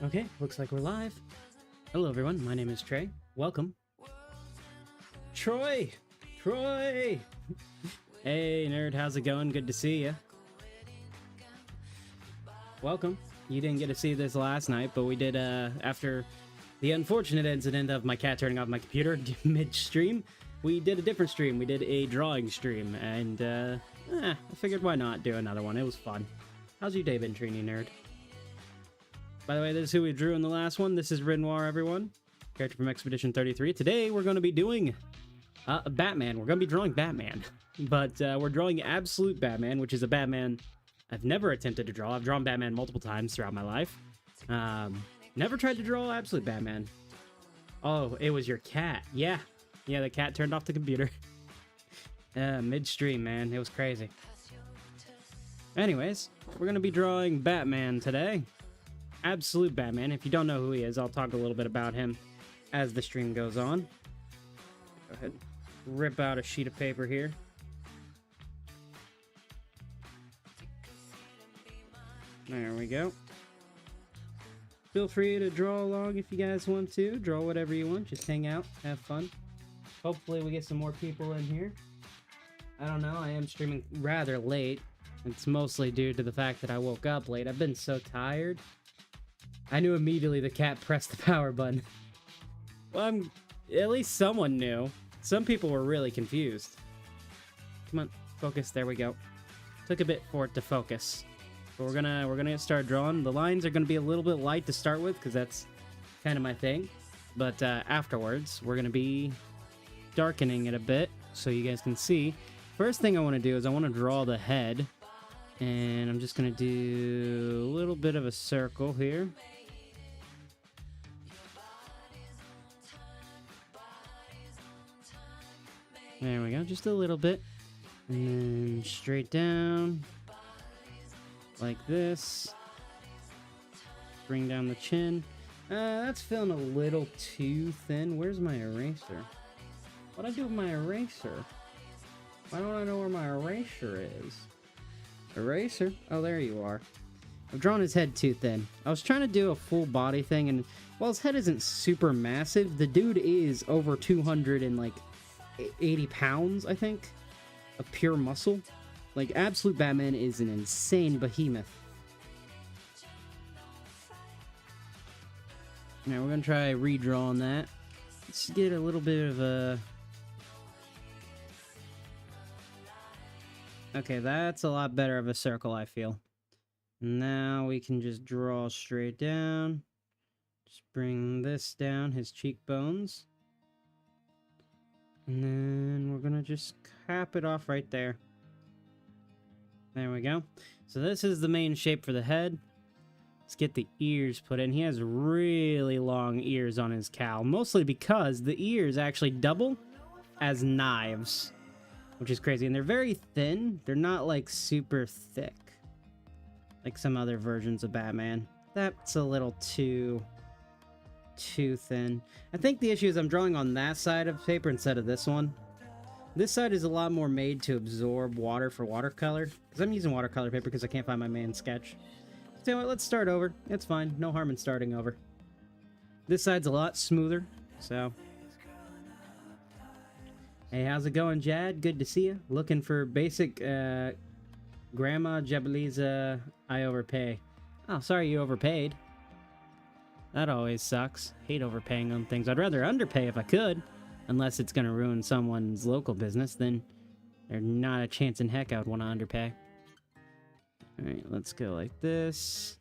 Okay, looks like we're live. Hello everyone, my name is Trey. Welcome. Troy! Troy! Hey nerd, how's it going? Good to see ya. Welcome. You didn't get to see this last night, but we did, after the unfortunate incident of my cat turning off my computer mid-stream, we did a different stream. We did a drawing stream, and, I figured why not do another one. It was fun. How's your day been, Trini nerd? By the way, this is who we drew in the last one. This is Renoir, everyone. Character from Expedition 33. Today, we're going to be doing Batman. We're going to be drawing Batman. But we're drawing Absolute Batman, which is a Batman I've never attempted to draw. I've drawn Batman multiple times throughout my life. Never tried to draw Absolute Batman. Oh, it was your cat. Yeah. Yeah, the cat turned off the computer. Midstream, man. It was crazy. Anyways, we're going to be drawing Batman today. Absolute Batman. If you don't know who he is, I'll talk a little bit about him as the stream goes on. Go ahead. Rip out a sheet of paper here. There we go. Feel free to draw along if you guys want to. Draw whatever you want. Just hang out. Have fun. Hopefully we get some more people in here. I don't know. I am streaming rather late. It's mostly due to the fact that I woke up late. I've been so tired. I knew immediately the cat pressed the power button. Well, at least someone knew. Some people were really confused. Come on, focus. There we go. Took a bit for it to focus. But we're gonna start drawing. The lines are gonna be a little bit light to start with because that's kind of my thing. But afterwards, we're gonna be darkening it a bit so you guys can see. First thing I want to do is I want to draw the head, and I'm just gonna do a little bit of a circle here. There we go, just a little bit. And then straight down. Like this. Bring down the chin. That's feeling a little too thin. Where's my eraser? What'd I do with my eraser? Why don't I know where my eraser is? Eraser? Oh, there you are. I've drawn his head too thin. I was trying to do a full body thing, and while his head isn't super massive, the dude is over 280 pounds, I think, of pure muscle. Like, Absolute Batman is an insane behemoth. Now, we're gonna try redrawing that. Let's get a little bit of a... Okay, that's a lot better of a circle, I feel. Now we can just draw straight down. Just bring this down, his cheekbones. And then we're gonna just cap it off right there. There we go. So this is the main shape for the head. Let's get the ears put in. He has really long ears on his cowl, mostly because the ears actually double as knives, which is crazy. And they're very thin. They're not like super thick like some other versions of Batman. That's a little too thin. I think the issue is I'm drawing on that side of paper instead of this one. This side is a lot more made to absorb water for watercolor, because I'm using watercolor paper because I can't find my main sketch. So what, let's start over. It's fine. No harm in starting over. This side's a lot smoother, so... Hey, how's it going, Jad? Good to see you. Looking for basic, Grandma Jabaliza, I overpay. Oh, sorry you overpaid. That always sucks. Hate overpaying on things. I'd rather underpay if I could. Unless it's gonna ruin someone's local business, then there's not a chance in heck I would want to underpay. Alright, let's go like this.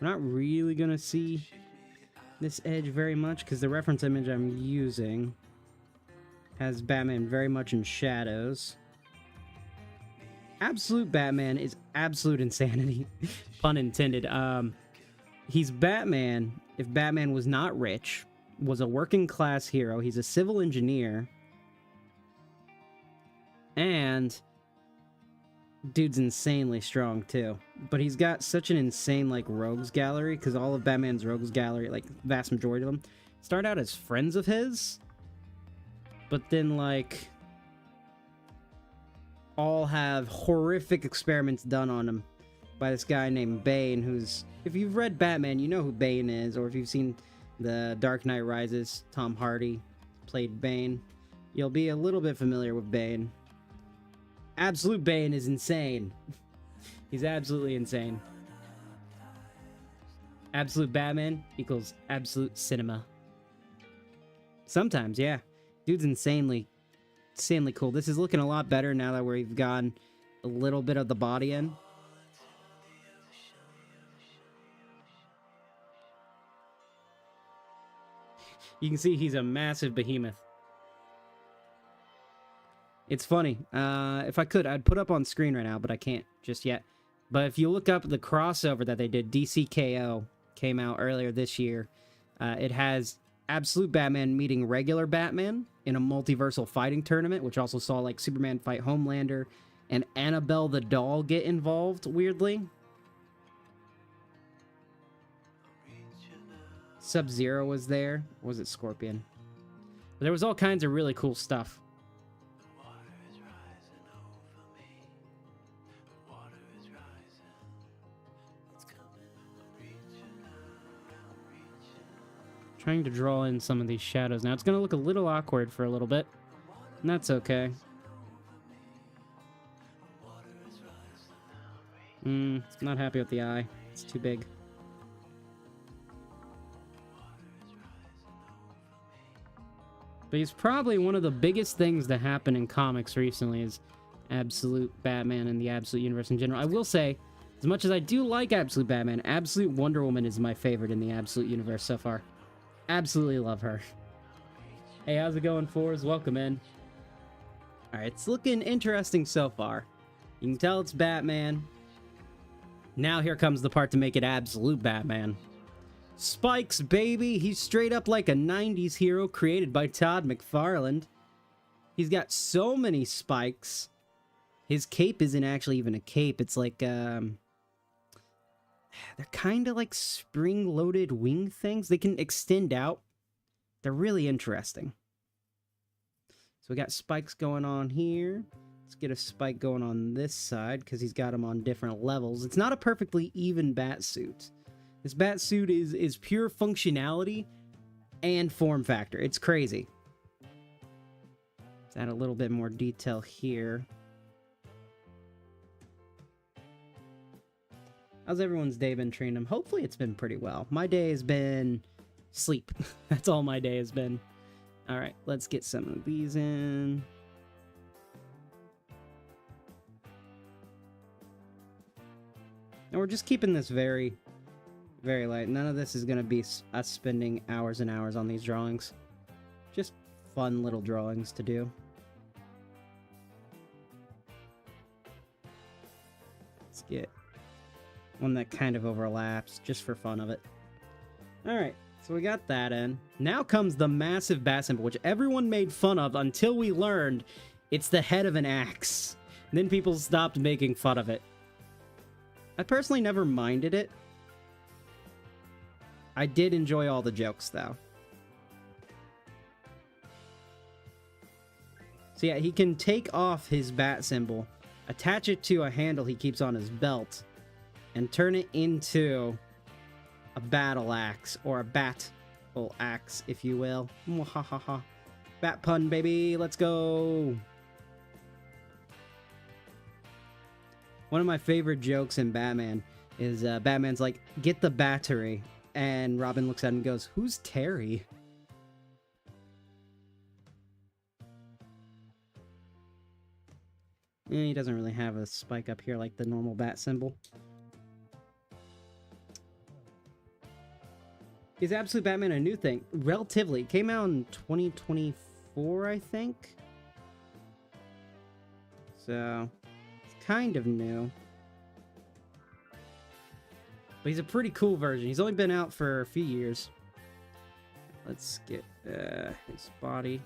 We're not really gonna see this edge very much because the reference image I'm using has Batman very much in shadows. Absolute Batman is absolute insanity. Pun intended. He's Batman if Batman was not rich, was a working class hero. He's a civil engineer. And dude's insanely strong too. But he's got such an insane like rogues gallery, because all of Batman's rogues gallery, like vast majority of them, start out as friends of his. but then, like, all have horrific experiments done on them by this guy named Bane, who's, if you've read Batman, you know who Bane is, or if you've seen The Dark Knight Rises, Tom Hardy played Bane, you'll be a little bit familiar with Bane. Absolute Bane is insane. He's absolutely insane. Absolute Batman equals absolute cinema. Sometimes, yeah. Dude's insanely cool. This is looking a lot better now that we've gotten a little bit of the body in. You can see he's a massive behemoth. It's funny. If I could, I'd put up on screen right now, but I can't just yet. But if you look up the crossover that they did, DCKO came out earlier this year. It has Absolute Batman meeting regular Batman in a multiversal fighting tournament, which also saw like Superman fight Homelander and Annabelle the doll get involved, weirdly. Sub-Zero was there. Or was it Scorpion? But there was all kinds of really cool stuff. Trying to draw in some of these shadows. Now, it's going to look a little awkward for a little bit. And that's okay. Not happy with the eye. It's too big. But he's probably one of the biggest things that happened in comics recently is Absolute Batman and the Absolute Universe in general. I will say, as much as I do like Absolute Batman, Absolute Wonder Woman is my favorite in the Absolute Universe so far. Absolutely love her. Hey, how's it going, Fours? Welcome in. Alright, it's looking interesting so far. You can tell it's Batman. Now here comes the part to make it Absolute Batman. Spikes, baby! He's straight up like a 90s hero created by Todd McFarlane. He's got so many spikes. His cape isn't actually even a cape. It's like, they're kind of like spring-loaded wing things. They can extend out. They're really interesting. So we got spikes going on here. Let's get a spike going on this side because he's got them on different levels. It's not a perfectly even bat suit. This bat suit is pure functionality and form factor. It's crazy. Let's add a little bit more detail here. How's everyone's day been treating them? Hopefully it's been pretty well. My day has been sleep. That's all my day has been. All right, let's get some of these in. And we're just keeping this very, very light. None of this is going to be us spending hours and hours on these drawings. Just fun little drawings to do. Let's get one that kind of overlaps, just for fun of it. Alright, so we got that in. Now comes the massive bat symbol, which everyone made fun of until we learned it's the head of an axe. And then people stopped making fun of it. I personally never minded it. I did enjoy all the jokes, though. So yeah, he can take off his bat symbol, attach it to a handle he keeps on his belt, and turn it into a battle axe, or a battle axe, if you will. Mwahaha. Bat pun, baby, let's go! One of my favorite jokes in Batman is Batman's like, get the battery, and Robin looks at him and goes, who's Terry? He doesn't really have a spike up here like the normal bat symbol. Is Absolute Batman a new thing? Relatively. It came out in 2024, I think. So, it's kind of new. But he's a pretty cool version. He's only been out for a few years. Let's get his body.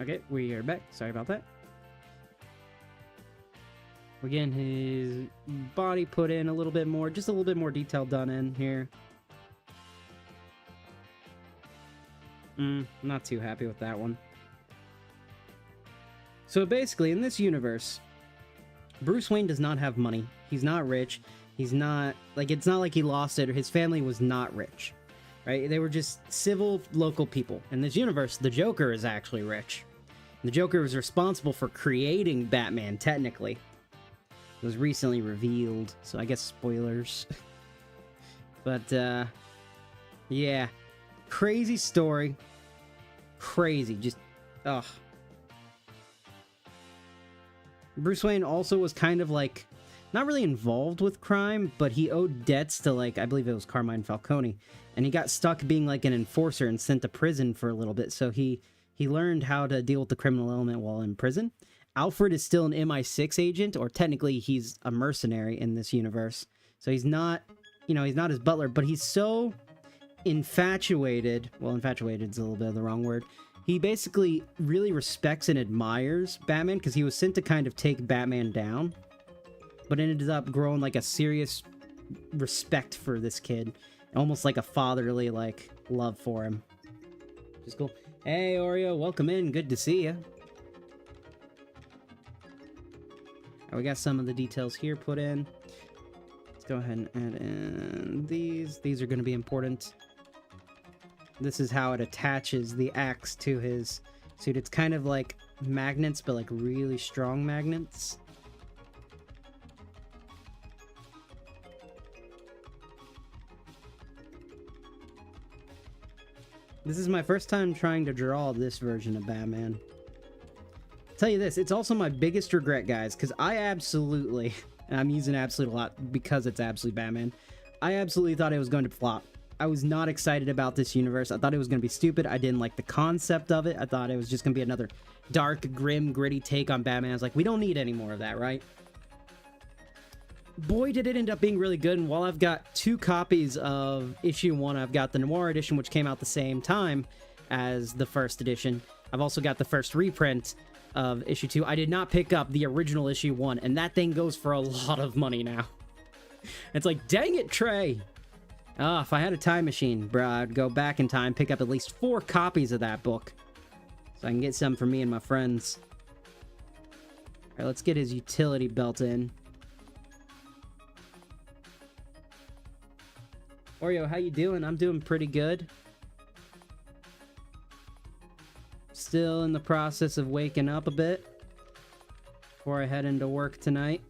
Okay, we are back. Sorry about that. We're getting his body put in a little bit more, just a little bit more detail done in here. Not too happy with that one. So basically, in this universe, Bruce Wayne does not have money. He's not rich. He's not, like, it's not like he lost it, or his family was not rich, right? They were just civil local people. In this universe, the Joker is actually rich. The Joker was responsible for creating Batman, technically. It was recently revealed, so I guess spoilers. But, yeah. Crazy story. Crazy. Just, ugh. Bruce Wayne also was kind of, like, not really involved with crime, but he owed debts to, like, I believe it was Carmine Falcone. And he got stuck being, like, an enforcer and sent to prison for a little bit, so he learned how to deal with the criminal element while in prison. Alfred is still an MI6 agent, or technically he's a mercenary in this universe. So he's not, you know, he's not his butler, but he's so infatuated. Well, infatuated is a little bit of the wrong word. He basically really respects and admires Batman because he was sent to kind of take Batman down, but ended up growing like a serious respect for this kid. Almost like a fatherly, like, love for him. Which is cool. Hey, Oreo, welcome in. Good to see you. We got some of the details here put in. Let's go ahead and add in these. These are going to be important. This is how it attaches the axe to his suit. It's kind of like magnets, but like really strong magnets. This is my first time trying to draw this version of Batman. Tell you this, it's also my biggest regret, guys, because I absolutely, and I'm using absolute a lot because it's absolute Batman, I absolutely thought it was going to flop. I was not excited about this universe. I thought it was going to be stupid. I didn't like the concept of it. I thought it was just going to be another dark, grim, gritty take on Batman. I was like, we don't need any more of that, right? Boy, did it end up being really good, and while I've got 2 copies of issue 1, I've got the Noir edition, which came out the same time as the first edition. I've also got the first reprint of issue 2. I did not pick up the original issue 1, and that thing goes for a lot of money now. It's like, dang it, Trey! Ah, if I had a time machine, bro, I'd go back in time, pick up at least 4 copies of that book, so I can get some for me and my friends. Alright, let's get his utility belt in. Oreo, how you doing? I'm doing pretty good. Still in the process of waking up a bit before I head into work tonight.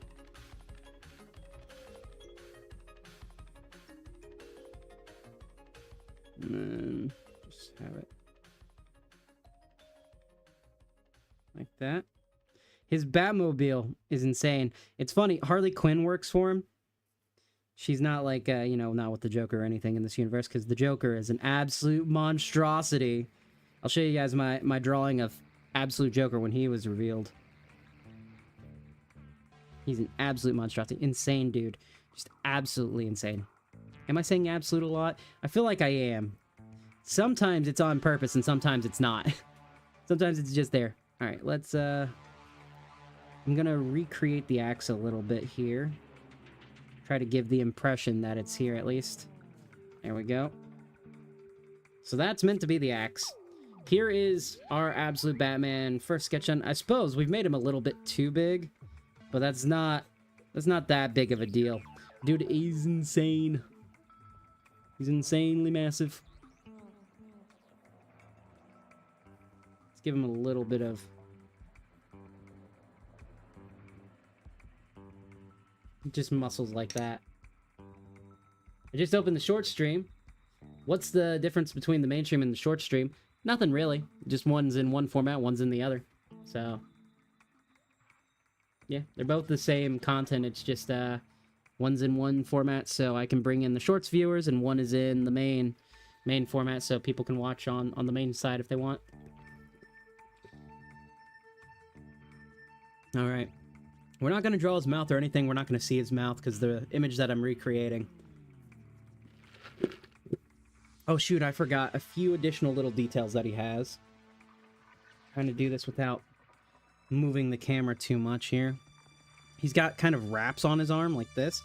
And then just have it like that. His Batmobile is insane. It's funny, Harley Quinn works for him. She's not like, you know, not with the Joker or anything in this universe, because the Joker is an absolute monstrosity. I'll show you guys my drawing of Absolute Joker when he was revealed. He's an absolute monstrosity. Insane dude. Just absolutely insane. Am I saying absolute a lot? I feel like I am. Sometimes it's on purpose and sometimes it's not. Sometimes it's just there. Alright, let's, I'm gonna recreate the axe a little bit here. Try to give the impression that it's here at least. There we go. So that's meant to be the axe. Here is our absolute Batman first sketch done. I suppose we've made him a little bit too big, but that's not that big of a deal. Dude is insane. He's insanely massive. Let's give him a little bit of just muscles like that. I just opened the short stream. What's the difference between the mainstream and the short stream? Nothing really. Just one's in one format, one's in the other. So, yeah, they're both the same content. It's just one's in one format, so I can bring in the shorts viewers, and one is in the main format, so people can watch on the main side if they want. All right. We're not going to draw his mouth or anything. We're not going to see his mouth because the image that I'm recreating. Oh, shoot, I forgot a few additional little details that he has. Trying to do this without moving the camera too much here. He's got kind of wraps on his arm like this.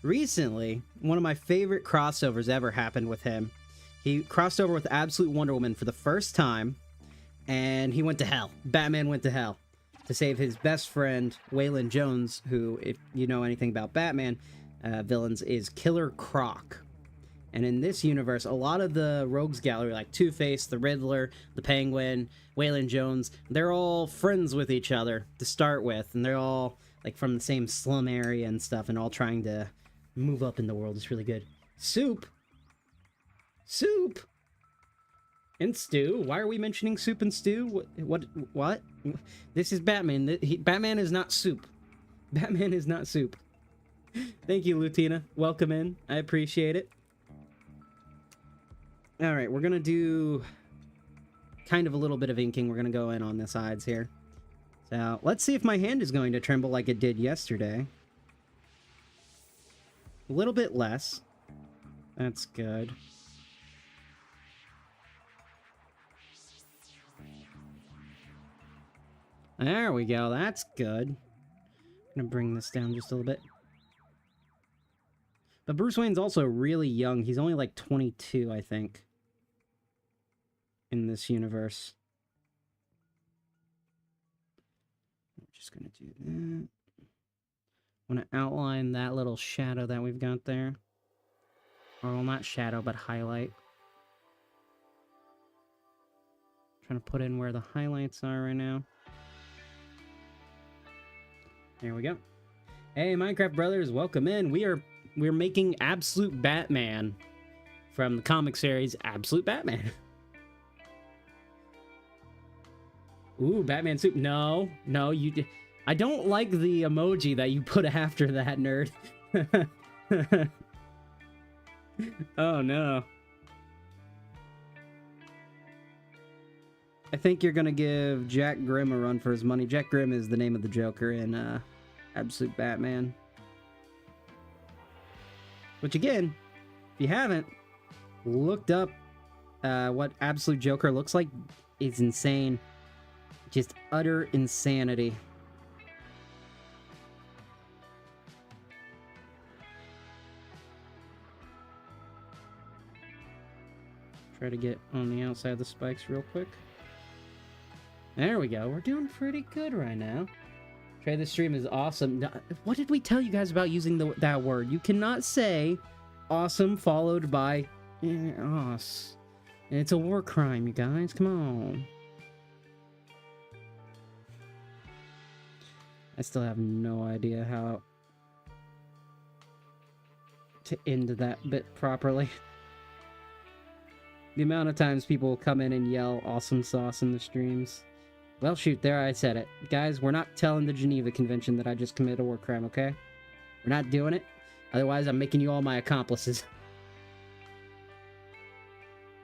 Recently, one of my favorite crossovers ever happened with him. He crossed over with Absolute Wonder Woman for the first time, and he went to hell. Batman went to hell to save his best friend, Waylon Jones, who, if you know anything about Batman villains, is Killer Croc. And in this universe, a lot of the Rogues Gallery, like Two-Face, the Riddler, the Penguin, Waylon Jones, they're all friends with each other to start with, and they're all like from the same slum area and stuff, and all trying to move up in the world. It's really good. Soup? Soup? And Stew? Why are we mentioning Soup and Stew? What? This is Batman. Batman is not Soup. Batman is not Soup. Thank you, Lutina. Welcome in. I appreciate it. Alright, we're gonna do kind of a little bit of inking. We're gonna go in on the sides here. So, let's see if my hand is going to tremble like it did yesterday. A little bit less. That's good. There we go. That's good. I'm gonna bring this down just a little bit. But Bruce Wayne's also really young. He's only like 22, I think, in this universe. I'm just gonna do that. I want to outline that little shadow that we've got there. Or, well, not shadow, but highlight. Trying to put in where the highlights are right now. There we go. Hey, Minecraft brothers, welcome in. We're making Absolute Batman from the comic series Absolute Batman. Ooh, Batman soup. No, you. I don't like the emoji that you put after that, nerd. Oh no. I think you're gonna give Jack Grimm a run for his money. Jack Grimm is the name of the Joker in Absolute Batman. Which again, if you haven't looked up what Absolute Joker looks like, it's insane. Just utter insanity. Try to get on the outside of the spikes real quick. There we go. We're doing pretty good right now. Trey, this stream is awesome. What did we tell you guys about using that word? You cannot say awesome followed by os. It's a war crime, you guys. Come on. I still have no idea how to end that bit properly. The amount of times people come in and yell awesome sauce in the streams. Well, shoot, there I said it. Guys, we're not telling the Geneva Convention that I just committed a war crime, okay? We're not doing it. Otherwise, I'm making you all my accomplices.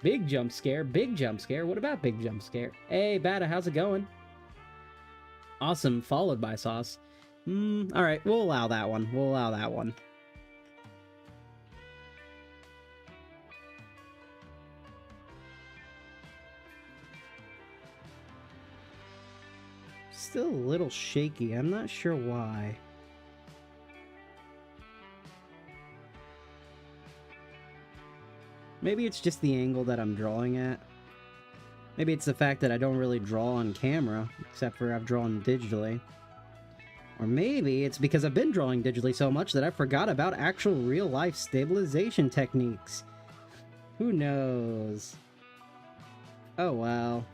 Big jump scare, big jump scare. What about big jump scare? Hey, Bada, how's it going? Awesome, followed by sauce. Alright, we'll allow that one. We'll allow that one. Still a little shaky. I'm not sure why. Maybe it's just the angle that I'm drawing at. Maybe it's the fact that I don't really draw on camera, except for I've drawn digitally. Or maybe it's because I've been drawing digitally so much that I forgot about actual real-life stabilization techniques. Who knows? Oh, well.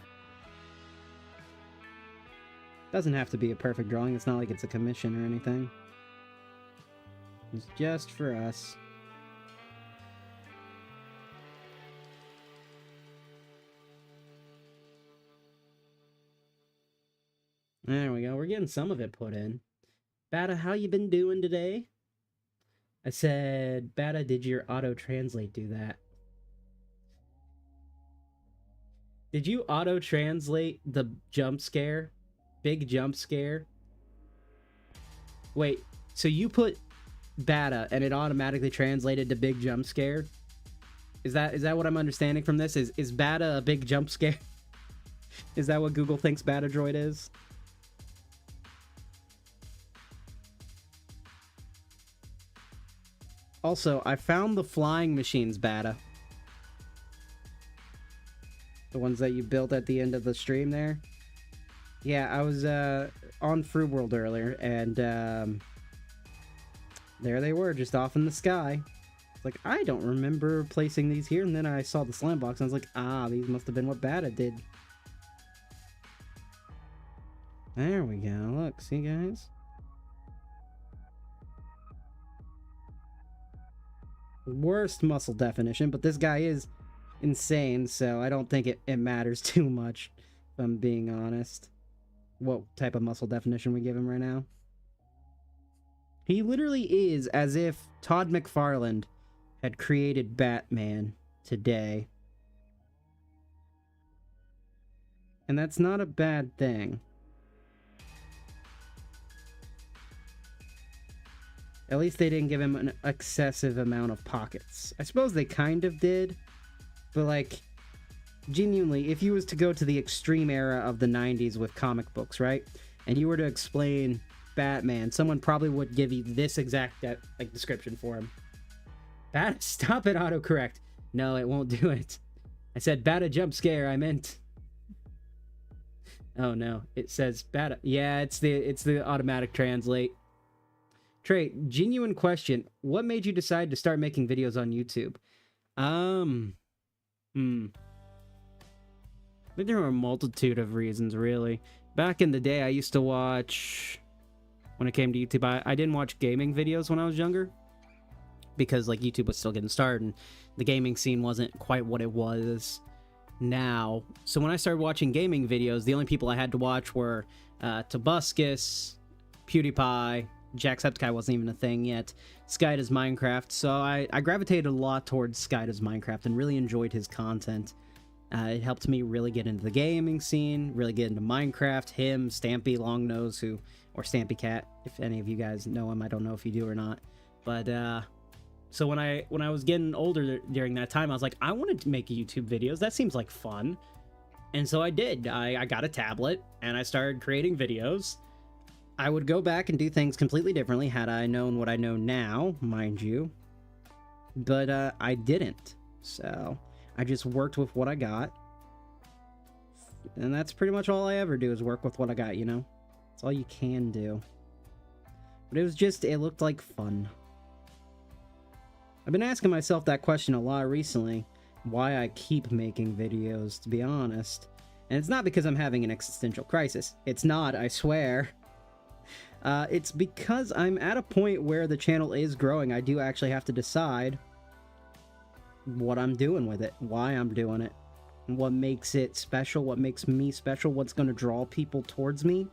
Doesn't have to be a perfect drawing. It's not like it's a commission or anything. It's just for us. There we go. We're getting some of it put in. Bada, how you been doing today? I said, Bada, did your auto-translate do that? Did you auto-translate the jump scare? Big jump scare? Wait, so you put Bada and it automatically translated to big jump scare? Is that what I'm understanding from this? Is Bata a big jump scare? Is that what Google thinks Bata Droid is? Also, I found the flying machines, Bata. The ones that you built at the end of the stream there. Yeah, I was on Fruit World earlier, and there they were, just off in the sky. Like, I don't remember placing these here, and then I saw the slime box, and I was like, ah, these must have been what Bata did. There we go. Look, see, guys? Worst muscle definition, but this guy is insane, so I don't think it matters too much, if I'm being honest. What type of muscle definition we give him right now? He literally is as if Todd McFarlane had created Batman today. And that's not a bad thing. At least they didn't give him an excessive amount of pockets. I suppose they kind of did, but like, genuinely, if you was to go to the extreme era of the 90s with comic books, right? And you were to explain Batman, someone probably would give you this exact like description for him. Bat, stop it, autocorrect. No, it won't do it. I said Bata jump scare, I meant. Oh no, it says Bata. Yeah, it's the automatic translate. Tre, genuine question. What made you decide to start making videos on YouTube? I think there were a multitude of reasons, really. Back in the day, I used to watch... When it came to YouTube, I didn't watch gaming videos when I was younger. Because, like, YouTube was still getting started, and the gaming scene wasn't quite what it was now. So when I started watching gaming videos, the only people I had to watch were Tobuscus, PewDiePie, Jacksepticeye wasn't even a thing yet, Sky Does Minecraft. So I gravitated a lot towards Sky Does Minecraft and really enjoyed his content. It helped me really get into the gaming scene, really get into Minecraft. Him, Stampy Longnose, or Stampy Cat, if any of you guys know him. I don't know if you do or not. But so when I was getting older during that time, I was like, I wanted to make YouTube videos. That seems like fun. And so I did. I got a tablet and I started creating videos. I would go back and do things completely differently had I known what I know now, mind you. But I didn't. So I just worked with what I got. And that's pretty much all I ever do is work with what I got, you know? That's all you can do. But it was just, it looked like fun. I've been asking myself that question a lot recently. Why I keep making videos, to be honest. And it's not because I'm having an existential crisis. It's not, I swear. It's because I'm at a point where the channel is growing. I do actually have to decide what I'm doing with it, why I'm doing it, and what makes it special, what makes me special, what's going to draw people towards me.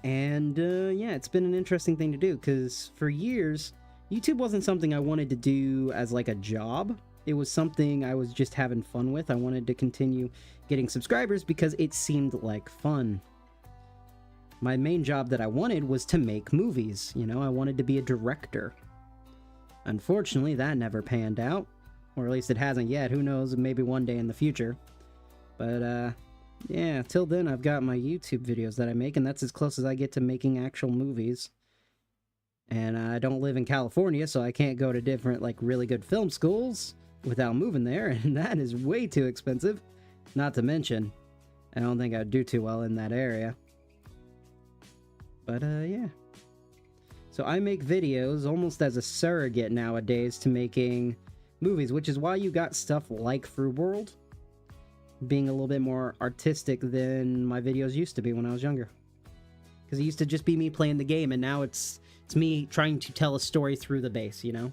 And yeah, it's been an interesting thing to do, because for years, YouTube wasn't something I wanted to do as like a job. It was something I was just having fun with. I wanted to continue getting subscribers because it seemed like fun. My main job that I wanted was to make movies. You know, I wanted to be a director. Unfortunately, that never panned out. Or at least it hasn't yet. Who knows, maybe one day in the future. But, yeah, till then I've got my YouTube videos that I make, and that's as close as I get to making actual movies. And I don't live in California, so I can't go to different, like, really good film schools without moving there, and that is way too expensive. Not to mention, I don't think I'd do too well in that area. But, yeah. So I make videos almost as a surrogate nowadays to making movies, which is why you got stuff like Fruit World being a little bit more artistic than my videos used to be when I was younger. Because it used to just be me playing the game, and now it's me trying to tell a story through the base, you know?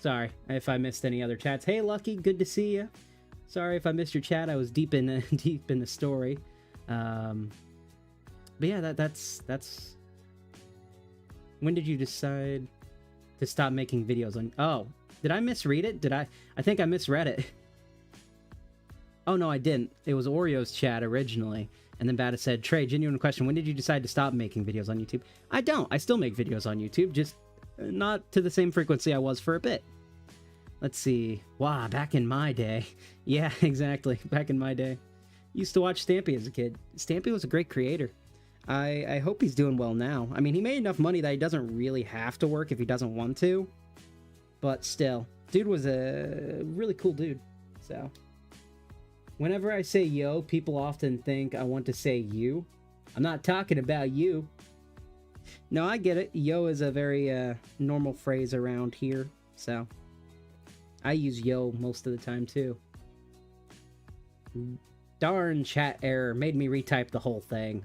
Sorry if I missed any other chats. Hey, Lucky, good to see you. Sorry if I missed your chat. I was deep in the story. But yeah, that's... When did you decide to stop making videos on... Oh, did I misread it? I think I misread it. Oh, no, I didn't. It was Oreo's chat originally. And then Bata said, Tre, genuine question, when did you decide to stop making videos on YouTube? I don't. I still make videos on YouTube, just not to the same frequency I was for a bit. Let's see. Wow, back in my day. Yeah, exactly. Back in my day. Used to watch Stampy as a kid. Stampy was a great creator. I hope he's doing well now. I mean, he made enough money that he doesn't really have to work if he doesn't want to. But still, dude was a really cool dude. So, whenever I say yo, people often think I want to say you. I'm not talking about you. No, I get it. Yo is a very normal phrase around here. So, I use yo most of the time too. Darn chat error made me retype the whole thing.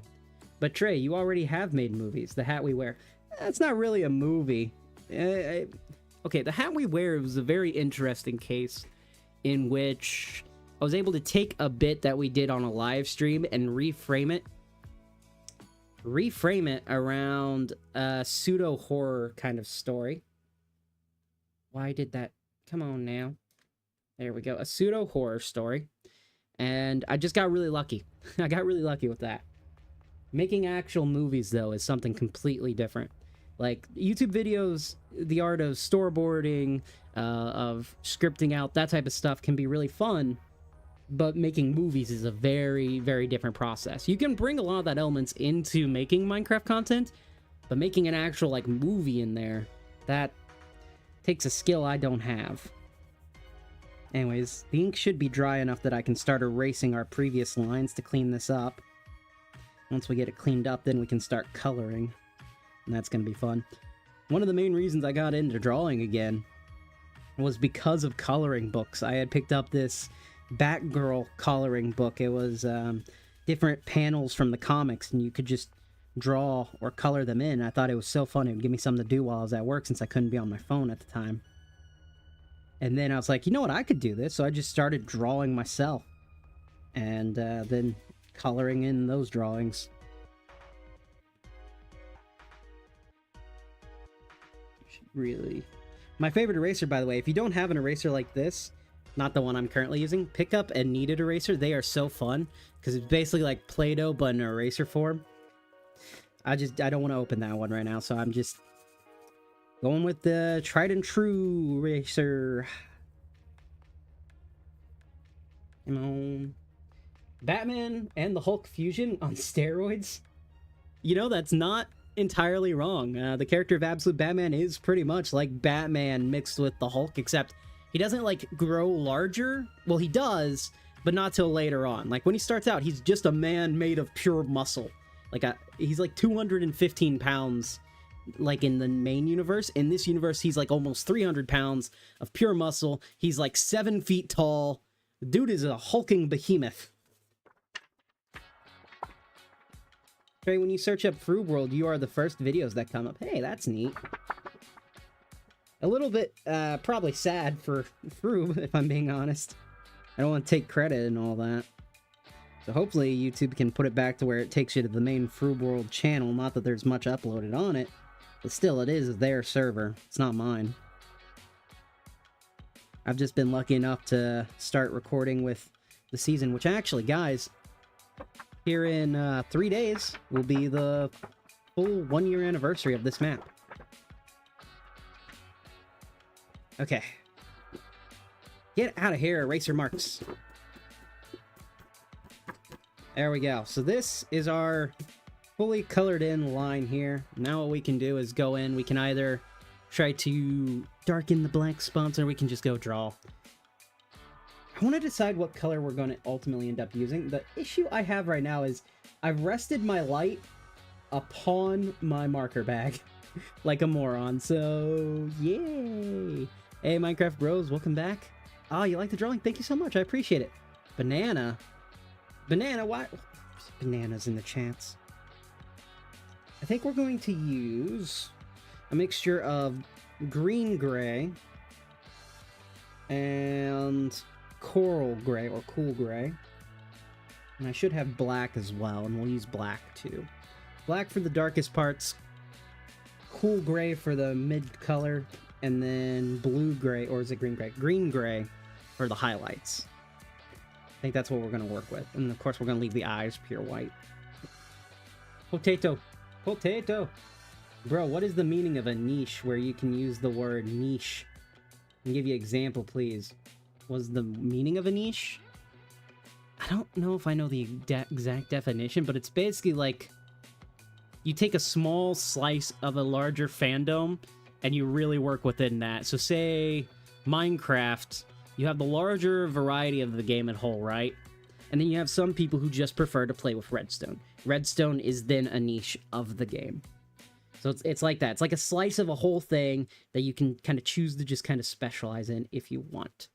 But Trey, you already have made movies. The Hat We Wear. That's not really a movie. Okay, The Hat We Wear was a very interesting case in which I was able to take a bit that we did on a live stream and reframe it around a pseudo-horror kind of story. Why did that? Come on now. There we go. A pseudo-horror story. And I just got really lucky. I got really lucky with that. Making actual movies, though, is something completely different. Like, YouTube videos, the art of storyboarding, of scripting out, that type of stuff can be really fun, but making movies is a very, very different process. You can bring a lot of that elements into making Minecraft content, but making an actual, like, movie in there, that takes a skill I don't have. Anyways, the ink should be dry enough that I can start erasing our previous lines to clean this up. Once we get it cleaned up, then we can start coloring. And that's going to be fun. One of the main reasons I got into drawing again was because of coloring books. I had picked up this Batgirl coloring book. It was different panels from the comics, and you could just draw or color them in. I thought it was so fun. It would give me something to do while I was at work since I couldn't be on my phone at the time. And then I was like, you know what, I could do this. So I just started drawing myself. And then coloring in those drawings. Really. My favorite eraser, by the way, if you don't have an eraser like this, not the one I'm currently using, pick up a kneaded eraser. They are so fun, because it's basically like Play-Doh, but in eraser form. I don't want to open that one right now, so I'm just going with the tried and true eraser. Come on. Batman and the Hulk fusion on steroids? You know, that's not entirely wrong. The character of Absolute Batman is pretty much like Batman mixed with the Hulk, except he doesn't, like, grow larger. Well, he does, but not till later on. Like, when he starts out, he's just a man made of pure muscle. Like, he's like 215 pounds, like, in the main universe. In this universe, he's like almost 300 pounds of pure muscle. He's like 7 feet tall. The dude is a hulking behemoth. Trey, when you search up Froob World, you are the first videos that come up. Hey, that's neat. A little bit, probably sad for Froob, if I'm being honest. I don't want to take credit and all that. So hopefully YouTube can put it back to where it takes you to the main Froob World channel. Not that there's much uploaded on it, but still, it is their server. It's not mine. I've just been lucky enough to start recording with the season, which actually, guys, here in 3 days will be the full 1-year anniversary of this map. Okay. Get out of here, eraser marks. There we go. So this is our fully colored in line here. Now what we can do is go in. We can either try to darken the blank spots, or we can just go draw. I want to decide what color we're going to ultimately end up using. The issue I have right now is I've rested my light upon my marker bag like a moron. So, yay! Hey, Minecraft bros, welcome back. Oh, you like the drawing? Thank you so much. I appreciate it. Banana. Banana, why? Bananas in the chats. I think we're going to use a mixture of green gray and coral gray or cool gray. And I should have black as well, and we'll use black too. Black for the darkest parts, cool gray for the mid color, and then blue gray, or is it green gray? Green gray for the highlights. I think that's what we're going to work with. And of course, we're going to leave the eyes pure white. Potato. Potato. Bro, what is the meaning of a niche where you can use the word niche? And give you an example, please. Was the meaning of a niche? I don't know if I know the exact definition, but it's basically like you take a small slice of a larger fandom and you really work within that. So say Minecraft, you have the larger variety of the game at whole, right? And then you have some people who just prefer to play with Redstone. Redstone is then a niche of the game. So it's like that. It's like a slice of a whole thing that you can kind of choose to just kind of specialize in if you want.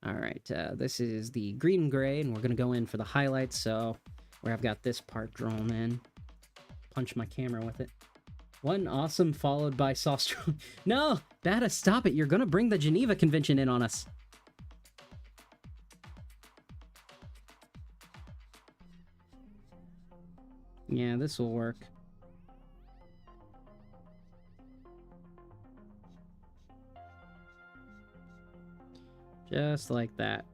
All right, this is the green and gray, and we're going to go in for the highlights. So where I've got this part drawn in. Punch my camera with it. One awesome followed by sauce. No, Bada, stop it. You're going to bring the Geneva Convention in on us. Yeah, this will work. Just like that.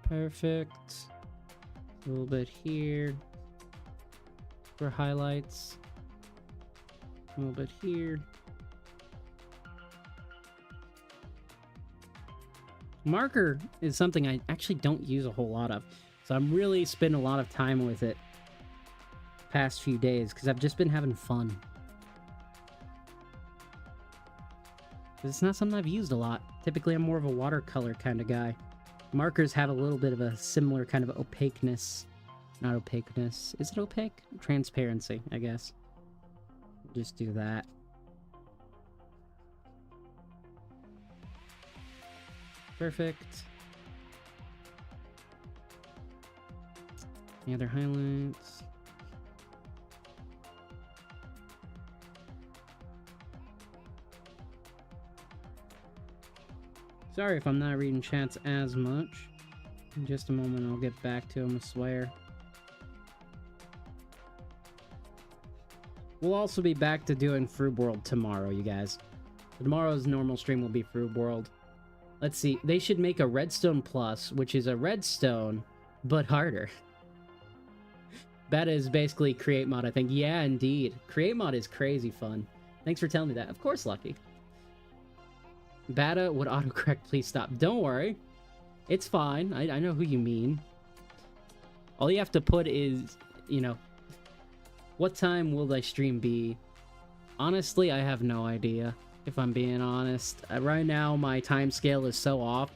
Perfect. A little bit here for highlights. A little bit here. Marker is something I actually don't use a whole lot of, so I'm really spending a lot of time with it past few days because I've just been having fun. It's not something I've used a lot. Typically, I'm more of a watercolor kind of guy. Markers have a little bit of a similar kind of opaqueness. Not opaqueness. Is it opaque? Transparency, I guess. Just do that. Perfect. Any other highlights? Sorry if I'm not reading chats as much. In just a moment, I'll get back to them, I swear. We'll also be back to doing Fruit World tomorrow, you guys. Tomorrow's normal stream will be Fruit World. Let's see. They should make a Redstone Plus, which is a redstone, but harder. That is basically Create Mod, I think. Yeah, indeed. Create Mod is crazy fun. Thanks for telling me that. Of course, Lucky. Bada, would autocorrect please stop? Don't worry. It's fine. I know who you mean. All you have to put is, you know, what time will thy stream be? Honestly, I have no idea, if I'm being honest. Right now, my time scale is so off.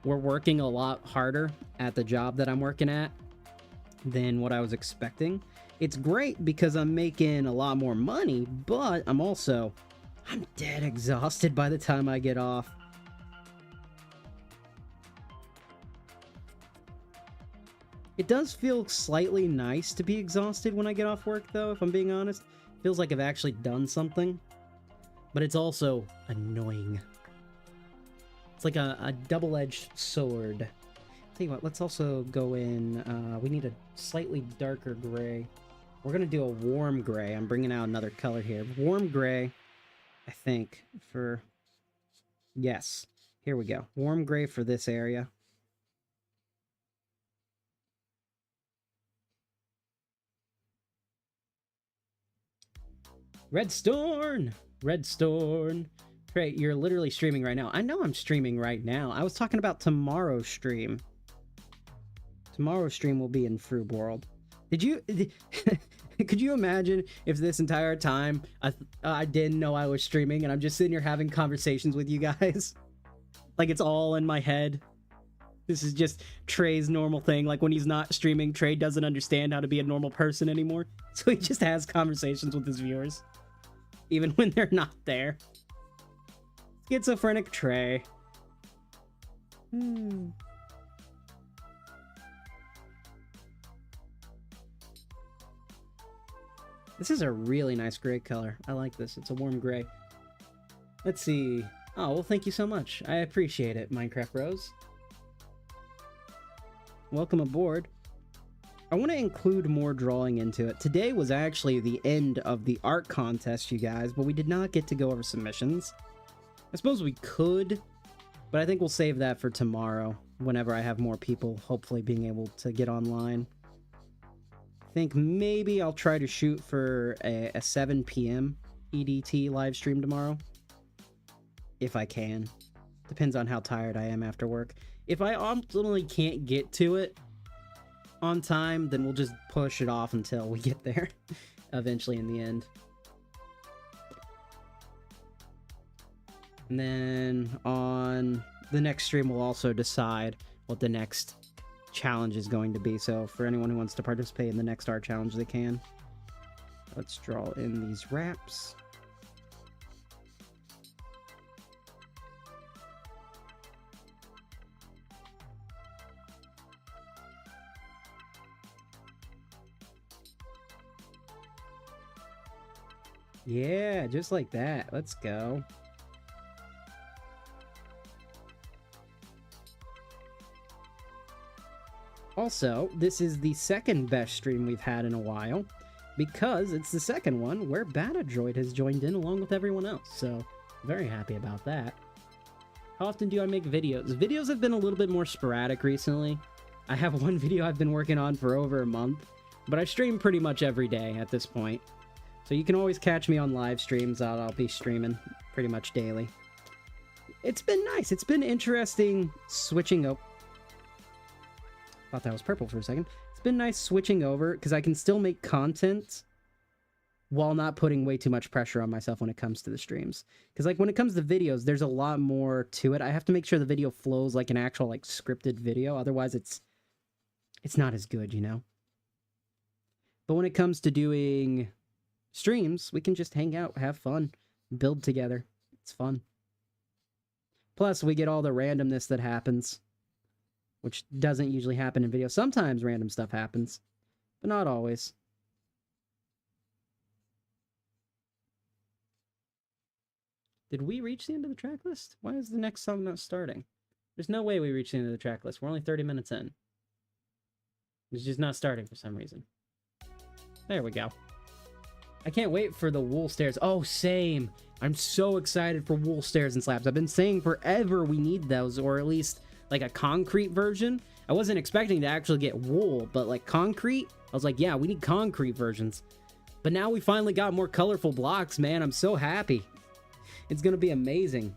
We're working a lot harder at the job that I'm working at than what I was expecting. It's great because I'm making a lot more money, but I'm dead exhausted by the time I get off. It does feel slightly nice to be exhausted when I get off work, though, if I'm being honest. Feels like I've actually done something. But it's also annoying. It's like a double-edged sword. Tell you what, let's also go in... we need a slightly darker gray. We're going to do a warm gray. I'm bringing out another color here. Warm gray, I think, for... Yes. Here we go. Warm gray for this area. Redstone! Redstone! Great, you're literally streaming right now. I know I'm streaming right now. I was talking about tomorrow's stream. Tomorrow's stream will be in Fruit World. Did you... Could you imagine if this entire time I didn't know I was streaming and I'm just sitting here having conversations with you guys? Like it's all in my head. This is just Tre's normal thing. Like when he's not streaming, Tre doesn't understand how to be a normal person anymore. So he just has conversations with his viewers. Even when they're not there. Schizophrenic Tre. This is a really nice gray color. I like this. It's a warm gray. Let's see. Oh, well, thank you so much. I appreciate it, Minecraft Rose. Welcome aboard. I want to include more drawing into it. Today was actually the end of the art contest, you guys, but we did not get to go over submissions. I suppose we could, but I think we'll save that for tomorrow, whenever I have more people hopefully being able to get online. think maybe I'll try to shoot for a 7 p.m. EDT live stream tomorrow. If I can. Depends on how tired I am after work. If I ultimately can't get to it on time, then we'll just push it off until we get there. Eventually in the end. And then on the next stream, we'll also decide what the next challenge is going to be. So for anyone who wants to participate in the next art challenge, they can. Let's draw in these wraps. Yeah, just like that. Let's go. Also, this is the second best stream we've had in a while, because it's the second one where Batadroid has joined in along with everyone else, so very happy about that. How often do I make videos? Videos have been a little bit more sporadic recently. I have one video I've been working on for over a month, but I stream pretty much every day at this point. So you can always catch me on live streams. I'll be streaming pretty much daily. It's been nice. It's been interesting switching up. Thought that was purple for a second. It's been nice switching over because I can still make content while not putting way too much pressure on myself when it comes to the streams. Because like when it comes to videos, there's a lot more to it. I have to make sure the video flows like an actual like scripted video. Otherwise it's not as good, you know? But when it comes to doing streams, we can just hang out, have fun, build together. It's fun. Plus, we get all the randomness that happens, which doesn't usually happen in video. Sometimes random stuff happens, but not always. Did we reach the end of the track list? Why is the next song not starting? There's no way we reached the end of the track list. We're only 30 minutes in. It's just not starting for some reason. There we go. I can't wait for the wool stairs. Oh, same. I'm so excited for wool stairs and slabs. I've been saying forever we need those, or at least like a concrete version. I wasn't expecting to actually get wool, but like concrete, I was like, yeah, we need concrete versions. But now we finally got more colorful blocks, man. I'm so happy. It's gonna be amazing.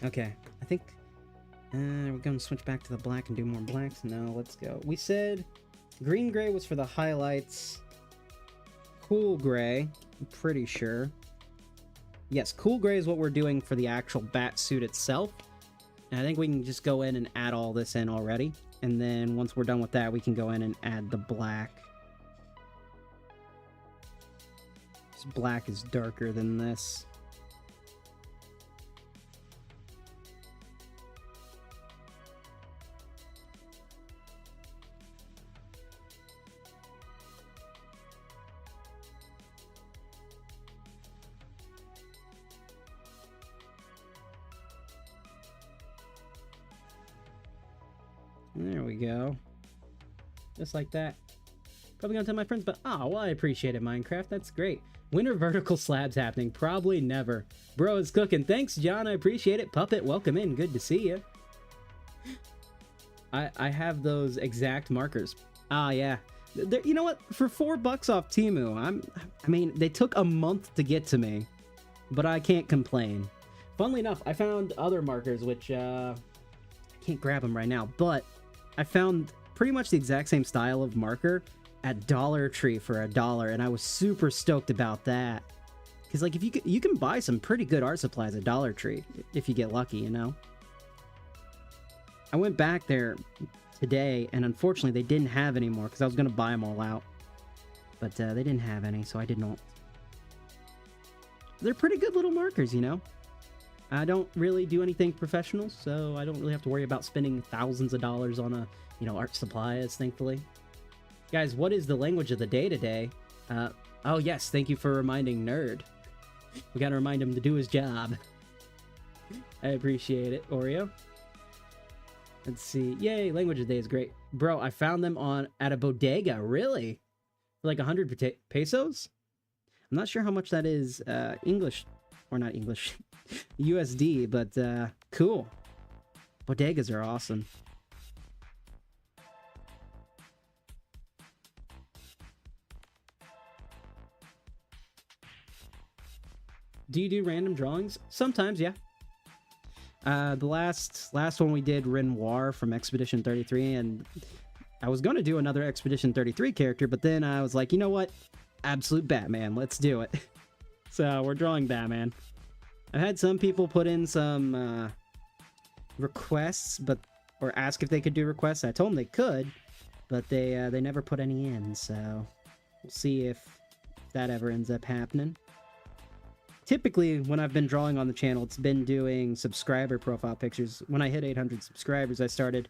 Okay, I think we're gonna switch back to the black and do more blacks. No, let's go. We said green gray was for the highlights. Cool gray, I'm pretty sure. Yes, cool gray is what we're doing for the actual bat suit itself. And I think we can just go in and add all this in already. And then once we're done with that, we can go in and add the black. This black is darker than this. There we go. Just like that. Probably gonna tell my friends, but oh, well, I appreciate it, Minecraft. That's great. When are vertical slabs happening? Probably never. Bro is cooking. Thanks, John. I appreciate it. Puppet, welcome in. Good to see you. I have those exact markers. Ah, yeah. You know what? For $4 off Temu, I mean, they took a month to get to me, but I can't complain. Funnily enough, I found other markers, which I can't grab them right now, but I found pretty much the exact same style of marker at Dollar Tree for $1, and I was super stoked about that. Because like if you can buy some pretty good art supplies at Dollar Tree if you get lucky, you know. I went back there today, and unfortunately they didn't have any more because I was gonna buy them all out, but they didn't have any, so I did not. They're pretty good little markers, you know. I don't really do anything professional, so I don't really have to worry about spending thousands of dollars on a, you know, art supplies, thankfully. Guys, what is the language of the day today? Oh yes, thank you for reminding Nerd. We gotta remind him to do his job. I appreciate it, Oreo. Let's see. Yay, language of the day is great. Bro, I found them at a bodega, really? For like 100 pesos? I'm not sure how much that is English, or not English. USD, but cool. Bodegas are awesome. Do you do random drawings? Sometimes, yeah. The last one we did, Renoir from Expedition 33, and I was going to do another Expedition 33 character, but then I was like, you know what? Absolute Batman, let's do it. So we're drawing Batman. I've had some people put in some requests, or ask if they could do requests. I told them they could, but they never put any in, so we'll see if that ever ends up happening. Typically, when I've been drawing on the channel, it's been doing subscriber profile pictures. When I hit 800 subscribers, I started,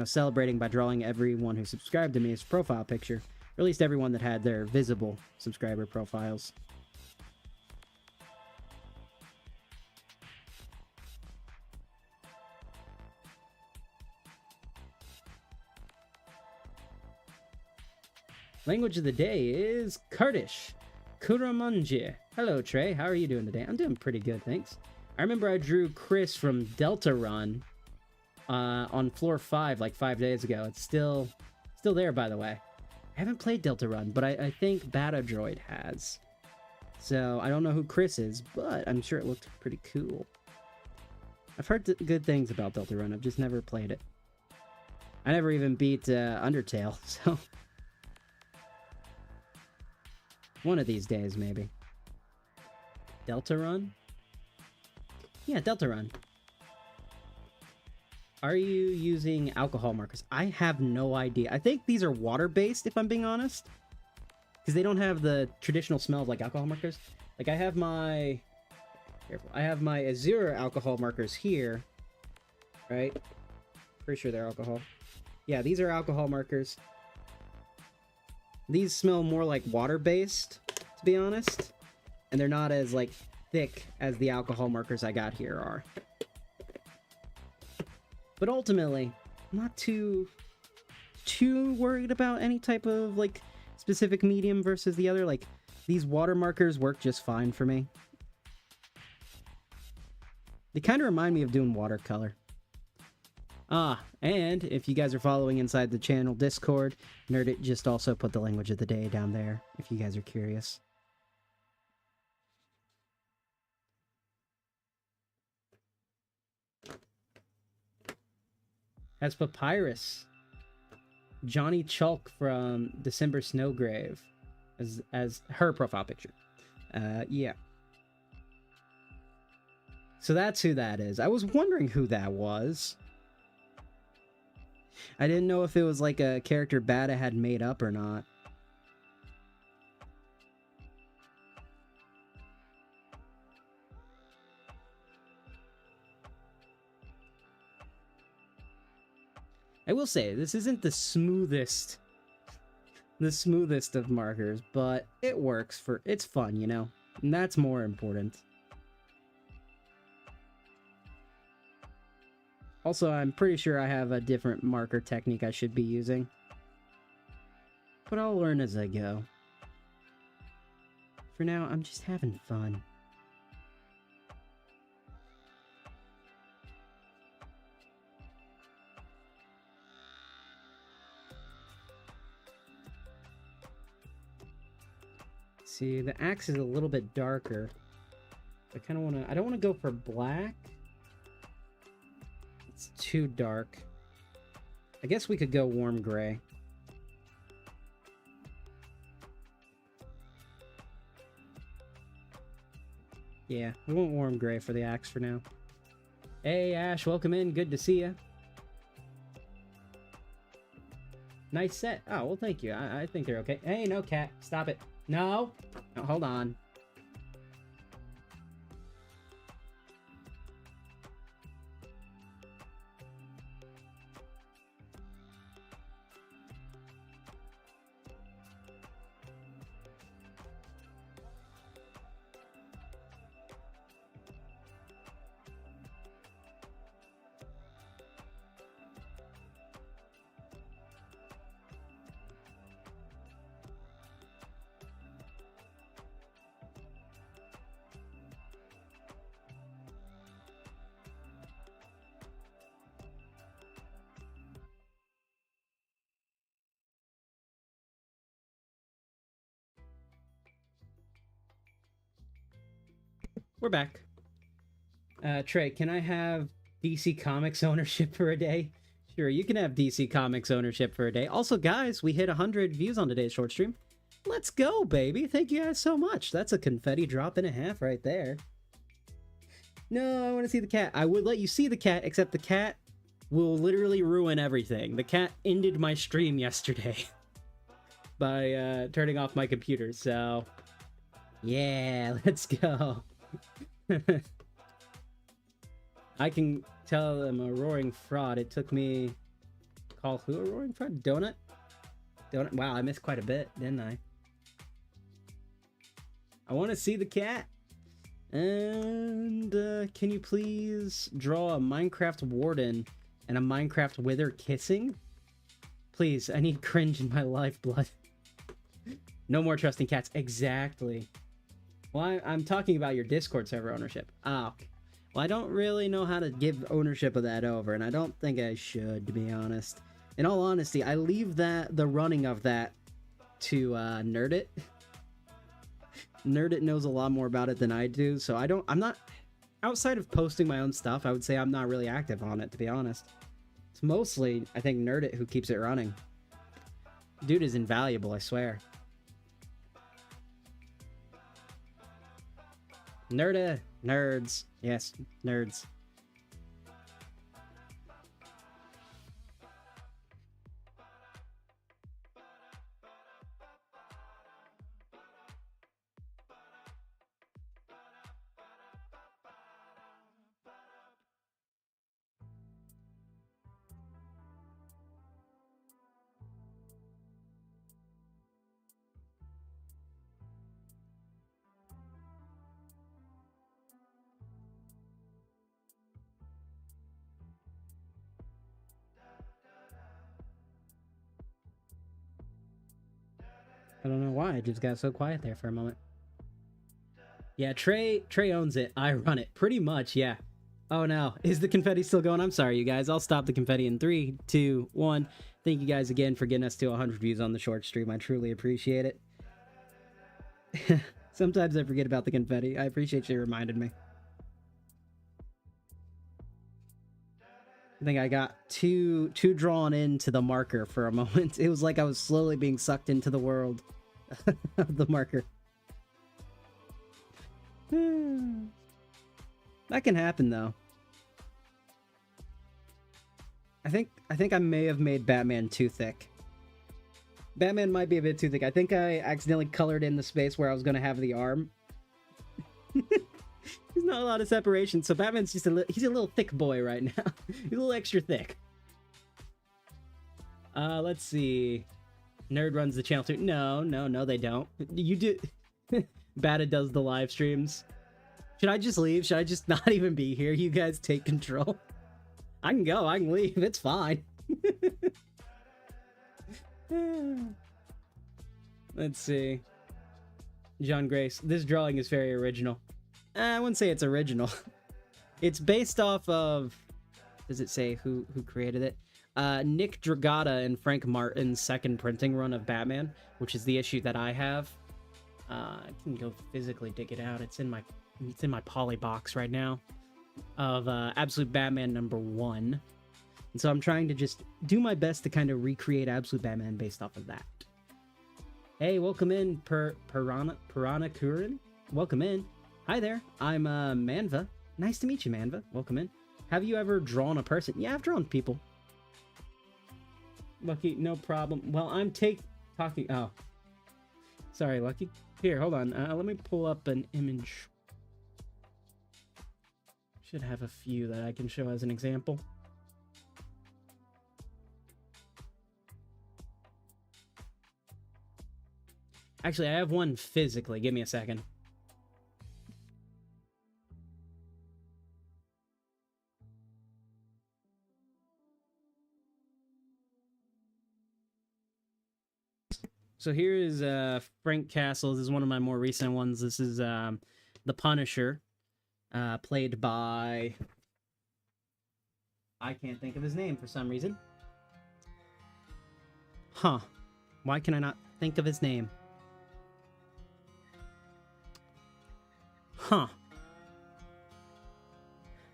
celebrating by drawing everyone who subscribed to me as profile picture, or at least everyone that had their visible subscriber profiles. Language of the day is Kurdish. Kuramunji. Hello, Trey. How are you doing today? I'm doing pretty good, thanks. I remember I drew Chris from Delta Run on floor 5 like 5 days ago. It's still there, by the way. I haven't played Delta Run, but I think Batadroid has. So I don't know who Chris is, but I'm sure it looked pretty cool. I've heard good things about Delta Run. I've just never played it. I never even beat Undertale, so... one of these days, maybe. Delta Run? Yeah, Delta Run. Are you using alcohol markers? I have no idea. I think these are water-based, if I'm being honest. Because they don't have the traditional smell of, like, alcohol markers. Like, I have my... Careful. I have my Azure alcohol markers here. Right? Pretty sure they're alcohol. Yeah, these are alcohol markers. These smell more like water-based, to be honest. And they're not as, like, thick as the alcohol markers I got here are. But ultimately, I'm not too worried about any type of, like, specific medium versus the other. Like, these water markers work just fine for me. They kind of remind me of doing watercolor. Ah, and if you guys are following inside the channel Discord, Nerdit just also put the language of the day down there, if you guys are curious. As Papyrus, Johnny Chalk from December Snowgrave as her profile picture. Yeah. So that's who that is. I was wondering who that was. I didn't know if it was like a character Bata had made up or not. I will say, this isn't the smoothest of markers, but it works it's fun, you know? And that's more important. Also, I'm pretty sure I have a different marker technique I should be using. But I'll learn as I go. For now, I'm just having fun. See, the axe is a little bit darker. I kind of want to... I don't want to go for black. It's too dark. I guess we could go warm gray. Yeah, we want warm gray for the axe for now. Hey, Ash, welcome in. Good to see you. Nice set. Oh, well, thank you. I think they're okay. Hey, no, cat. Stop it. No. No, hold on. We're back. Trey, can I have DC Comics ownership for a day? Sure, you can have DC Comics ownership for a day. Also, guys, we hit 100 views on today's short stream. Let's go, baby. Thank you guys so much. That's a confetti drop and a half right there. No, I want to see the cat. I would let you see the cat, except the cat will literally ruin everything. The cat ended my stream yesterday by turning off my computer, so... Yeah, let's go. I can tell them a roaring fraud. It took me... Call who a roaring fraud? Donut? Donut? Wow, I missed quite a bit, didn't I? I want to see the cat. And can you please draw a Minecraft warden and a Minecraft wither kissing? Please, I need cringe in my lifeblood. No more trusting cats. Exactly. Well, I'm talking about your Discord server ownership. Ah, okay. Well, I don't really know how to give ownership of that over, and I don't think I should, to be honest. In all honesty, I leave the running of that to Nerdit. Nerdit knows a lot more about it than I do, so I'm not... Outside of posting my own stuff, I would say I'm not really active on it, to be honest. It's mostly, I think, Nerdit who keeps it running. Dude is invaluable, I swear. Nerds. Yes, nerds. I don't know why, I just got so quiet there for a moment. Yeah, Trey owns it. I run it. Pretty much, yeah. Oh no, is the confetti still going? I'm sorry, you guys. I'll stop the confetti in 3, 2, 1. Thank you guys again for getting us to 100 views on the short stream. I truly appreciate it. Sometimes I forget about the confetti. I appreciate you reminded me. I think I got too drawn into the marker for a moment. It was like I was slowly being sucked into the world of the marker. That can happen though. I think I may have made Batman too thick. Batman might be a bit too thick. I think I accidentally colored in the space where I was going to have the arm. There's not a lot of separation, so Batman's just he's a little thick boy right now. He's a little extra thick. Let's see. Nerd runs the channel too. No, they don't. You do. Bata does the live streams. Should I just leave? Should I just not even be here? You guys take control. I can go. I can leave. It's fine. Let's see. John Grace. This drawing is very original. I wouldn't say it's original. It's based off of... Does it say who created it? Nick Dragata and Frank Martin's second printing run of Batman, which is the issue that I have. I can go physically dig it out. It's in my poly box right now of Absolute Batman #1. And so I'm trying to just do my best to kind of recreate Absolute Batman based off of that. Hey, welcome in, Piranha Kurin. Welcome in. Hi there, I'm Manva. Nice to meet you, Manva. Welcome in. Have you ever drawn a person? Yeah, I've drawn people. Lucky, no problem. Well, I'm talking... Oh. Sorry, Lucky. Here, hold on. Let me pull up an image. Should have a few that I can show as an example. Actually, I have one physically. Give me a second. So here is Frank Castle. This is one of my more recent ones. This is the Punisher, played by... I can't think of his name for some reason. Huh. Why can I not think of his name? Huh.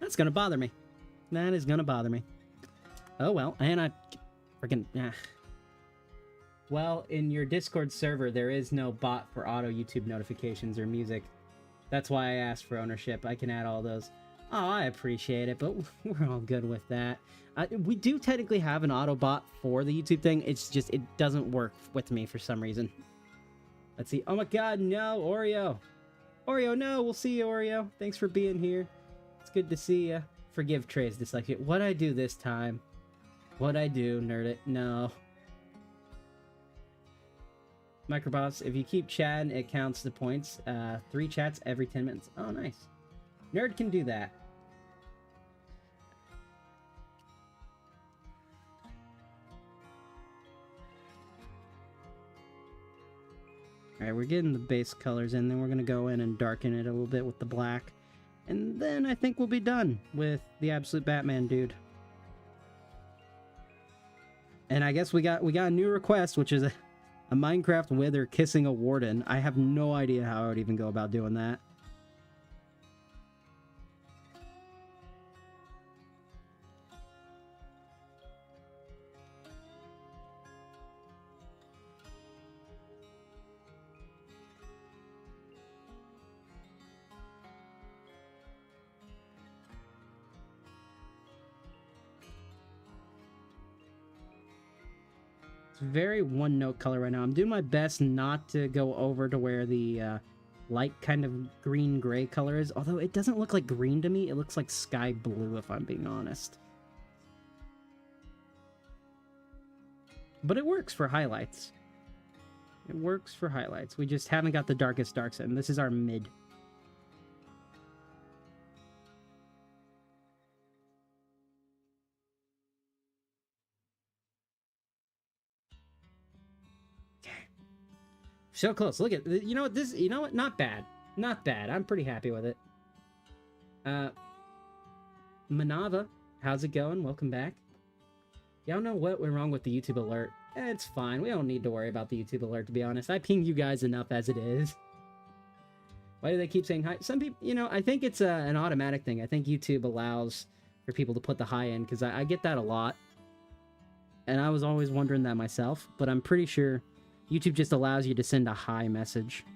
That's gonna bother me. That is gonna bother me. Oh well, and I freaking well, in your Discord server, there is no bot for auto YouTube notifications or music. That's why I asked for ownership. I can add all those. Oh, I appreciate it, but we're all good with that. We do technically have an auto bot for the YouTube thing. It's just, it doesn't work with me for some reason. Let's see. Oh my god, no, Oreo. Oreo, no, we'll see you, Oreo. Thanks for being here. It's good to see you. Forgive Tre's dyslexia. What'd I do this time? What'd I do, nerd it? No. Microbots, if you keep chatting, it counts the points. 3 chats every 10 minutes. Oh, nice. Nerd can do that. Alright, we're getting the base colors in, then we're going to go in and darken it a little bit with the black. And then I think we'll be done with the Absolute Batman dude. And I guess we got a new request, which is a Minecraft Wither kissing a warden. I have no idea how I would even go about doing that. It's very one-note color right now. I'm doing my best not to go over to where the light kind of green-gray color is. Although it doesn't look like green to me. It looks like sky blue, if I'm being honest. But it works for highlights. It works for highlights. We just haven't got the darkest darks in. This is our mid. So close. Look at, you know what, this, you know what, not bad. Not bad. I'm pretty happy with it. Manava, how's it going? Welcome back. Y'all know what went wrong with the YouTube alert? It's fine. We don't need to worry about the YouTube alert, to be honest. I ping you guys enough as it is. Why do they keep saying hi? Some people, you know, I think it's an automatic thing. I think YouTube allows for people to put the hi in, because I get that a lot. And I was always wondering that myself, but I'm pretty sure YouTube just allows you to send a hi message.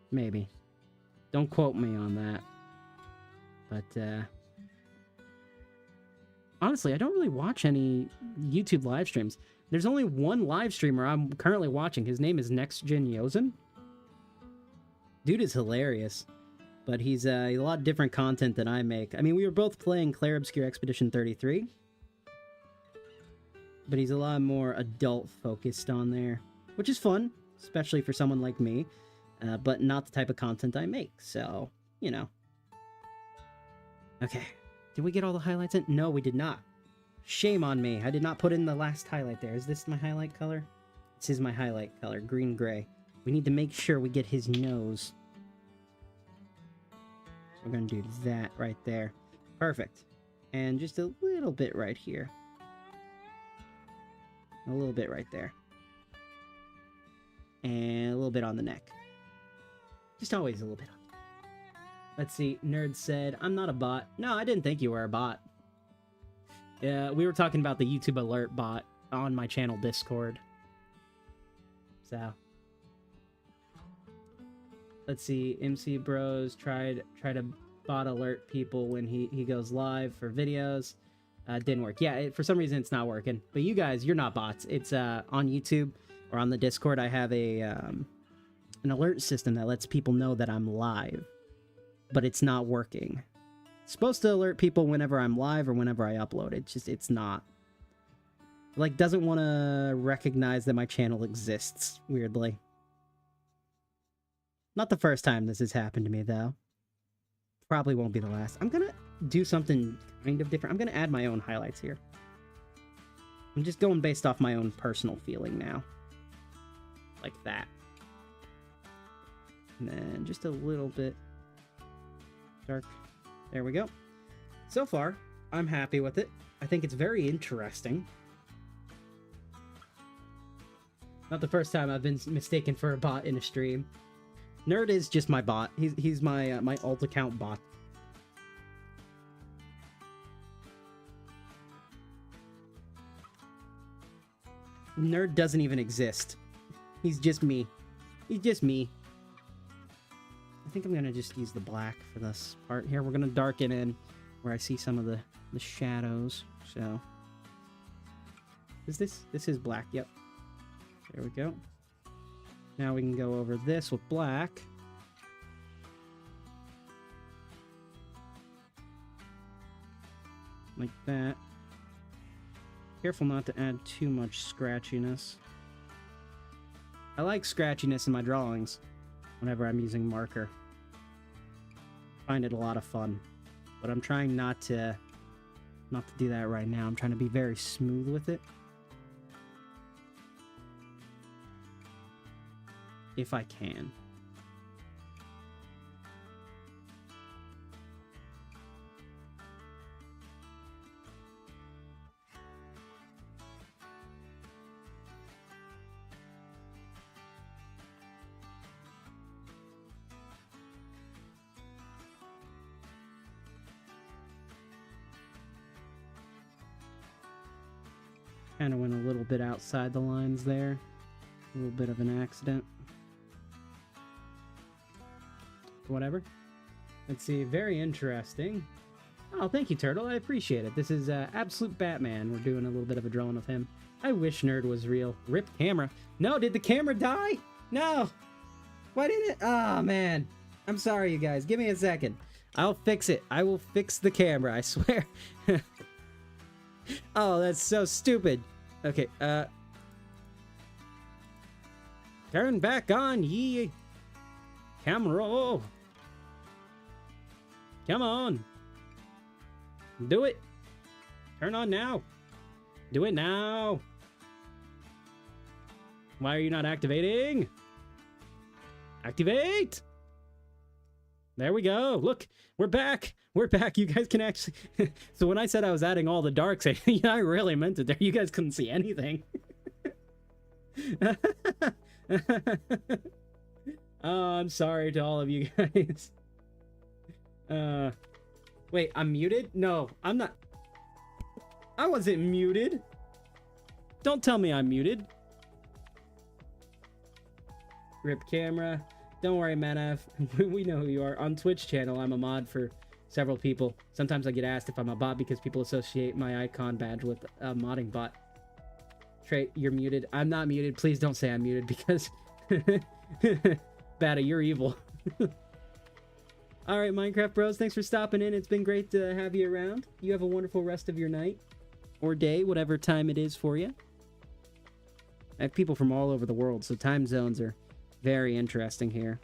Maybe. Don't quote me on that. But, honestly, I don't really watch any YouTube live streams. There's only one live streamer I'm currently watching. His name is NextGen Yozen. Dude is hilarious. But he's a lot different content than I make. I mean, we were both playing Clair Obscure Expedition 33. But he's a lot more adult-focused on there, which is fun, especially for someone like me, but not the type of content I make, so, you know. Okay, did we get all the highlights in? No, we did not. Shame on me, I did not put in the last highlight there. Is this my highlight color? This is my highlight color, green-gray. We need to make sure we get his nose. We're gonna do that right there. Perfect. And just a little bit right here. A little bit right there. And a little bit on the neck. Just always a little bit on. Let's see. Nerd said, I'm not a bot. No, I didn't think you were a bot. Yeah, we were talking about the YouTube alert bot on my channel Discord. So. Let's see. MC Bros try to bot alert people when he goes live for videos. Didn't work. Yeah, for some reason it's not working. But you guys, you're not bots. It's on YouTube or on the Discord. I have a an alert system that lets people know that I'm live, but it's not working. It's supposed to alert people whenever I'm live or whenever I upload. It's not. Like, doesn't want to recognize that my channel exists, weirdly. Not the first time this has happened to me, though. Probably won't be the last. I'm gonna do something kind of different. I'm gonna add my own highlights here. I'm just going based off my own personal feeling now. Like that. And then just a little bit dark. There we go. So far, I'm happy with it. I think it's very interesting. Not the first time I've been mistaken for a bot in a stream. Nerd is just my bot. He's my my alt account bot. Nerd doesn't even exist. He's just me. He's just me. I think I'm gonna just use the black for this part here. We're gonna darken in where I see some of the shadows. So is this is black? Yep. There we go. Now we can go over this with black. Like that. Careful not to add too much scratchiness. I like scratchiness in my drawings whenever I'm using marker. I find it a lot of fun. But I'm trying not to do that right now. I'm trying to be very smooth with it. If I can. Kind of went a little bit outside the lines there. A little bit of an accident. Whatever. Let's see. Very interesting. Oh, thank you, Turtle. I appreciate it. This is Absolute Batman. We're doing a little bit of a drawing of him. I wish Nerd was real. Rip camera. No, did the camera die? No. Why didn't it? Oh, man. I'm sorry, you guys. Give me a second. I'll fix it. I will fix the camera, I swear. Oh, that's so stupid. Okay, turn back on, ye camera. Come on. Do it. Turn on now. Do it now. Why are you not activating? Activate. There we go. Look, we're back. We're back. You guys can actually... So when I said I was adding all the darks, I really meant it there. You guys couldn't see anything. Oh, I'm sorry to all of you guys. Wait, I'm muted? No, I'm not. I wasn't muted. Don't tell me I'm muted. Rip camera. Don't worry, Manav. We know who you are. On Twitch channel, I'm a mod for several people. Sometimes I get asked if I'm a bot because people associate my icon badge with a modding bot. Tre, you're muted. I'm not muted. Please don't say I'm muted because... Bada, you're evil. Alright, Minecraft bros, thanks for stopping in. It's been great to have you around. You have a wonderful rest of your night. Or day, whatever time it is for you. I have people from all over the world, so time zones are very interesting here.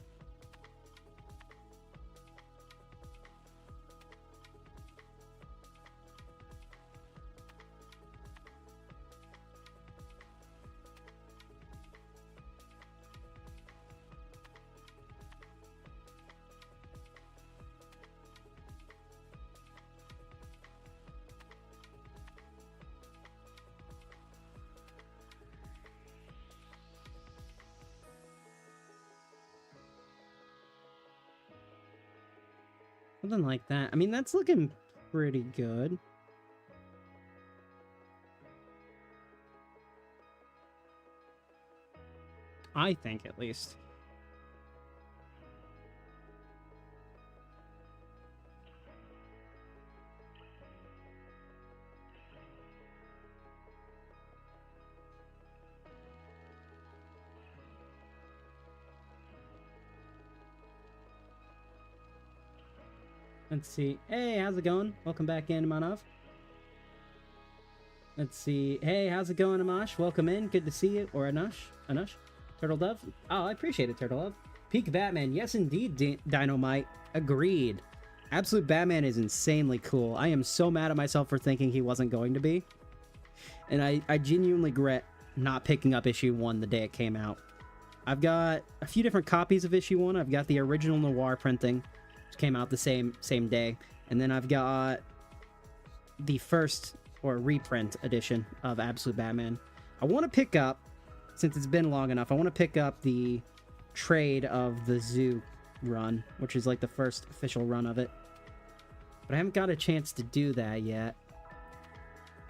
Something like that. I mean, that's looking pretty good. I think, at least. Let's see. Hey, how's it going? Welcome back in, Manov. Let's see. Hey, how's it going, Amash? Welcome in. Good to see you. Or Anush. Anush? Turtle Dove? Oh, I appreciate it, Turtle Dove. Peak Batman. Yes, indeed, Dynamite. Agreed. Absolute Batman is insanely cool. I am so mad at myself for thinking he wasn't going to be. And I genuinely regret not picking up issue 1 the day it came out. I've got a few different copies of issue 1. I've got the original Noir printing, which came out the same day. And then I've got the first, or reprint edition of Absolute Batman. I want to pick up, since it's been long enough, I want to pick up the trade of the zoo run, which is like the first official run of it. But I haven't got a chance to do that yet.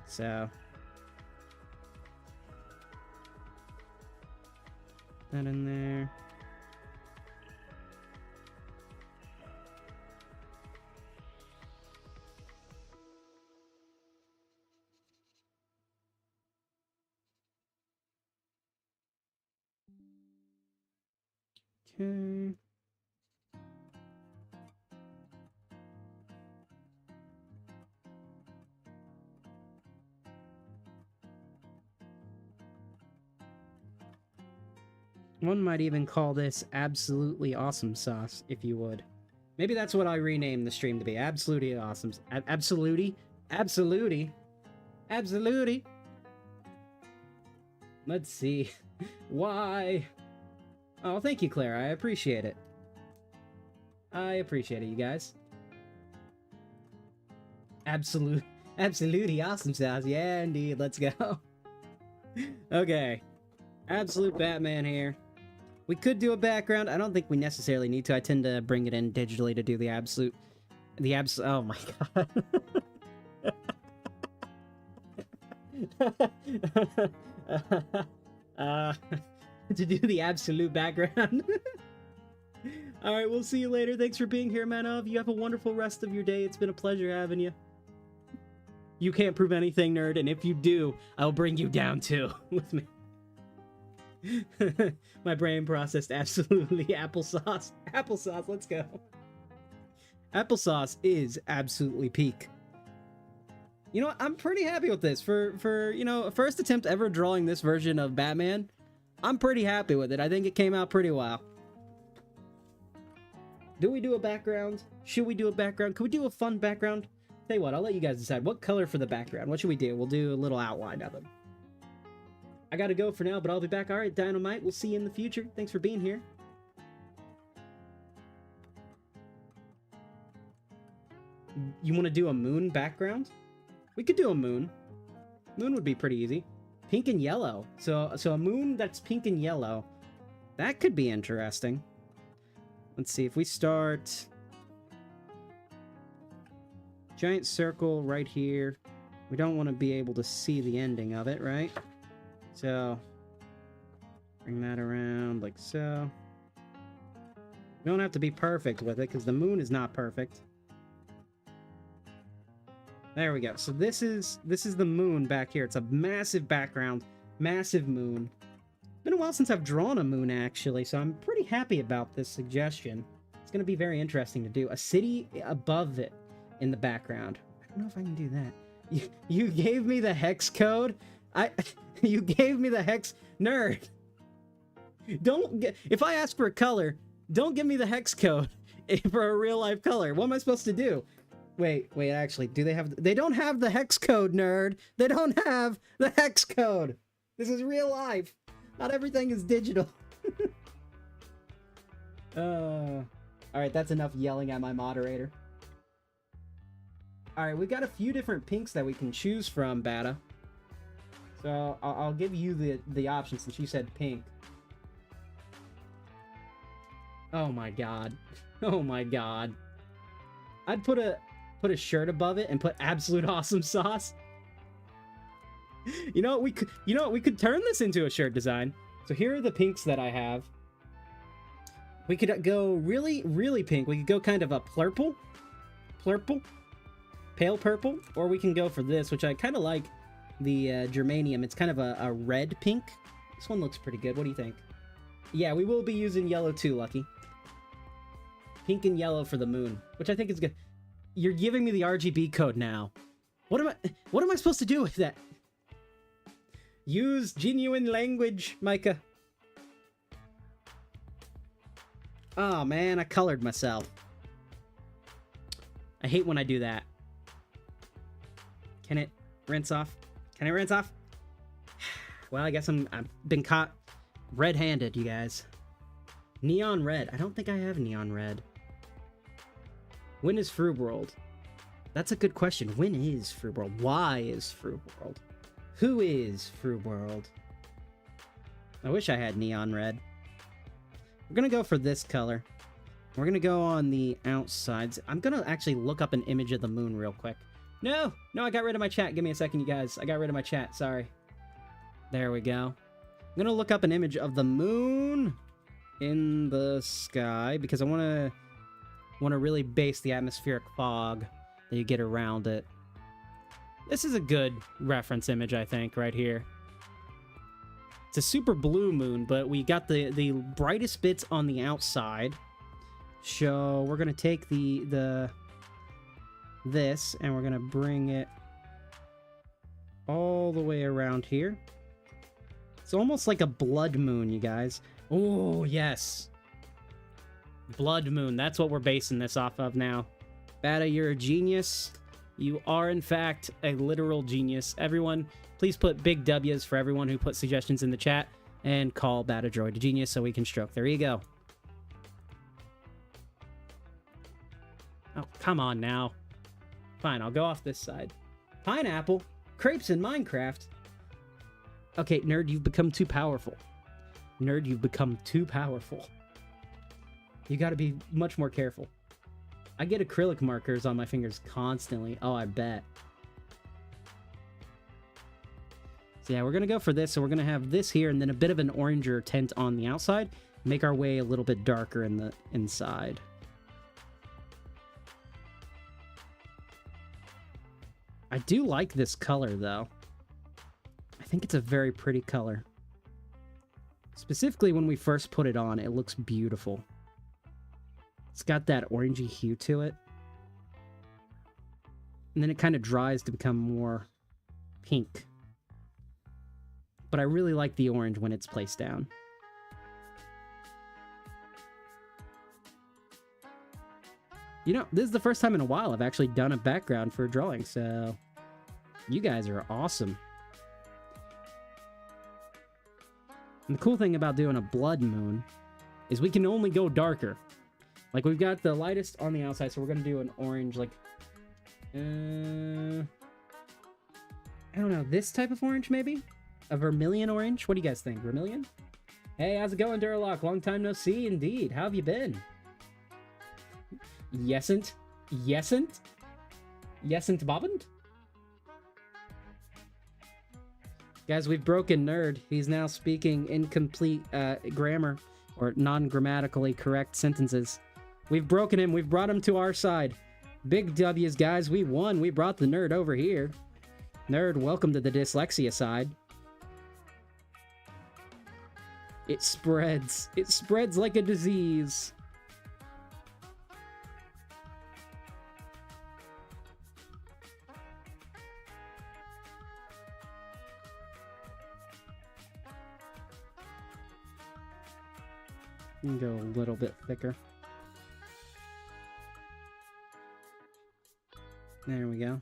So... that in there. Okay. One might even call this Absolutely Awesome Sauce, if you would. Maybe that's what I rename the stream to be. Absolutely Awesome. Absolutely. Absolutely. Absolutely. Let's see. Why? Oh, thank you, Claire. I appreciate it. I appreciate it, you guys. Absolutely Awesome Sauce. Yeah, indeed. Let's go. Okay. Absolute Batman here. We could do a background. I don't think we necessarily need to. I tend to bring it in digitally to do the absolute... oh my god. To do the absolute background. Alright, we'll see you later. Thanks for being here, Manov. You have a wonderful rest of your day. It's been a pleasure having you. You can't prove anything, nerd, and if you do, I'll bring you down too with me. My brain processed absolutely applesauce. Applesauce, let's go. Applesauce is absolutely peak. You know what? I'm pretty happy with this. For you know, first attempt ever drawing this version of Batman, I'm pretty happy with it. I think it came out pretty well. Do we do a background? Should we do a background? Could we do a fun background? Tell you what, I'll let you guys decide. What color for the background? What should we do? We'll do a little outline of them. I gotta go for now, but I'll be back. Alright, Dynamite, we'll see you in the future. Thanks for being here. You want to do a moon background? We could do a moon. Moon would be pretty easy. Pink and yellow. So a moon that's pink and yellow. That could be interesting. Let's see, if we start... giant circle right here. We don't want to be able to see the ending of it, right? So, bring that around like so. We don't have to be perfect with it, because the moon is not perfect. There we go. So this is the moon back here. It's a massive background, massive moon. It's been a while since I've drawn a moon, actually, so I'm pretty happy about this suggestion. It's going to be very interesting to do. A city above it in the background. I don't know if I can do that. You gave me the hex code? You gave me the hex... Nerd! If I ask for a color, don't give me the hex code for a real-life color. What am I supposed to do? Wait, actually, do they have... They don't have the hex code, nerd! They don't have the hex code! This is real life! Not everything is digital. Alright, that's enough yelling at my moderator. Alright, we got a few different pinks that we can choose from, Bata. So, I'll give you the option since you said pink. Oh my god. Oh my god. I'd put a shirt above it and put Absolute Awesome Sauce. You know what, we could turn this into a shirt design. So here are the pinks that I have. We could go really, really pink. We could go kind of a purple, pale purple, or we can go for this, which I kind of like. The germanium. It's kind of a red pink. This one looks pretty good. What do you think? Yeah, we will be using yellow too, Lucky. Pink and yellow for the moon, which I think is good. You're giving me the RGB code now. What am I supposed to do with that? Use genuine language, Micah. Oh man, I colored myself. I hate when I do that. Can it rinse off? Can I rinse off? Well, I guess I've been caught red-handed, you guys. Neon red. I don't think I have neon red. When is Fruit World? That's a good question. When is Fruit World? Why is Fruit World? Who is Fruit World? I wish I had neon red. We're gonna go for this color. We're gonna go on the outsides. I'm gonna actually look up an image of the moon real quick. No, I got rid of my chat. Give me a second, you guys. I got rid of my chat. Sorry. There we go. I'm gonna look up an image of the moon in the sky because I want to really base the atmospheric fog that you get around it. This is a good reference image, I think, right here. It's a super blue moon, but we got the brightest bits on the outside. So we're gonna take this and we're gonna bring it all the way around here. It's almost like a blood moon, you guys. Oh, yes. Blood moon. That's what we're basing this off of now. Bata, you're a genius. You are, in fact, a literal genius. Everyone, please put big W's for everyone who put suggestions in the chat and call Bata Droid a genius so we can stroke. There you go. Oh, come on now. Fine, I'll go off this side. Pineapple? Crepes in Minecraft? Okay, nerd, you've become too powerful. Nerd, you've become too powerful. You gotta be much more careful. I get acrylic markers on my fingers constantly. Oh, I bet. So yeah, we're gonna go for this. So we're gonna have this here and then a bit of an oranger tint on the outside. Make our way a little bit darker in the inside. I do like this color, though. I think it's a very pretty color. Specifically, when we first put it on, it looks beautiful. It's got that orangey hue to it. And then it kind of dries to become more pink. But I really like the orange when it's placed down. You know, this is the first time in a while I've actually done a background for a drawing, so you guys are awesome. And the cool thing about doing a blood moon is we can only go darker. Like, we've got the lightest on the outside, so we're going to do an orange, like, I don't know, this type of orange, maybe? A vermilion orange? What do you guys think? Vermilion? Hey, how's it going, Durlock? Long time no see, indeed. How have you been? Yesn't? Yesn't? Yesn't bobbined? Guys, we've broken Nerd. He's now speaking incomplete grammar or non-grammatically correct sentences. We've broken him. We've brought him to our side. Big W's, guys. We won. We brought the Nerd over here. Nerd, welcome to the dyslexia side. It spreads. It spreads like a disease. You can go a little bit thicker. There we go.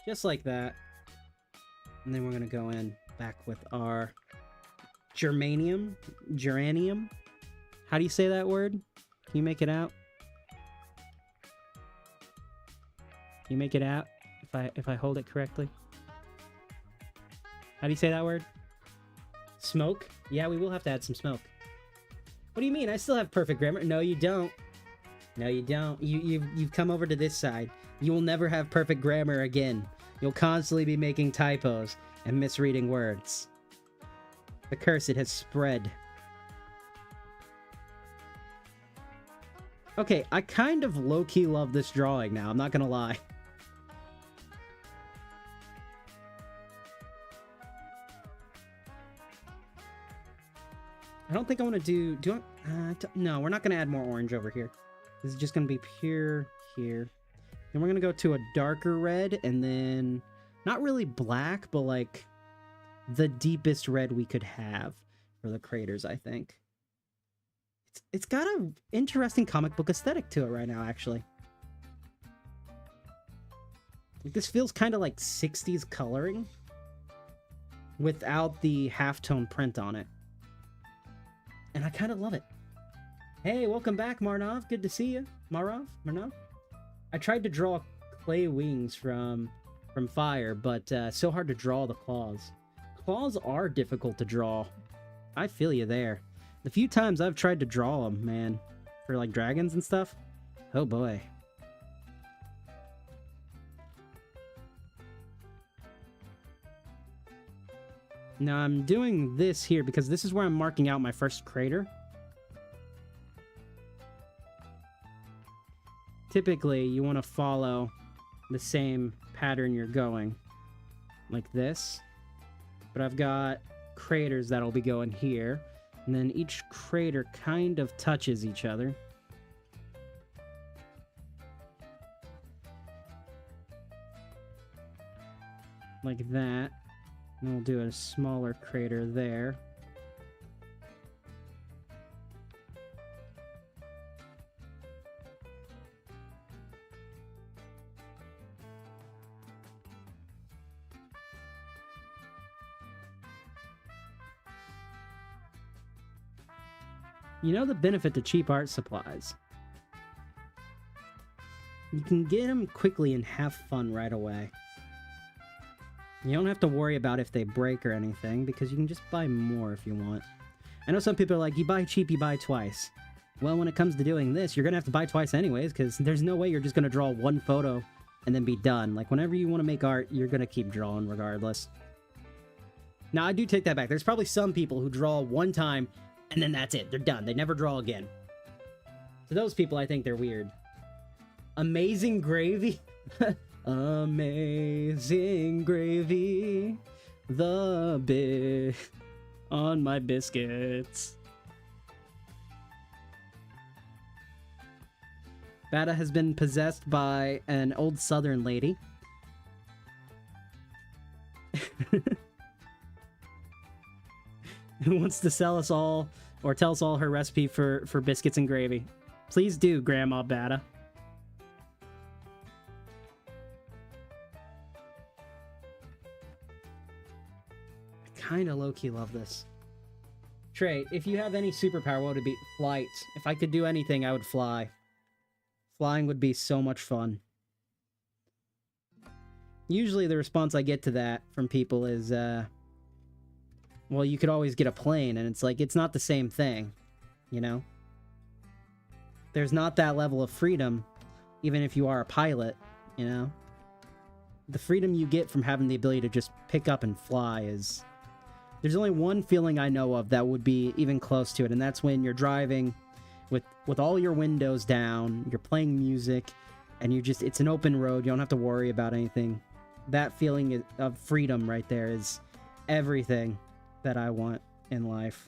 Just like that. And then we're going to go in back with our germanium. Geranium. How do you say that word? Can you make it out? Can you make it out if I hold it correctly? How do you say that word? Smoke? Yeah, we will have to add some smoke. What do you mean? I still have perfect grammar. No, you don't. No, you don't. You've come over to this side. You will never have perfect grammar again. You'll constantly be making typos and misreading words. The curse, it has spread. Okay, I kind of low-key love this drawing now. I'm not gonna lie. I don't think I want to do... no, we're not going to add more orange over here. This is just going to be pure here. Then we're going to go to a darker red, and then... not really black, but like... the deepest red we could have for the craters, I think. It's got an interesting comic book aesthetic to it right now, actually. This feels kind of like 60s coloring. Without the halftone print on it. And I kind of love it. Hey, welcome back, Marnov. Good to see you. Marnov? I tried to draw clay wings from fire, but so hard to draw the claws. Claws are difficult to draw. I feel you there. The few times I've tried to draw them, man, for like dragons and stuff, oh boy. Now I'm doing this here because this is where I'm marking out my first crater. Typically, you want to follow the same pattern you're going, like this. But I've got craters that'll be going here, and then each crater kind of touches each other. Like that. And we'll do a smaller crater there. You know the benefit to cheap art supplies? You can get them quickly and have fun right away. You don't have to worry about if they break or anything, because you can just buy more if you want. I know some people are like, you buy cheap, you buy twice. Well, when it comes to doing this, you're going to have to buy twice anyways, because there's no way you're just going to draw one photo and then be done. Like, whenever you want to make art, you're going to keep drawing regardless. Now, I do take that back. There's probably some people who draw one time, and then that's it. They're done. They never draw again. To those people, I think they're weird. Amazing gravy? Amazing gravy, the bit on my biscuits. Bada has been possessed by an old southern lady. Who wants to sell us all, or tell us all her recipe for biscuits and gravy. Please do, Grandma Bada. Kind of low-key love this. Trey, if you have any superpower, what would it be? Flight. If I could do anything, I would fly. Flying would be so much fun. Usually the response I get to that from people is, well, you could always get a plane, and it's like, it's not the same thing, you know? There's not that level of freedom, even if you are a pilot, you know? The freedom you get from having the ability to just pick up and fly is... There's only one feeling I know of that would be even close to it, and that's when you're driving with all your windows down, you're playing music, and you just, it's an open road, you don't have to worry about anything. That feeling of freedom right there is everything that I want in life.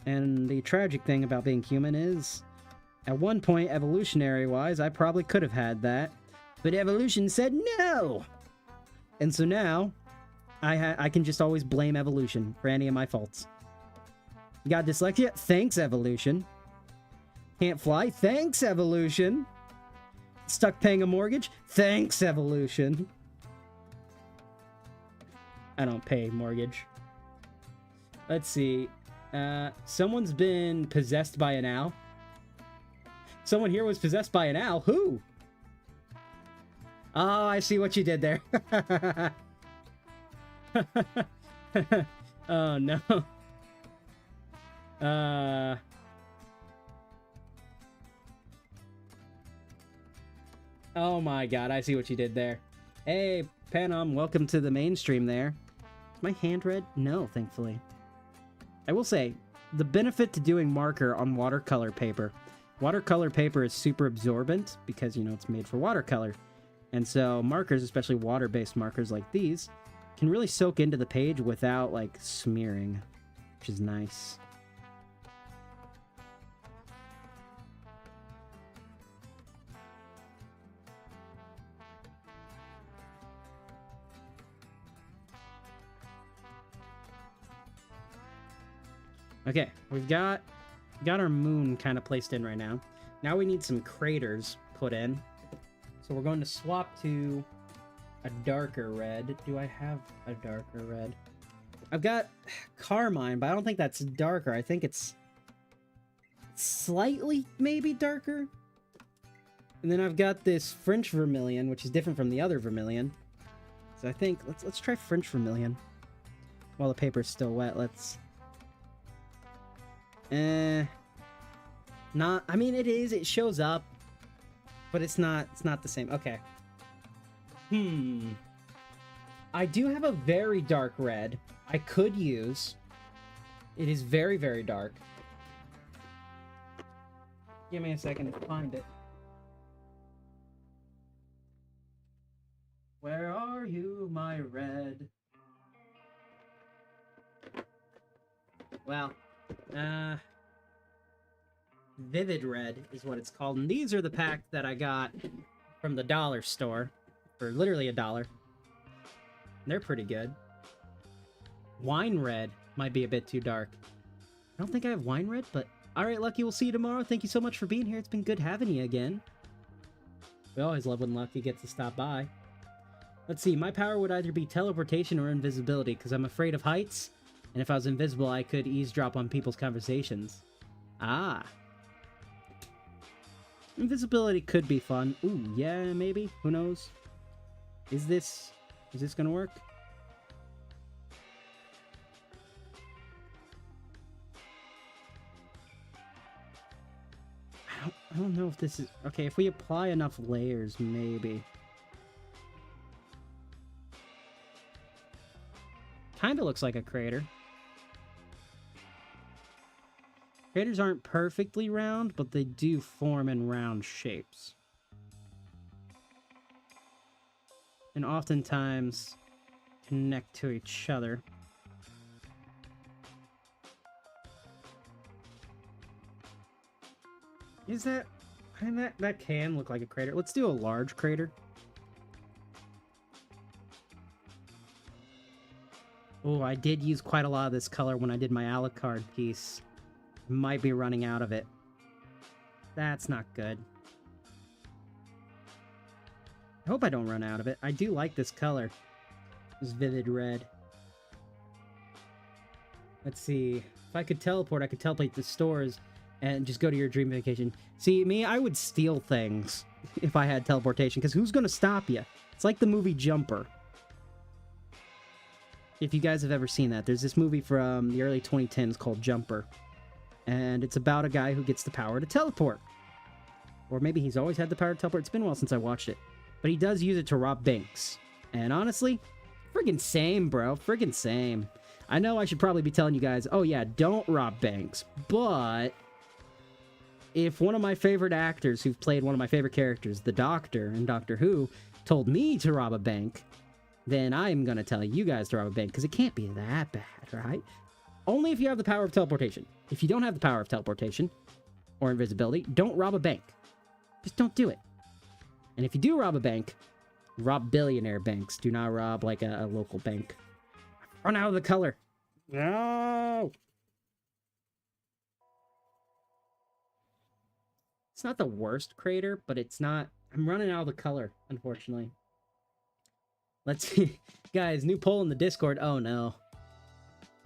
And the tragic thing about being human is, at one point, evolutionary-wise, I probably could have had that, but evolution said no! And so now, I can just always blame evolution for any of my faults. Got dyslexia? Thanks, evolution. Can't fly? Thanks, evolution. Stuck paying a mortgage? Thanks, evolution. I don't pay mortgage. Let's see. Someone's been possessed by an owl. Someone here was possessed by an owl. Who? Oh, I see what you did there. Oh, no. Oh my god, I see what you did there. Hey, Panom, welcome to the mainstream there. Is my hand red? No, thankfully. I will say, the benefit to doing marker on watercolor paper. Watercolor paper is super absorbent because, you know, it's made for watercolor. And so markers, especially water-based markers like these, can really soak into the page without, like, smearing, which is nice. Okay, we've got our moon kind of placed in right now. Now we need some craters put in. So we're going to swap to a darker red. Do I have a darker red? I've got carmine, but I don't think that's darker. I think it's slightly maybe darker. And then I've got this French vermilion, which is different from the other vermilion. So I think let's try French Vermilion. While the paper's still wet, let's... Not... I mean, it is. It shows up. But it's not the same. Okay. I do have a very dark red I could use. It is very, very dark. Give me a second to find it. Where are you, my red? Well, Vivid Red is what it's called. And these are the pack that I got from the dollar store for literally $1. They're pretty good. Wine Red might be a bit too dark. I don't think I have Wine Red, but alright, Lucky, we'll see you tomorrow. Thank you so much for being here. It's been good having you again. We always love when Lucky gets to stop by. Let's see, my power would either be teleportation or invisibility, because I'm afraid of heights, and if I was invisible, I could eavesdrop on people's conversations. Ah. Invisibility could be fun. Ooh, yeah, maybe. Who knows? Is this gonna work? I don't know if this is... Okay, if we apply enough layers, maybe. Kinda looks like a crater. Craters aren't perfectly round, but they do form in round shapes. And oftentimes connect to each other. Is that... I mean, that can look like a crater. Let's do a large crater. Oh, I did use quite a lot of this color when I did my Alucard piece. Might be running out of it. That's not good. I hope I don't run out of it. I do like this color. This Vivid Red. Let's see. If I could teleport, I could teleport to stores and just go to your dream vacation. See, me, I would steal things if I had teleportation, because who's going to stop you? It's like the movie Jumper. If you guys have ever seen that, there's this movie from the early 2010s called Jumper. And it's about a guy who gets the power to teleport. Or maybe he's always had the power to teleport. It's been a while since I watched it. But he does use it to rob banks. And honestly, friggin' same, bro. Friggin' same. I know I should probably be telling you guys, oh yeah, don't rob banks. But if one of my favorite actors who've played one of my favorite characters, the Doctor in Doctor Who, told me to rob a bank, then I'm gonna tell you guys to rob a bank, because it can't be that bad, right? Only if you have the power of teleportation. If you don't have the power of teleportation or invisibility, don't rob a bank. Just don't do it. And if you do rob a bank, rob billionaire banks. Do not rob, like, a local bank. Run out of the color. No! It's not the worst crater, but it's not... I'm running out of the color, unfortunately. Let's see. Guys, new poll in the Discord. Oh, no.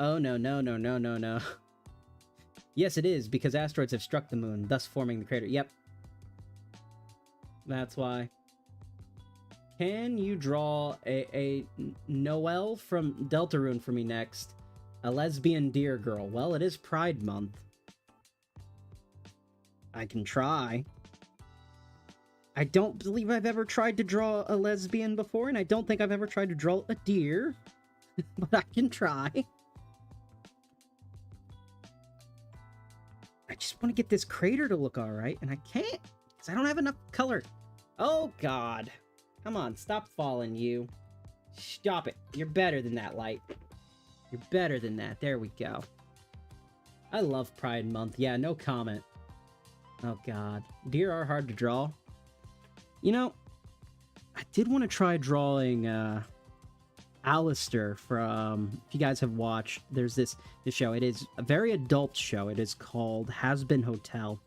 Oh, no, no, no, no, no, no. Yes, it is, because asteroids have struck the moon, thus forming the crater. Yep. That's why. Can you draw a Noelle from Deltarune for me next? A lesbian deer girl. Well, it is Pride Month. I can try. I don't believe I've ever tried to draw a lesbian before, and I don't think I've ever tried to draw a deer. But I can try. I just want to get this crater to look alright, and I can't, because I don't have enough color. Oh, God. Come on, stop falling, you. Stop it. You're better than that, Light. You're better than that. There we go. I love Pride Month. Yeah, no comment. Oh, God. Deer are hard to draw. You know, I did want to try drawing, Alistair from, if you guys have watched, there's this show. It is a very adult show. It is called Has Been Hotel.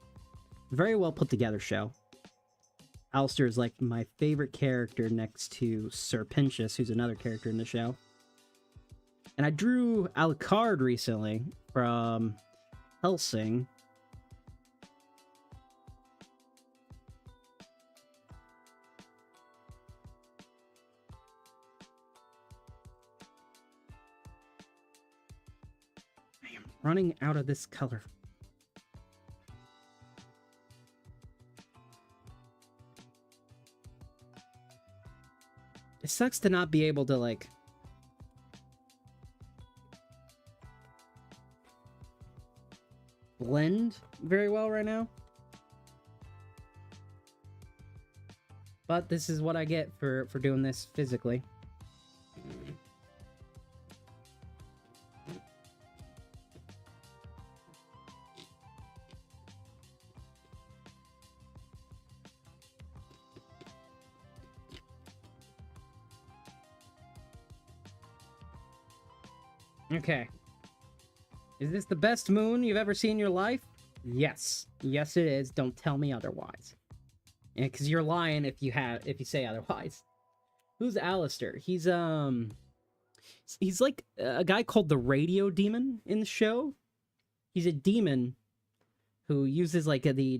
Very well put together show. Alistair is like my favorite character next to Sir Pinchus, who's another character in the show. And I drew Alucard recently from Helsing. running out of this color. It sucks to not be able to, like... blend very well right now. But this is what I get for doing this physically. Okay. Is this the best moon you've ever seen in your life? Yes. Yes, it is. Don't tell me otherwise. Yeah, because you're lying if you say otherwise. Who's Alistair? He's like a guy called the Radio Demon in the show. He's a demon who uses like the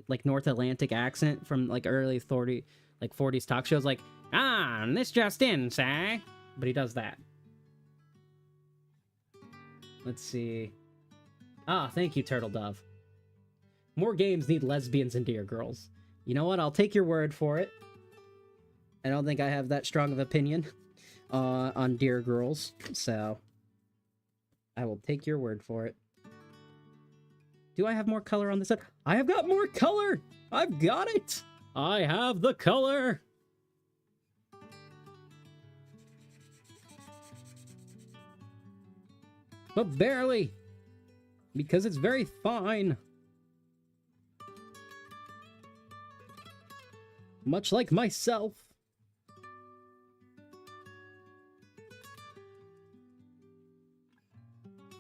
like North Atlantic accent from like early 40s talk shows, like, this just in, sir. But he does that. Let's see. Thank you, Turtle Dove. More games need lesbians and dear girls. You know what? I'll take your word for it. I don't think I have that strong of opinion on dear girls, so I will take your word for it. Do I have more color on this side? I have got more color! I've got it! I have the color! But barely! Because it's very fine. Much like myself.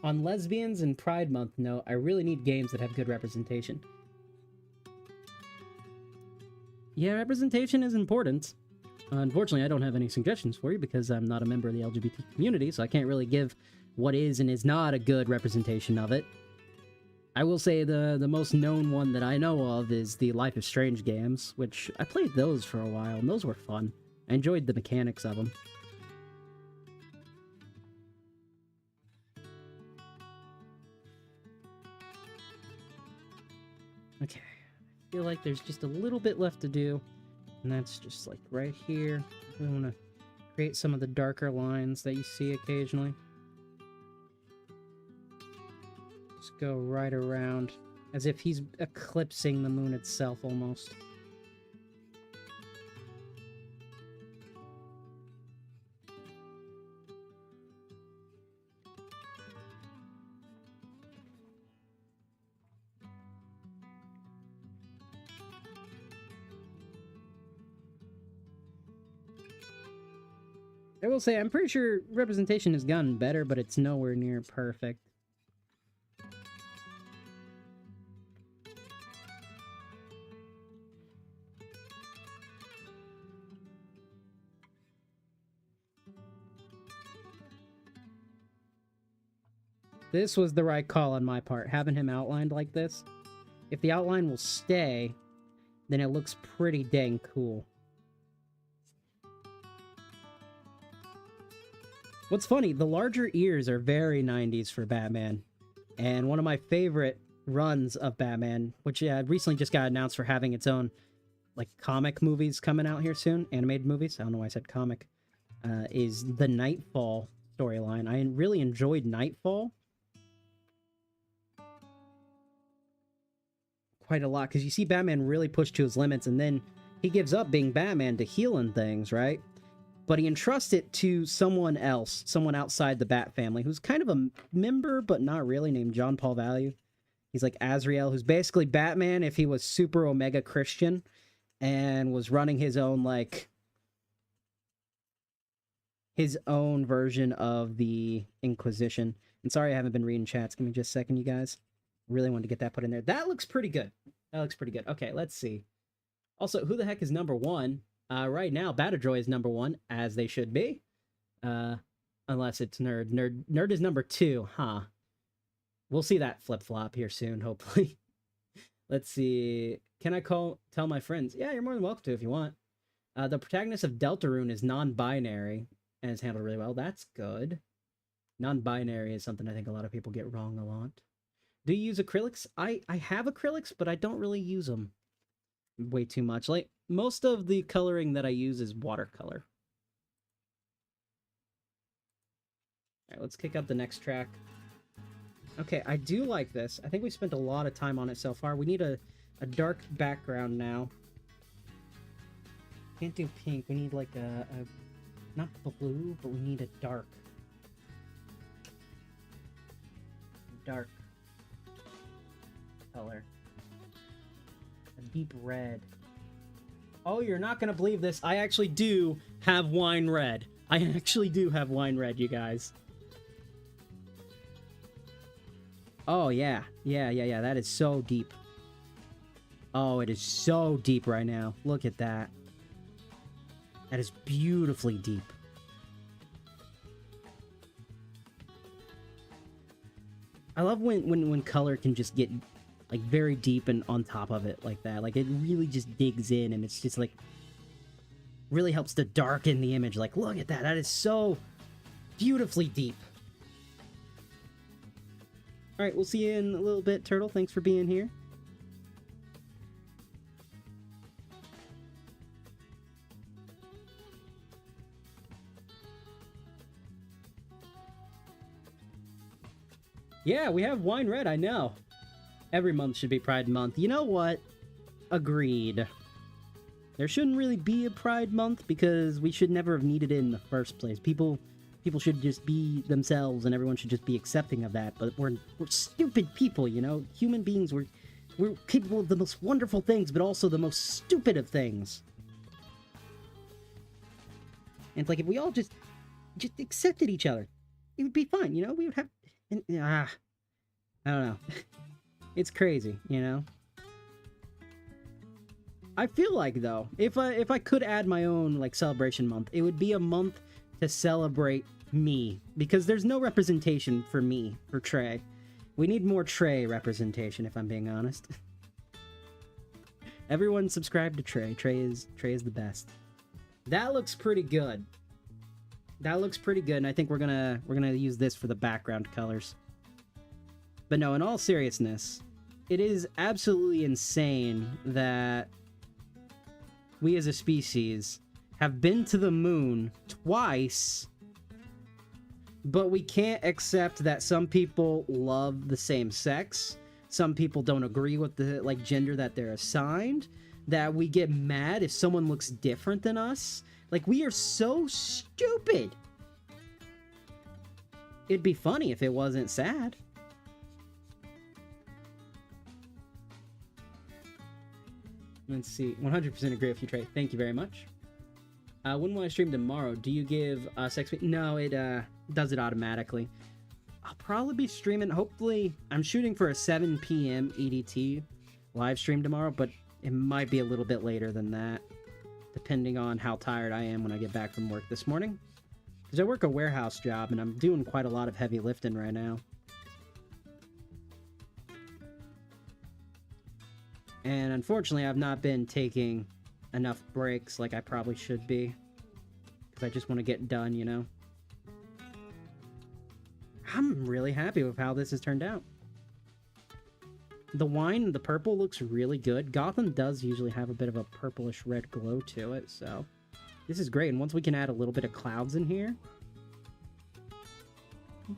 On Lesbians and Pride Month note, I really need games that have good representation. Yeah, representation is important. Unfortunately, I don't have any suggestions for you because I'm not a member of the LGBT community, so I can't really give what is and is not a good representation of it. I will say the most known one that I know of is the Life is Strange games, which I played those for a while, and those were fun. I enjoyed the mechanics of them. Okay, I feel like there's just a little bit left to do, and that's just like right here. We want to create some of the darker lines that you see occasionally. Just go right around, as if he's eclipsing the moon itself, almost. I will say, I'm pretty sure representation has gotten better, but it's nowhere near perfect. This was the right call on my part, having him outlined like this. If the outline will stay, then it looks pretty dang cool. What's funny, the larger ears are very 90s for Batman. And one of my favorite runs of Batman, which recently just got announced for having its own like comic movies coming out here soon, animated movies, I don't know why I said comic, is the Nightfall storyline. I really enjoyed Nightfall quite a lot, because you see Batman really push to his limits, and then he gives up being Batman to healing things, right? But he entrusts it to someone else, someone outside the Bat family, who's kind of a member, but not really, named John Paul Value. He's like Azrael, who's basically Batman if he was super Omega Christian, and was running his own, like, his own version of the Inquisition. And sorry I haven't been reading chats. Give me just a second, you guys. Really wanted to get that put in there. That looks pretty good. That looks pretty good. Okay, let's see. Also, who the heck is number one? Right now, Batadroy is number one, as they should be. Unless it's Nerd. Nerd is number two, huh? We'll see that flip-flop here soon, hopefully. Let's see. Can I tell my friends? Yeah, you're more than welcome to if you want. The protagonist of Deltarune is non-binary and is handled really well. That's good. Non-binary is something I think a lot of people get wrong a lot. Do you use acrylics? I have acrylics, but I don't really use them way too much. Like, most of the coloring that I use is watercolor. Alright, let's kick out the next track. Okay, I do like this. I think we spent a lot of time on it so far. We need a dark background now. Can't do pink. We need like a not blue, but we need a dark color. A deep red. Oh, you're not gonna believe this. I actually do have wine red. I actually do have wine red, you guys. Oh, yeah. Yeah. That is so deep. Oh, it is so deep right now. Look at that. That is beautifully deep. I love when color can just get, like, very deep and on top of it like that. Like, it really just digs in, and it's just, like, really helps to darken the image. Like, look at that. That is so beautifully deep. All right, we'll see you in a little bit, Turtle. Thanks for being here. Yeah, we have wine red, I know. Every month should be Pride Month. You know what? Agreed. There shouldn't really be a Pride Month because we should never have needed it in the first place. People should just be themselves and everyone should just be accepting of that. But we're stupid people, you know? Human beings, we're capable of the most wonderful things, but also the most stupid of things. And it's like, if we all just accepted each other, it would be fine, you know? We would have... I don't know. It's crazy, you know? I feel like, though, if I could add my own, like, celebration month, it would be a month to celebrate me. Because there's no representation for me, for Tre. We need more Tre representation, if I'm being honest. Everyone subscribe to Tre. Tre is the best. That looks pretty good. That looks pretty good, and I think we're gonna use this for the background colors. But no, in all seriousness, it is absolutely insane that we as a species have been to the moon twice, but we can't accept that some people love the same sex, some people don't agree with the, like, gender that they're assigned, that we get mad if someone looks different than us. Like, we are so stupid. It'd be funny if it wasn't sad. Let's see. 100% agree with you, Tre. Thank you very much. When will I stream tomorrow? Do you give sex... No, it does it automatically. I'll probably be streaming... Hopefully, I'm shooting for a 7 p.m. EDT live stream tomorrow, but it might be a little bit later than that, depending on how tired I am when I get back from work this morning. Because I work a warehouse job, and I'm doing quite a lot of heavy lifting right now. And unfortunately, I've not been taking enough breaks like I probably should be. Because I just want to get done, you know? I'm really happy with how this has turned out. The wine, the purple, looks really good. Gotham does usually have a bit of a purplish red glow to it, so... This is great, and once we can add a little bit of clouds in here...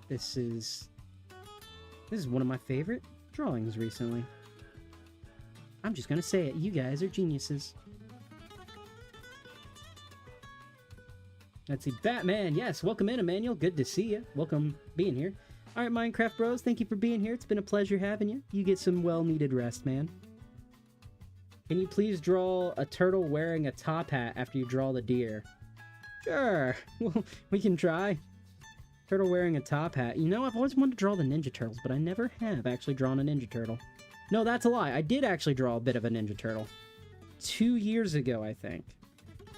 This is one of my favorite drawings recently. I'm just gonna say it, you guys are geniuses. Let's see, Batman, yes, welcome in, Emmanuel, good to see you. Welcome being here. Alright, Minecraft Bros, thank you for being here. It's been a pleasure having you. You get some well-needed rest, man. Can you please draw a turtle wearing a top hat after you draw the deer? Sure, well, we can try. Turtle wearing a top hat. You know, I've always wanted to draw the Ninja Turtles, but I never have actually drawn a Ninja Turtle. No, that's a lie. I did actually draw a bit of a Ninja Turtle. 2 years ago, I think.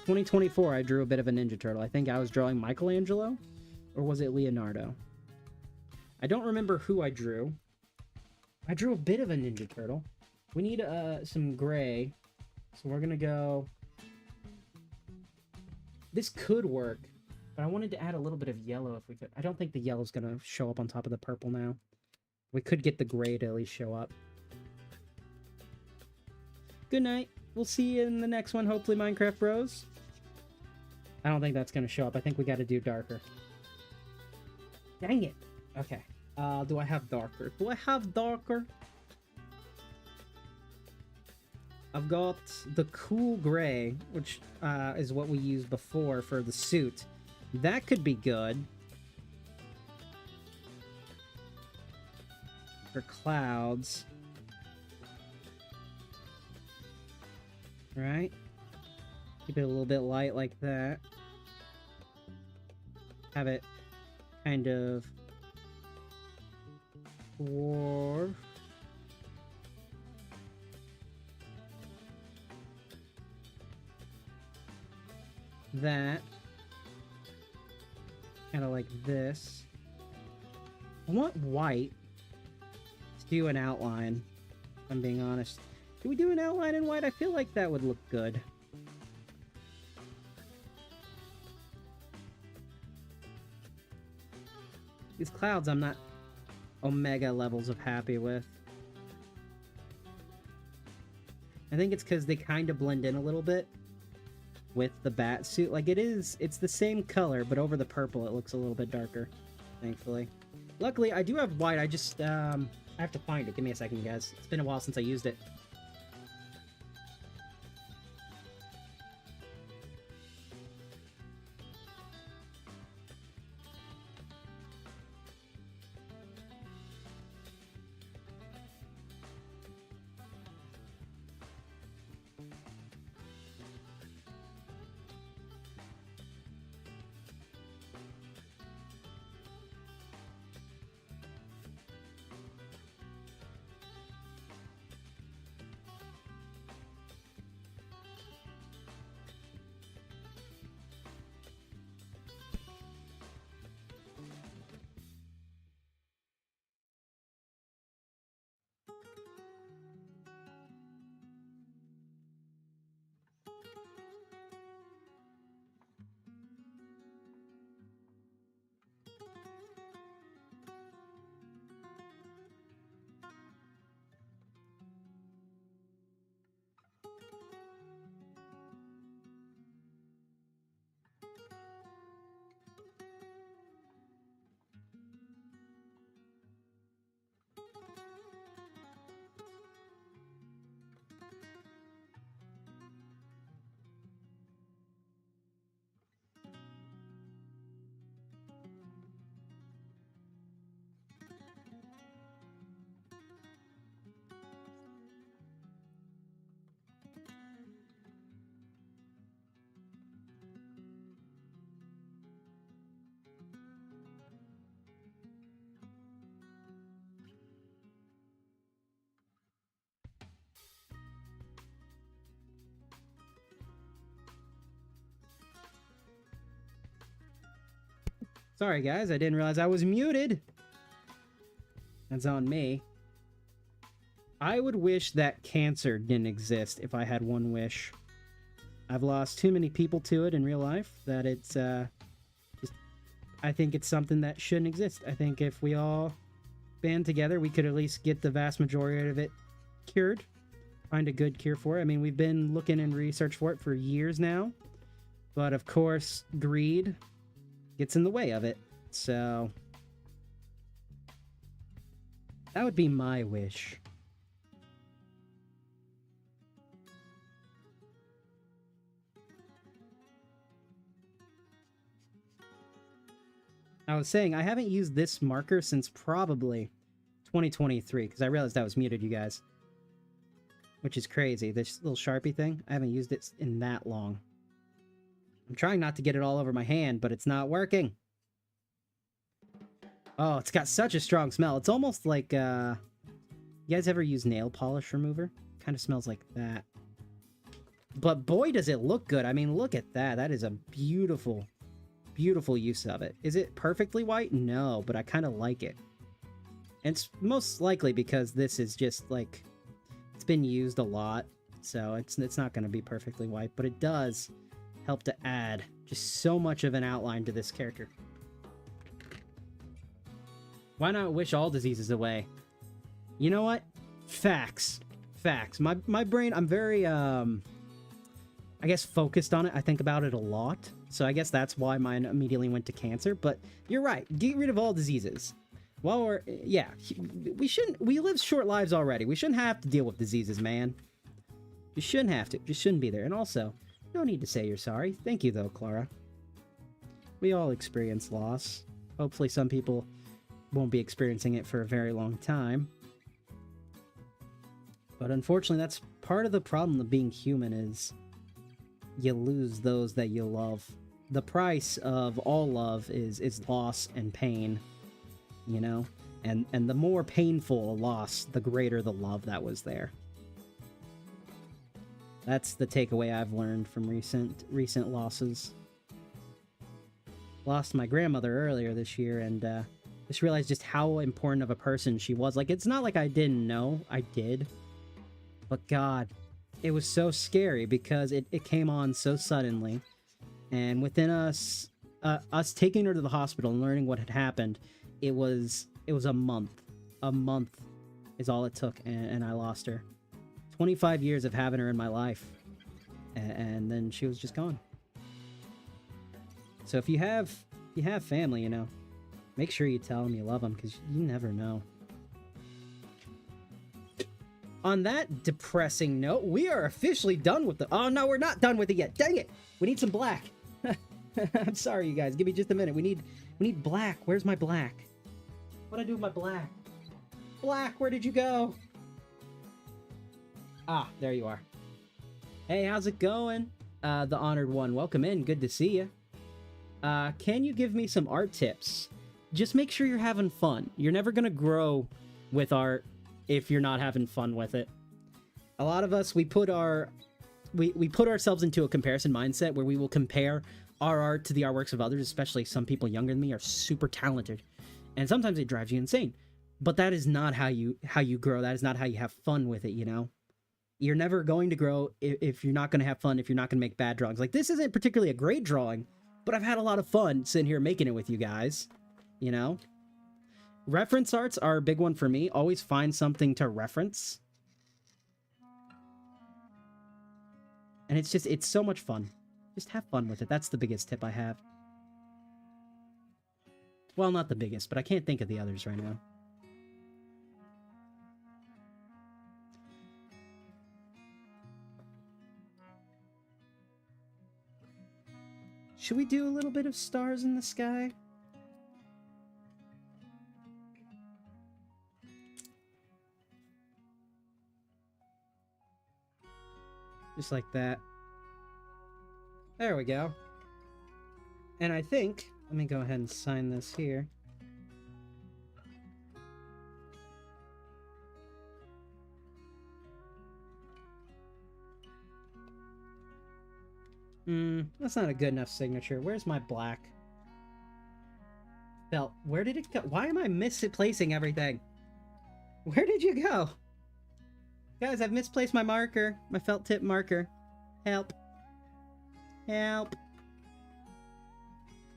2024, I drew a bit of a Ninja Turtle. I think I was drawing Michelangelo, or was it Leonardo? I don't remember who I drew. I drew a bit of a Ninja Turtle. We need some gray, so we're gonna go... This could work. But I wanted to add a little bit of yellow if we could. I don't think the yellow's going to show up on top of the purple now. We could get the gray to at least show up. Good night. We'll see you in the next one, hopefully, Minecraft Bros. I don't think that's going to show up. I think we got to do darker. Dang it. Okay. Do I have darker? Do I have darker? I've got the cool gray, which is what we used before for the suit. That could be good. For clouds. Right? Keep it a little bit light like that. Have it kind of dwarf. That. Kind of like this. I want white to do an outline, if I'm being honest. Can we do an outline in white? I feel like that would look good. These clouds I'm not omega levels of happy with. I think it's because they kind of blend in a little bit with the bat suit. Like it's the same color, but over the purple it looks a little bit darker, thankfully. Luckily, I do have white. I just, I have to find it. Give me a second, guys. It's been a while since I used it. Sorry, guys. I didn't realize I was muted. That's on me. I would wish that cancer didn't exist if I had one wish. I've lost too many people to it in real life that it's, just... I think it's something that shouldn't exist. I think if we all band together, we could at least get the vast majority of it cured. Find a good cure for it. I mean, we've been looking and research for it for years now. But, of course, greed gets in the way of it. So that would be my wish. I was saying, I haven't used this marker since probably 2023, because I realized I was muted, you guys. Which is crazy. This little Sharpie thing, I haven't used it in that long. I'm trying not to get it all over my hand, but it's not working. Oh, it's got such a strong smell. It's almost like, you guys ever use nail polish remover? Kind of smells like that. But boy, does it look good. I mean, look at that. That is a beautiful, beautiful use of it. Is it perfectly white? No, but I kind of like it. And it's most likely because this is just, like, it's been used a lot. So it's not going to be perfectly white, but it does help to add Just so much of an outline to this character. Why not wish all diseases away? You know what? Facts. Facts. My brain, I'm very, I guess, focused on it. I think about it a lot. So I guess that's why mine immediately went to cancer. But you're right. Get rid of all diseases. Well, yeah, we live short lives already. We shouldn't have to deal with diseases, man. You shouldn't have to. You shouldn't be there. And also, no need to say you're sorry. Thank you, though, Clara. We all experience loss. Hopefully some people won't be experiencing it for a very long time. But unfortunately, that's part of the problem of being human is you lose those that you love. The price of all love is loss and pain, you know? And the more painful a loss, the greater the love that was there. That's the takeaway I've learned from recent losses. Lost my grandmother earlier this year, and just realized just how important of a person she was. Like, it's not like I didn't know. I did. But God, it was so scary because it came on so suddenly. And within us taking her to the hospital and learning what had happened, it was a month. A month is all it took, and I lost her. 25 years of having her in my life, and then she was just gone. So if you have family, you know, make sure you tell them you love them, because you never know. On that depressing note, we are officially done with the... Oh, no, we're not done with it yet. Dang it! We need some black. I'm sorry, you guys. Give me just a minute. We need black. Where's my black? What'd I do with my black? Black, where did you go? Ah, there you are. Hey, how's it going? The honored one. Welcome in. Good to see you. Can you give me some art tips? Just make sure you're having fun. You're never gonna grow with art if you're not having fun with it. A lot of us, we put ourselves into a comparison mindset where we will compare our art to the artworks of others, especially some people younger than me are super talented. And sometimes it drives you insane. But that is not how you grow. That is not how you have fun with it, you know? You're never going to grow if you're not going to have fun, if you're not going to make bad drawings. Like, this isn't particularly a great drawing, but I've had a lot of fun sitting here making it with you guys, you know? Reference arts are a big one for me. Always find something to reference. And it's so much fun. Just have fun with it. That's the biggest tip I have. Well, not the biggest, but I can't think of the others right now. Should we do a little bit of stars in the sky? Just like that. There we go. And I think, let me go ahead and sign this here. That's not a good enough signature. Where's my black? Felt, where did it go? Why am I misplacing everything? Where did you go? Guys, I've misplaced my marker. My felt tip marker. Help. Help.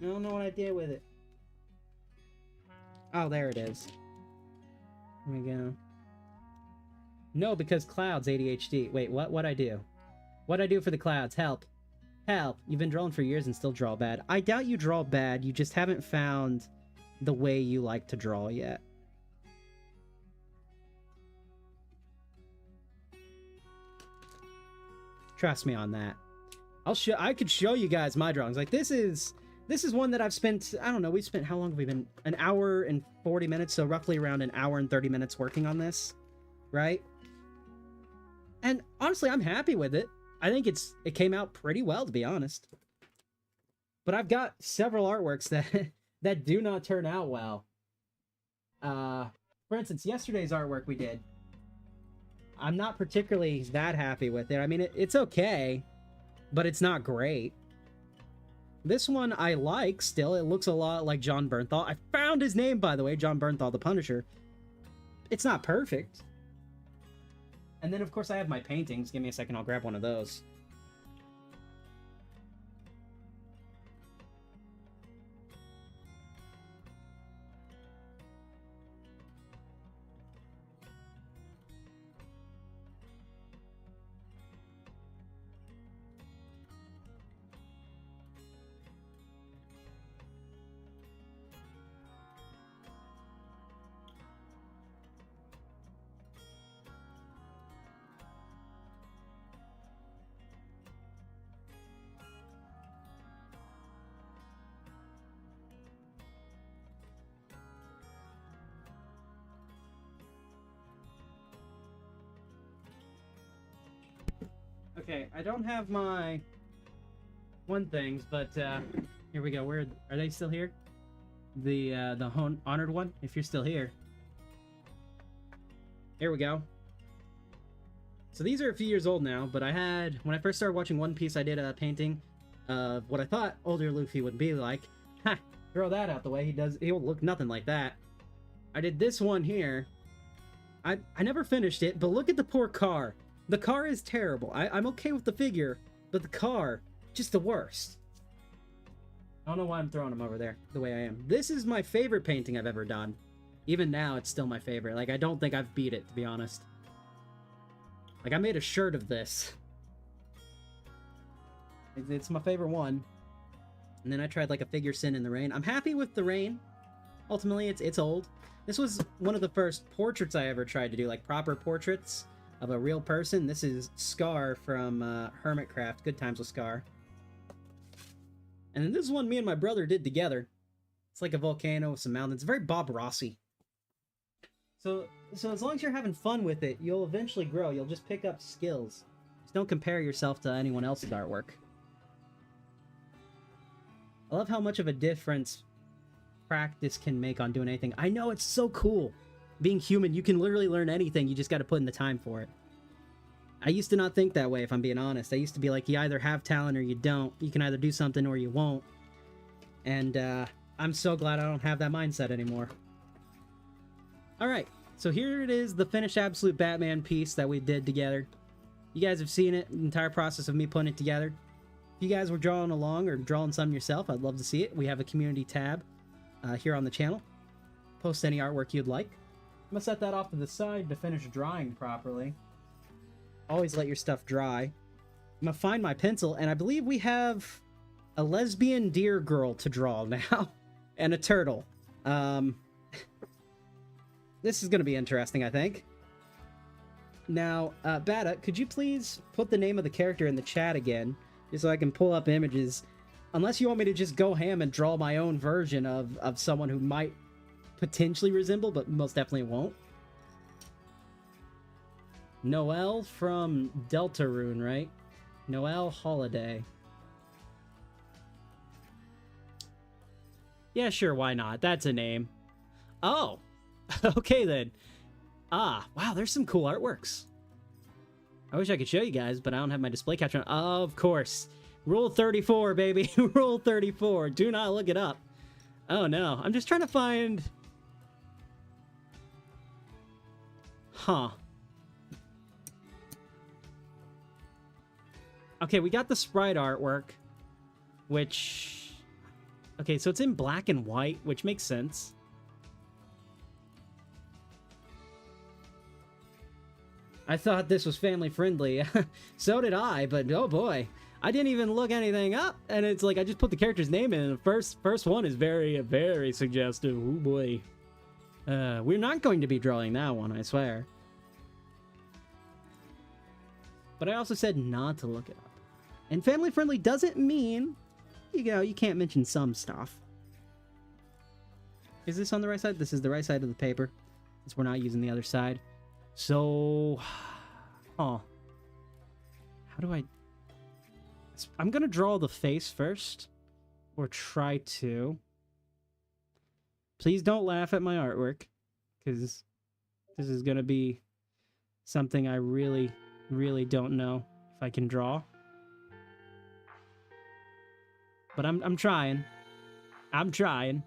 I don't know what I did with it. Oh, there it is. There we go. No, because clouds, ADHD. Wait, what'd I do? What'd I do for the clouds? Help. Help. You've been drawing for years and still draw bad. I doubt you draw bad. You just haven't found the way you like to draw yet. Trust me on that. I could show you guys my drawings. Like, this is one that I've spent, I don't know, we've spent, how long have we been? An hour and 40 minutes, so roughly around an hour and 30 minutes working on this, right? And honestly, I'm happy with it. I think it came out pretty well, to be honest. But I've got several artworks that do not turn out well. For instance, yesterday's artwork we did. I'm not particularly that happy with it. I mean, it's okay, but it's not great. This one I like still. It looks a lot like John Bernthal. I found his name, by the way, John Bernthal, the Punisher. It's not perfect. And then, of course, I have my paintings. Give me a second, I'll grab one of those. Okay, I don't have my one things, but here we go. Where are they still here? The honored one, if you're still here. Here we go. So these are a few years old now, but when I first started watching One Piece, I did a painting of what I thought older Luffy would be like. Ha! Throw that out the way. He'll look nothing like that. I did this one here. I never finished it, but look at the poor car. The car is terrible. I'm okay with the figure, but the car, just the worst. I don't know why I'm throwing him over there the way I am. This is my favorite painting I've ever done. Even now, it's still my favorite. Like, I don't think I've beat it, to be honest. Like, I made a shirt of this. It's my favorite one. And then I tried, like, a figure Sin in the Rain. I'm happy with the Rain. Ultimately, it's old. This was one of the first portraits I ever tried to do, like, proper portraits of a real person. This is Scar from Hermitcraft. Good Times with Scar. And then this is one me and my brother did together. It's like a volcano with some mountains. Very Bob Rossy. So as long as you're having fun with it, you'll eventually grow. You'll just pick up skills. Just don't compare yourself to anyone else's artwork. I love how much of a difference practice can make on doing anything. I know, it's so cool. Being human, you can literally learn anything. You just got to put in the time for it. I used to not think that way, if I'm being honest. I used to be like, you either have talent or you don't. You can either do something or you won't. And I'm so glad I don't have that mindset anymore. Alright, so here it is, the finished Absolute Batman piece that we did together. You guys have seen it, the entire process of me putting it together. If you guys were drawing along or drawing some yourself, I'd love to see it. We have a community tab here on the channel. Post any artwork you'd like. I'm going to set that off to the side to finish drawing properly. Always let your stuff dry. I'm going to find my pencil, and I believe we have a lesbian deer girl to draw now. And a turtle. This is going to be interesting, I think. Now, Bata, could you please put the name of the character in the chat again, just so I can pull up images? Unless you want me to just go ham and draw my own version of someone who might potentially resemble, but most definitely won't. Noelle from Deltarune, right? Noelle Holiday. Yeah, sure, why not? That's a name. Oh! Okay, then. Ah, wow, there's some cool artworks. I wish I could show you guys, but I don't have my display capture on. Of course. Rule 34, baby. Rule 34. Do not look it up. Oh, no. I'm just trying to find... Huh. Okay, we got the sprite artwork, which... Okay, so it's in black and white, which makes sense. I thought this was family friendly. So did I, but oh boy. I didn't even look anything up, and it's like I just put the character's name in, and the first one is very, very suggestive. Oh boy. We're not going to be drawing that one, I swear. But I also said not to look it up. And family friendly doesn't mean, you know, you can't mention some stuff. Is this on the right side? This is the right side of the paper, since we're not using the other side. So, how do I'm gonna draw the face first, or try to. Please don't laugh at my artwork, because this is gonna be something I really, really don't know if I can draw. But I'm trying. I'm trying.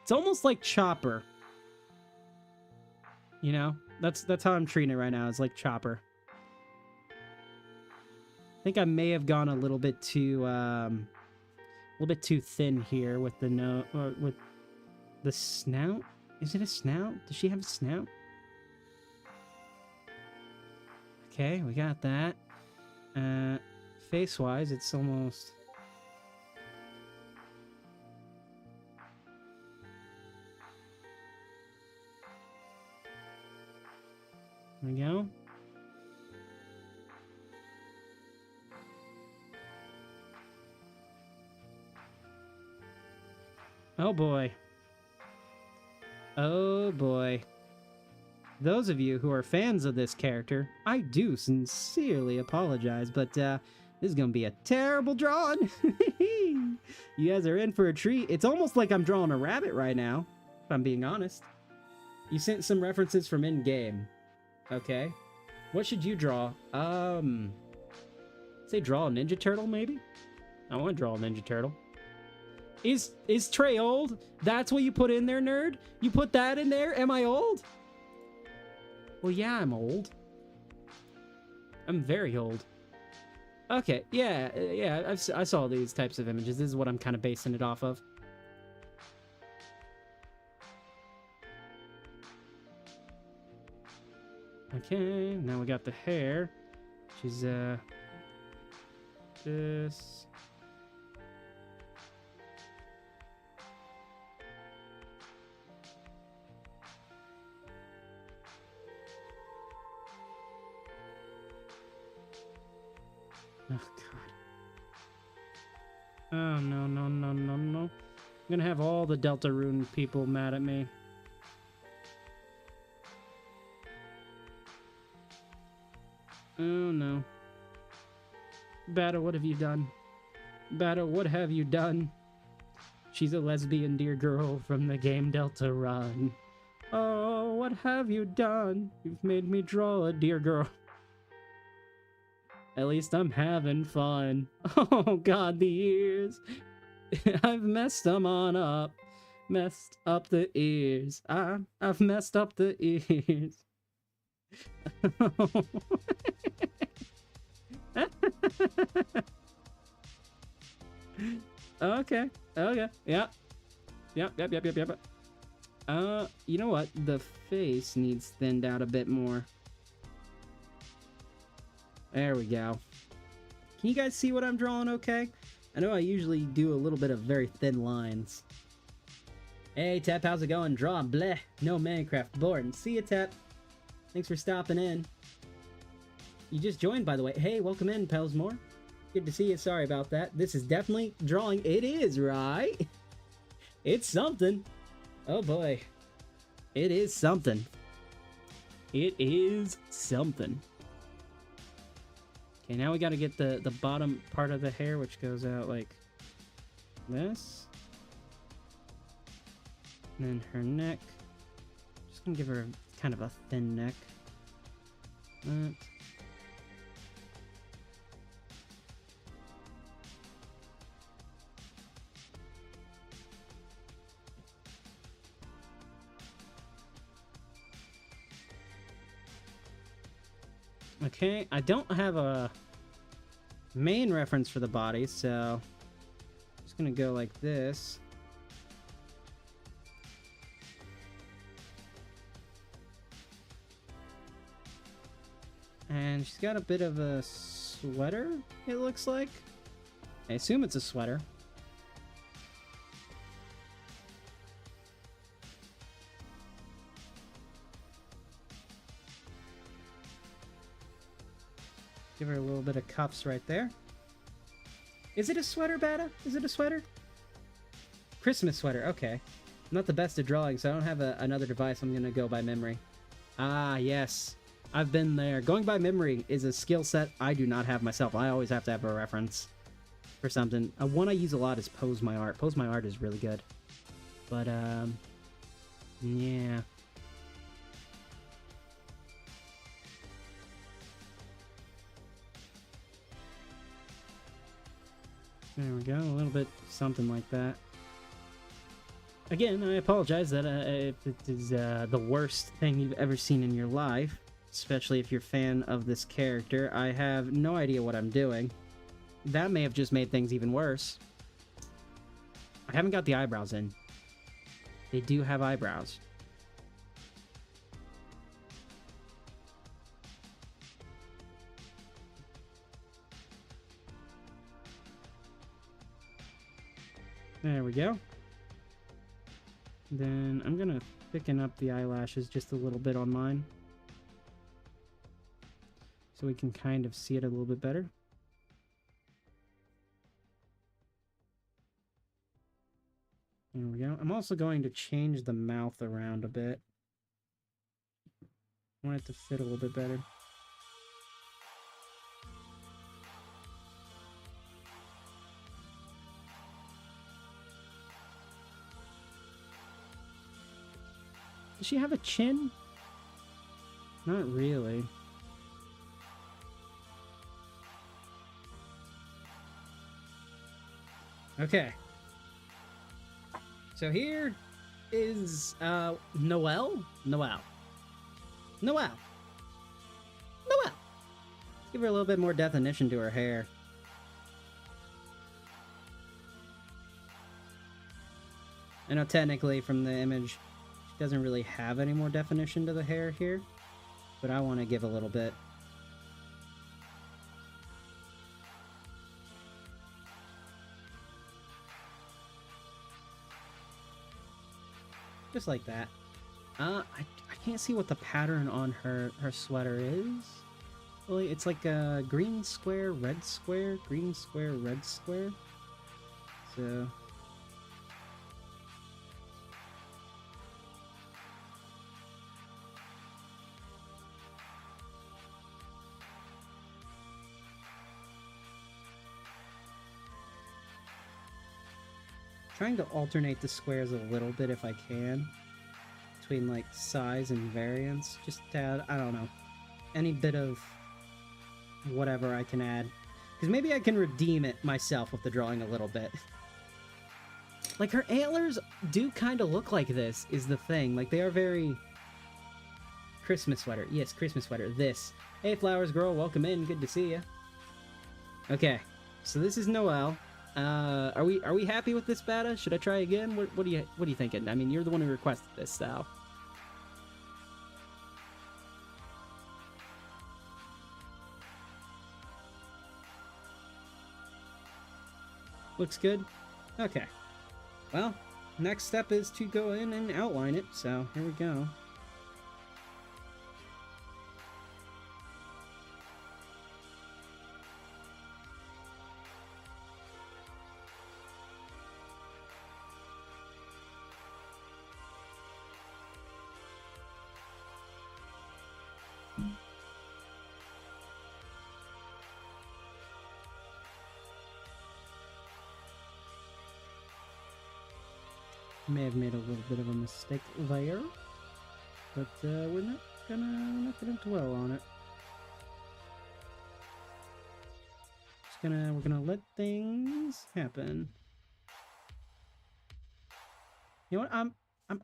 It's almost like Chopper. You know? That's how I'm treating it right now. It's like Chopper. I think I may have gone a little bit too thin here with the with the snout. Is it a snout? Does she have a snout? Okay, we got that. Face-wise, it's almost... There we go. Oh boy. Oh boy. those of you who are fans of this character, I do sincerely apologize, but this is gonna be a terrible drawing. You guys are in for a treat. It's almost like I'm drawing a rabbit right now, if I'm being honest. You sent some references from in-game. Okay. What should you draw? Say draw a Ninja Turtle, maybe? I want to draw a Ninja Turtle. Is Tre old? That's what you put in there, nerd? You put that in there? Am I old? Well, yeah, I'm old. I'm very old. Okay, yeah, I saw these types of images. This is what I'm kind of basing it off of. Okay, now we got the hair. She's, this. Oh, God. Oh, no, no, no, no, no. I'm gonna have all the Deltarune people mad at me. Oh, no. Battle, what have you done? Battle, what have you done? She's a lesbian dear girl from the game Deltarune. Oh, what have you done? You've made me draw a dear girl. At least I'm having fun. Oh, God, the ears. I've messed them on up. Messed up the ears. I've messed up the ears. Okay. Okay. Yeah. Yep. You know what? The face needs thinned out a bit more. There we go. Can you guys see what I'm drawing okay? I know I usually do a little bit of very thin lines. Hey, Tep, how's it going? Draw, bleh. No Minecraft, bored. See ya, Tep. Thanks for stopping in. You just joined, by the way. Hey, welcome in, Pelsmore. Good to see you. Sorry about that. This is definitely drawing. It is, right? It's something. Oh, boy. It is something. It is something. Okay, now we got to get the bottom part of the hair, which goes out like this. And then her neck. Just gonna give her kind of a thin neck. That. Okay, I don't have a main reference for the body, so I'm just gonna go like this. And she's got a bit of a sweater, it looks like. I assume it's a sweater. Give her a little bit of cuffs right there. Is it a sweater, Bata? Is it a sweater? Christmas sweater, okay. I'm not the best at drawing, so I don't have another device. I'm gonna go by memory. Ah, yes. I've been there. Going by memory is a skill set I do not have myself. I always have to have a reference for something. One I use a lot is Pose My Art. Pose My Art is really good. But, yeah. There we go, a little bit something like that. Again, I apologize that if it is the worst thing you've ever seen in your life, especially if you're a fan of this character. I have no idea what I'm doing. That may have just made things even worse. I haven't got the eyebrows in. They do have eyebrows. There we go. Then I'm gonna thicken up the eyelashes just a little bit on mine, so we can kind of see it a little bit better. There we go. I'm also going to change the mouth around a bit. I want it to fit a little bit better. Does she have a chin? Not really. Okay. So here is Noelle? Noelle. Noelle. Noelle. Give her a little bit more definition to her hair. I know technically from the image she doesn't really have any more definition to the hair here, but I want to give a little bit. Just like that. I can't see what the pattern on her sweater is. Well, it's like a green square, red square, green square, red square. So trying to alternate the squares a little bit if I can, between like size and variance, just to add, I don't know, any bit of whatever I can add. Because maybe I can redeem it myself with the drawing a little bit. Like, her antlers do kind of look like this, is the thing. Like, they are very... Christmas sweater. Yes, Christmas sweater. This. Hey, Flowers Girl, welcome in. Good to see you. Okay, so this is Noelle. Are we happy with this beta? Should I try again? What are you thinking? I mean, you're the one who requested this, so. Looks good? Okay. Well, next step is to go in and outline it, so here we go. May have made a little bit of a mistake there, but we're not gonna dwell on it. We're gonna let things happen. You know what?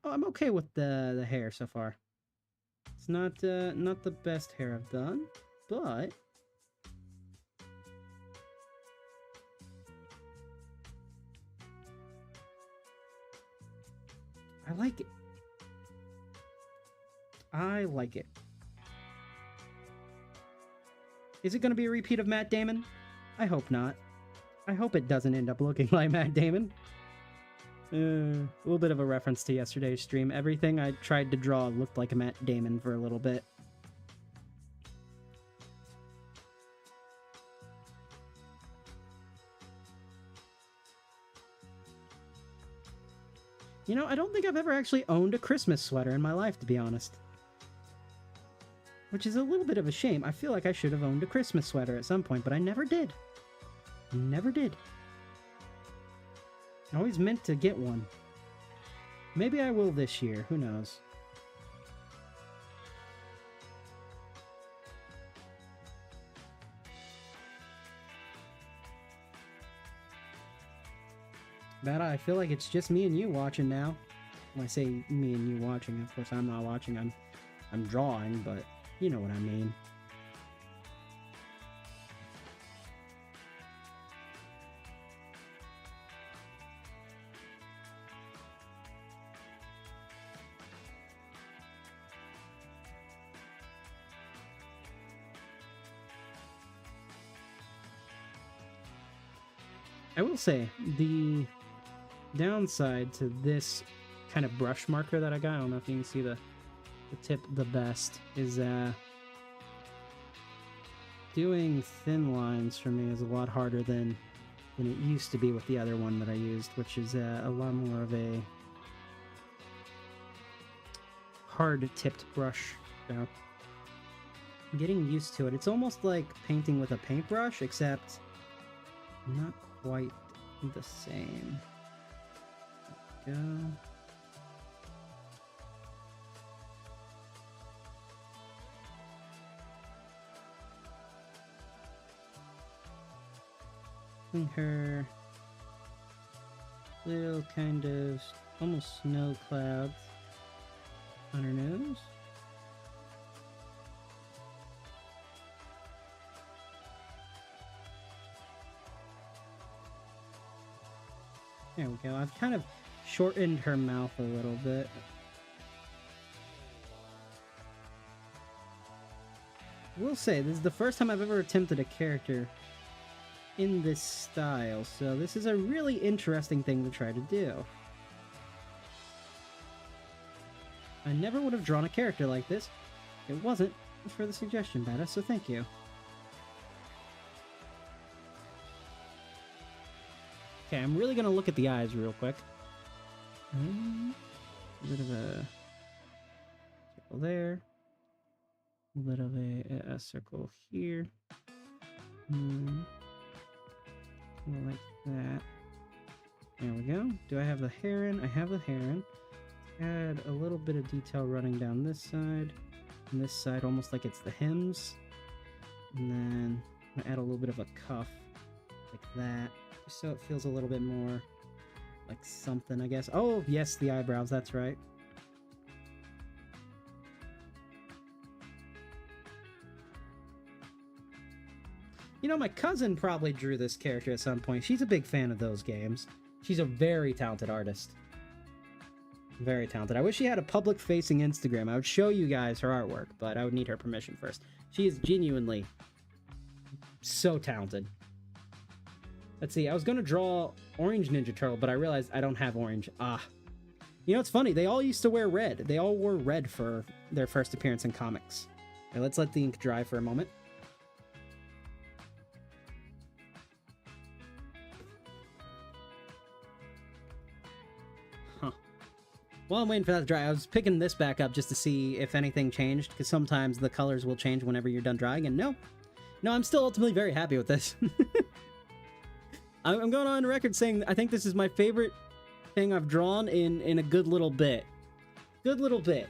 I'm okay with the hair so far. It's not the best hair I've done, but I like it. I like it. Is it going to be a repeat of Matt Damon? I hope not. I hope it doesn't end up looking like Matt Damon. A little bit of a reference to yesterday's stream. Everything I tried to draw looked like a Matt Damon for a little bit. You know, I don't think I've ever actually owned a Christmas sweater in my life, to be honest. Which is a little bit of a shame. I feel like I should have owned a Christmas sweater at some point, but I never did. Never did. I always meant to get one. Maybe I will this year. Who knows? Bada, I feel like it's just me and you watching now. When I say me and you watching, of course I'm not watching, I'm drawing, but you know what I mean. I will say, the downside to this kind of brush marker that I got, I don't know if you can see the tip the best, is doing thin lines for me is a lot harder than it used to be with the other one that I used, which is a lot more of a hard-tipped brush. So I'm getting used to it. It's almost like painting with a paintbrush, except not quite the same. There we go. Her little kind of almost snow clouds on her nose. There we go. I've kind of shortened her mouth a little bit. Will say, this is the first time I've ever attempted a character in this style, so this is a really interesting thing to try to do. I never would have drawn a character like this. It wasn't for the suggestion, Beta, so thank you. Okay, I'm really gonna look at the eyes real quick. A bit of a circle there. A bit of a circle here. Like that. There we go. Do I have the heron? I have the heron. Add a little bit of detail running down this side. And this side almost like it's the hems. And then I'm gonna add a little bit of a cuff. Like that. Just so it feels a little bit more like something, I guess. Oh, yes, the eyebrows. That's right. You know, my cousin probably drew this character at some point. She's a big fan of those games. She's a very talented artist. Very talented. I wish she had a public-facing Instagram. I would show you guys her artwork, but I would need her permission first. She is genuinely so talented. Let's see, I was going to draw Orange Ninja Turtle, but I realized I don't have orange. You know, it's funny. They all used to wear red. They all wore red for their first appearance in comics. Okay, let's let the ink dry for a moment. While I'm waiting for that to dry, I was picking this back up just to see if anything changed, because sometimes the colors will change whenever you're done drying, and no, I'm still ultimately very happy with this. I'm going on record saying I think this is my favorite thing I've drawn in a good little bit. Good little bit.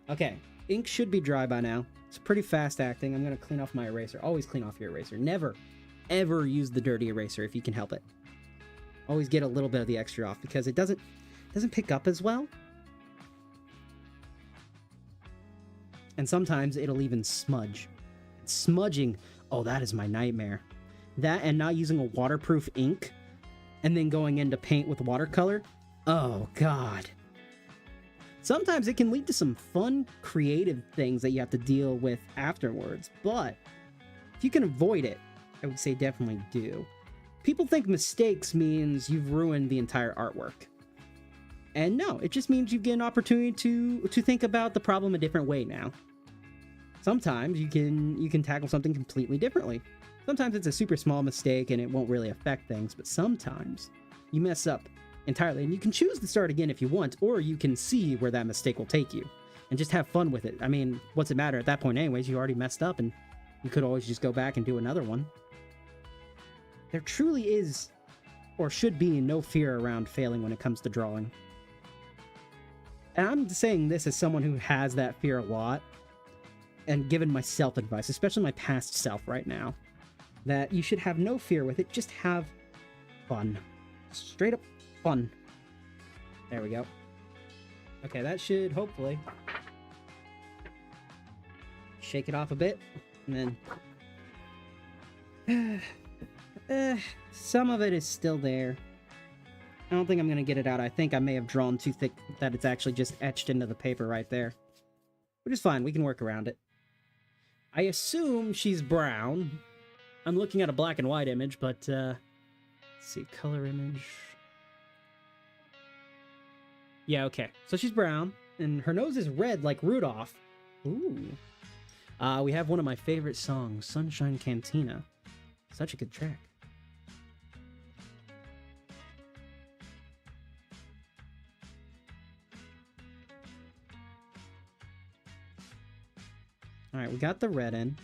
Okay, ink should be dry by now. It's pretty fast acting. I'm going to clean off my eraser. Always clean off your eraser. Never, ever use the dirty eraser if you can help it. Always get a little bit of the extra off because it doesn't pick up as well. And sometimes it'll even smudge. Smudging, oh, that is my nightmare. That and not using a waterproof ink and then going into paint with watercolor. Oh, God. Sometimes it can lead to some fun, creative things that you have to deal with afterwards. But if you can avoid it, I would say definitely do. People think mistakes means you've ruined the entire artwork. And no, it just means you get an opportunity to think about the problem a different way now. Sometimes you can tackle something completely differently. Sometimes it's a super small mistake and it won't really affect things, but sometimes you mess up entirely and you can choose to start again if you want, or you can see where that mistake will take you and just have fun with it. I mean, what's it matter at that point anyways? You already messed up and you could always just go back and do another one. There truly is, or should be, no fear around failing when it comes to drawing. And I'm saying this as someone who has that fear a lot, and given myself advice, especially my past self right now, that you should have no fear with it, just have fun. Straight up fun. There we go. Okay, that should hopefully shake it off a bit, and then some of it is still there. I don't think I'm gonna get it out. I think I may have drawn too thick that it's actually just etched into the paper right there. Which is fine, we can work around it. I assume she's brown. I'm looking at a black and white image, but let's see, color image. Yeah, okay. So she's brown, and her nose is red like Rudolph. Ooh. We have one of my favorite songs, Sunshine Cantina. Such a good track. Alright, we got the red in.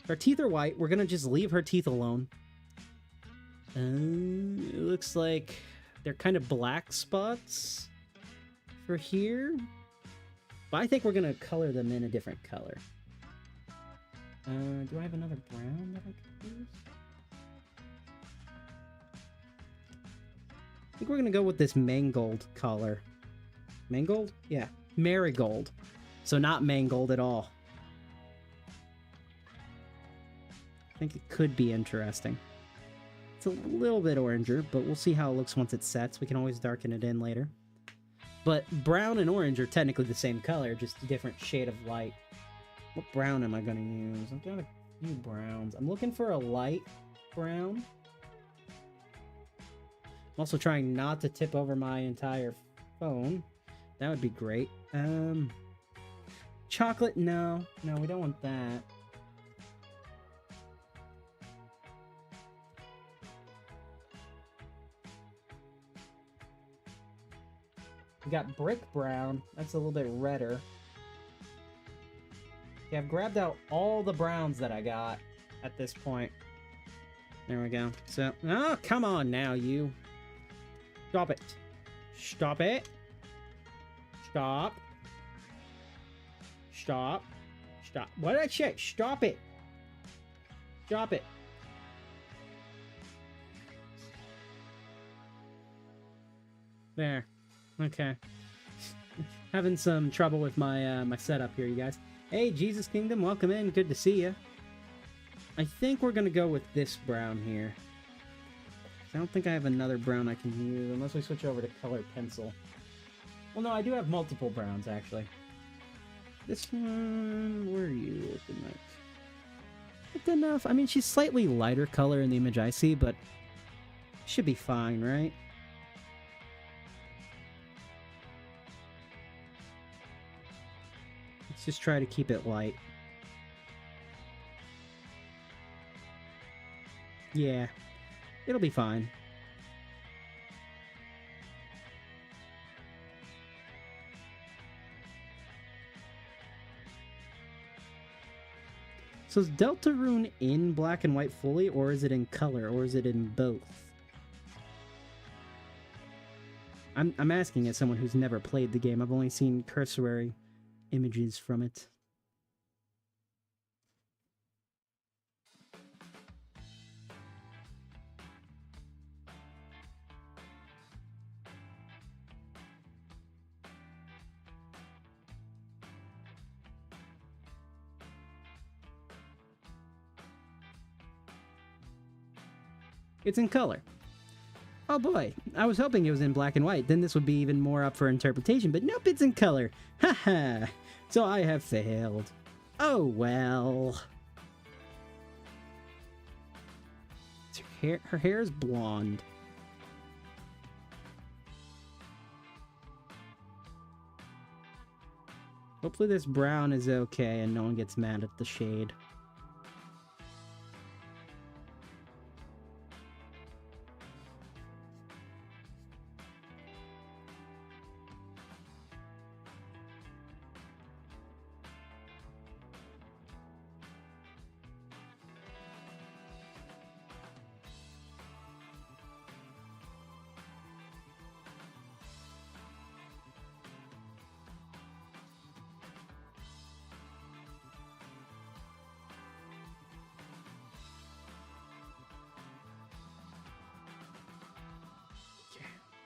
Her teeth are white. We're gonna just leave her teeth alone. It looks like they're kind of black spots for here. But I think we're gonna color them in a different color. Do I have another brown that I could use? I think we're gonna go with this mangold color. Mangold? Yeah. Marigold. So not mangold at all. I think it could be interesting. It's a little bit oranger, but we'll see how it looks once it sets. We can always darken it in later. But brown and orange are technically the same color, just a different shade of light. What brown am I going to use? I've got a few browns. I'm looking for a light brown. I'm also trying not to tip over my entire phone. That would be great. Chocolate? No. No, we don't want that. We got brick brown. That's a little bit redder. Okay, I've grabbed out all the browns that I got at this point. There we go. So, oh, come on now, you. Stop it. Stop it. Stop. Stop. Stop. What did I say? Stop it. Stop it. There. Okay. Having some trouble with my my setup here, you guys. Hey, Jesus Kingdom, welcome in. Good to see you. I think we're gonna go with this brown here. I don't think I have another brown I can use unless we switch over to colored pencil. Well, no, I do have multiple browns actually. This one, where are you looking like? Good enough. I mean, she's slightly lighter color in the image I see, but should be fine, right? Let's just try to keep it light. Yeah, it'll be fine. So is Deltarune in black and white fully, or is it in color, or is it in both? I'm asking as someone who's never played the game. I've only seen cursory images from it. It's in color. Oh boy, I was hoping it was in black and white, then this would be even more up for interpretation, but nope, it's in color. Haha, so I have failed. Oh well. Her hair is blonde. Hopefully this brown is okay and no one gets mad at the shade.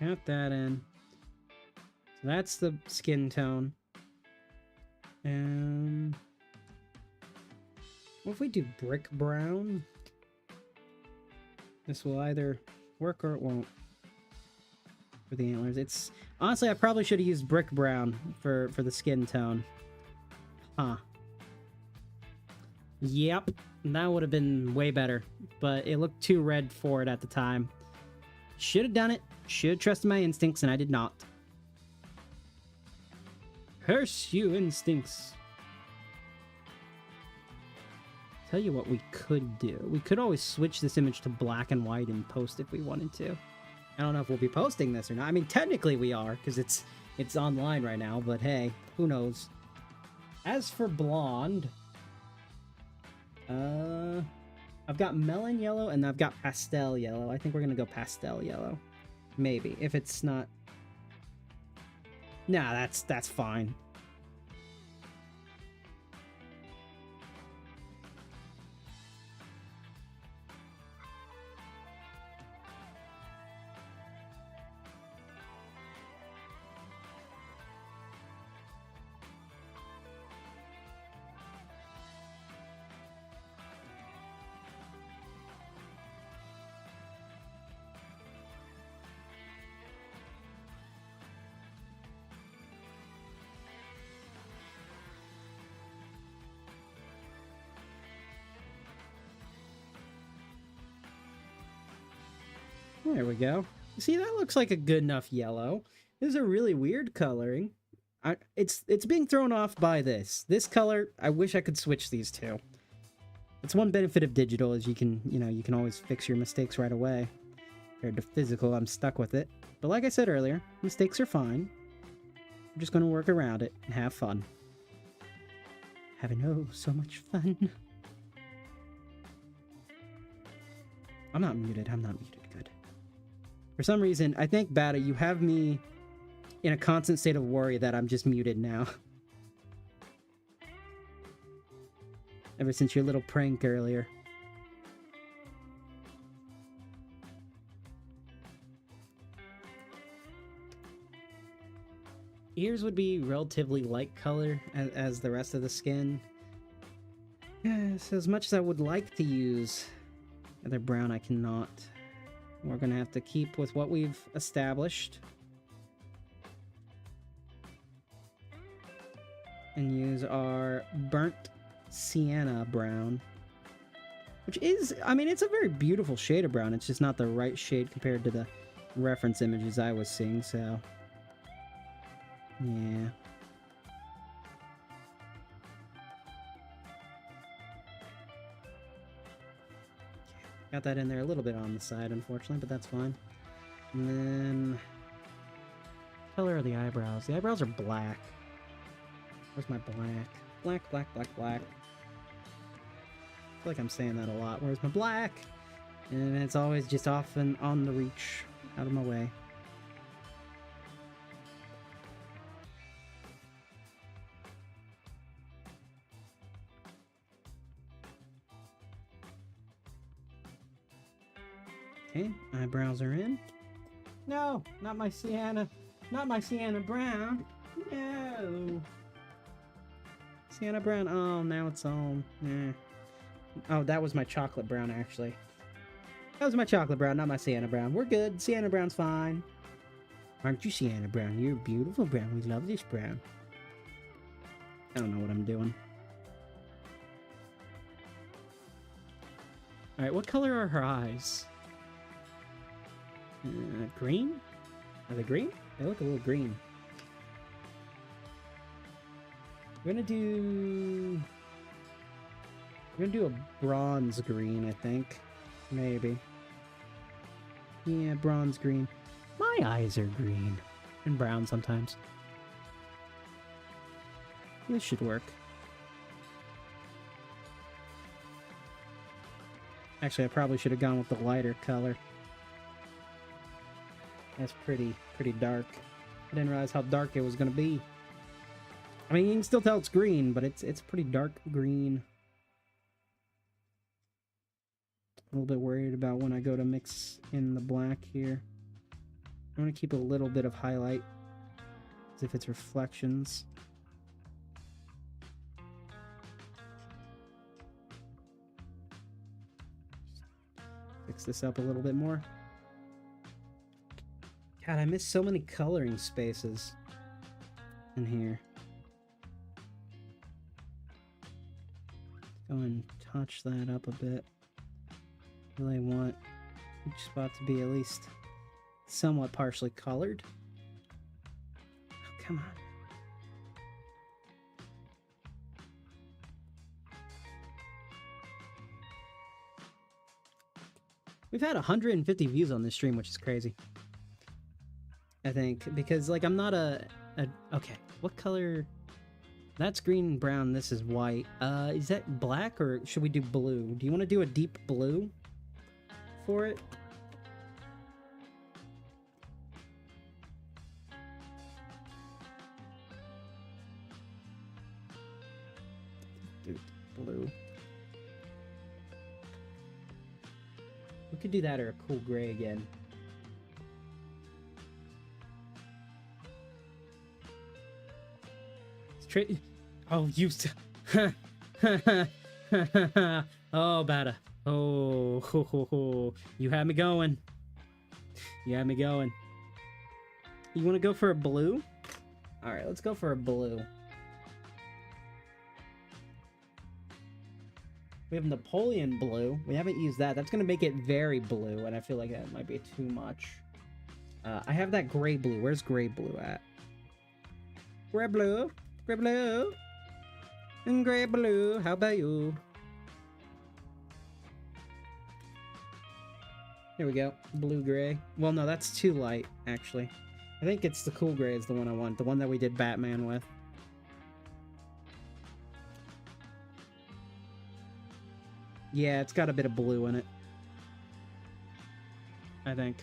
Got that in. So that's the skin tone. What if we do brick brown? This will either work or it won't. For the antlers. It's honestly, I probably should have used brick brown for the skin tone. Huh. Yep. That would have been way better. But it looked too red for it at the time. Should have done it. Should have trusted my instincts, and I did not. Curse you, instincts. Tell you what we could do. We could always switch this image to black and white and post if we wanted to. I don't know if we'll be posting this or not. I mean, technically we are, because it's online right now, but hey, who knows. As for blonde, I've got melon yellow and I've got pastel yellow. I think we're gonna go pastel yellow. Maybe. If it's not... Nah, that's fine. There we go. See, that looks like a good enough yellow. This is a really weird coloring. It's being thrown off by this. This color, I wish I could switch these two. It's one benefit of digital is you can always fix your mistakes right away. Compared to physical, I'm stuck with it. But like I said earlier, mistakes are fine. I'm just going to work around it and have fun. Having oh so much fun. I'm not muted. Good. For some reason, I think, Bata, you have me in a constant state of worry that I'm just muted now. Ever since your little prank earlier. Ears would be relatively light color as the rest of the skin. So as much as I would like to use other brown, I cannot. We're gonna have to keep with what we've established. And use our burnt sienna brown. Which is, I mean, it's a very beautiful shade of brown. It's just not the right shade compared to the reference images I was seeing, so... yeah. Got that in there a little bit on the side, unfortunately, but that's fine. And then... color of the eyebrows. The eyebrows are black. Where's my black? Black. I feel like I'm saying that a lot. Where's my black? And it's always just off and on the reach. Out of my way. Okay, eyebrows are in. No, not my sienna. Not my sienna brown. No. Sienna brown. Oh, now it's on. Oh, that was my chocolate brown, actually. That was my chocolate brown, not my sienna brown. We're good. Sienna brown's fine. Aren't you sienna brown? You're beautiful brown. We love this brown. I don't know what I'm doing. Alright, what color are her eyes? Green? Are they green? They look a little green. We're gonna do a bronze green, I think. Maybe. Yeah, bronze green. My eyes are green. And brown sometimes. This should work. Actually, I probably should have gone with the lighter color. That's pretty dark. I didn't realize how dark it was gonna be. I mean, you can still tell it's green, but it's pretty dark green. A little bit worried about when I go to mix in the black here. I want to keep a little bit of highlight, as if it's reflections. Fix this up a little bit more. God, I miss so many coloring spaces in here. Go and touch that up a bit. Really want each spot to be at least somewhat partially colored. Oh, come on. We've had 150 views on this stream, which is crazy. I think, because, like, I'm not okay, what color... That's green and brown, this is white. Is that black or should we do blue? Do you want to do a deep blue for it? Do blue. We could do that or a cool gray again. Straight. Oh, you. Oh, bada. Oh, ho, ho, ho. You had me going. You had me going. You want to go for a blue? All right, let's go for a blue. We have Napoleon blue. We haven't used that. That's going to make it very blue, and I feel like that might be too much. I have that gray blue. Where's gray blue at? Gray blue. Gray blue. And gray blue. How about you? There we go. Blue gray. Well, no, that's too light, actually. I think it's the cool gray is the one I want. The one that we did Batman with. Yeah, it's got a bit of blue in it. I think.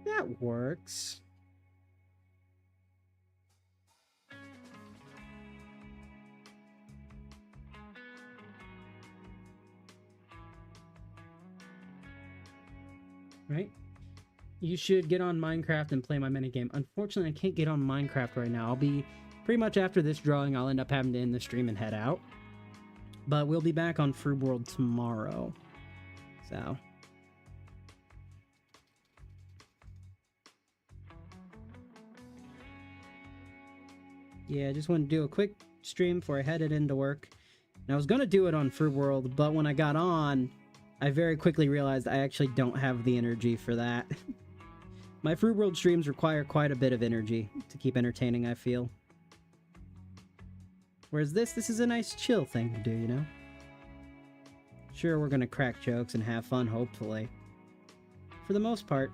That works. Right? You should get on Minecraft and play my minigame. Unfortunately, I can't get on Minecraft right now. I'll be pretty much after this drawing, I'll end up having to end the stream and head out. But we'll be back on Free World tomorrow. So. Yeah, I just wanted to do a quick stream before I headed into work. And I was going to do it on Free World, but when I got on, I very quickly realized I actually don't have the energy for that. My Free World streams require quite a bit of energy to keep entertaining, I feel. Whereas this is a nice chill thing to do, you know? Sure, we're going to crack jokes and have fun, hopefully. For the most part,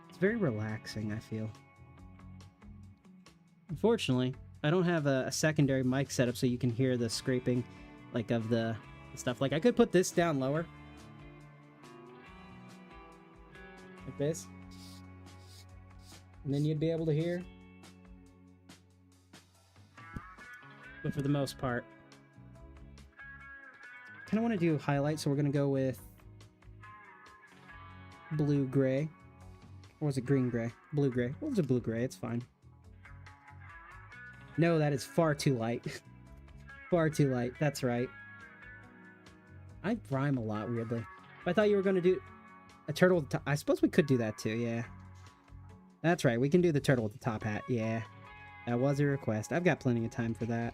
it's very relaxing, I feel. Unfortunately, I don't have a secondary mic setup so you can hear the scraping, like, of the stuff. Like, I could put this down lower. Like this. And then you'd be able to hear. But for the most part, I kind of want to do highlights, so we're going to go with blue-gray. Or was it green-gray? Blue-gray. What was it blue-gray? It's fine. No, that is far too light. Far too light. That's right. I rhyme a lot, weirdly. But I thought you were going to do a turtle with the top. I suppose we could do that, too, yeah. That's right, we can do the turtle with the top hat, yeah. That was a request. I've got plenty of time for that.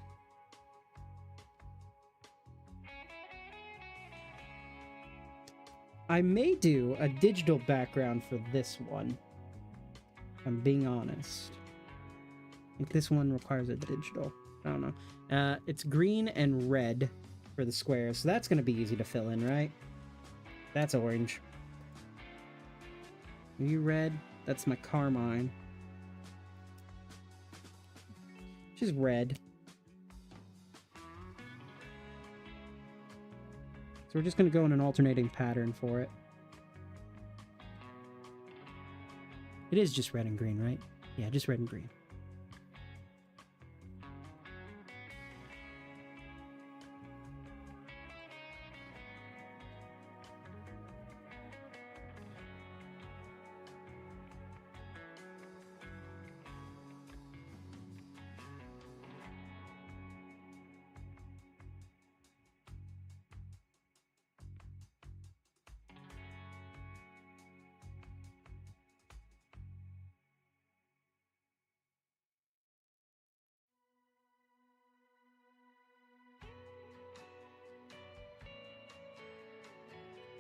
I may do a digital background for this one. If I'm being honest. I think this one requires a digital. I don't know. It's green and red for the squares, so that's going to be easy to fill in, right? That's orange. Are you red? That's my Carmine. She's red. So we're just going to go in an alternating pattern for it. It is just red and green, right? Yeah, just red and green.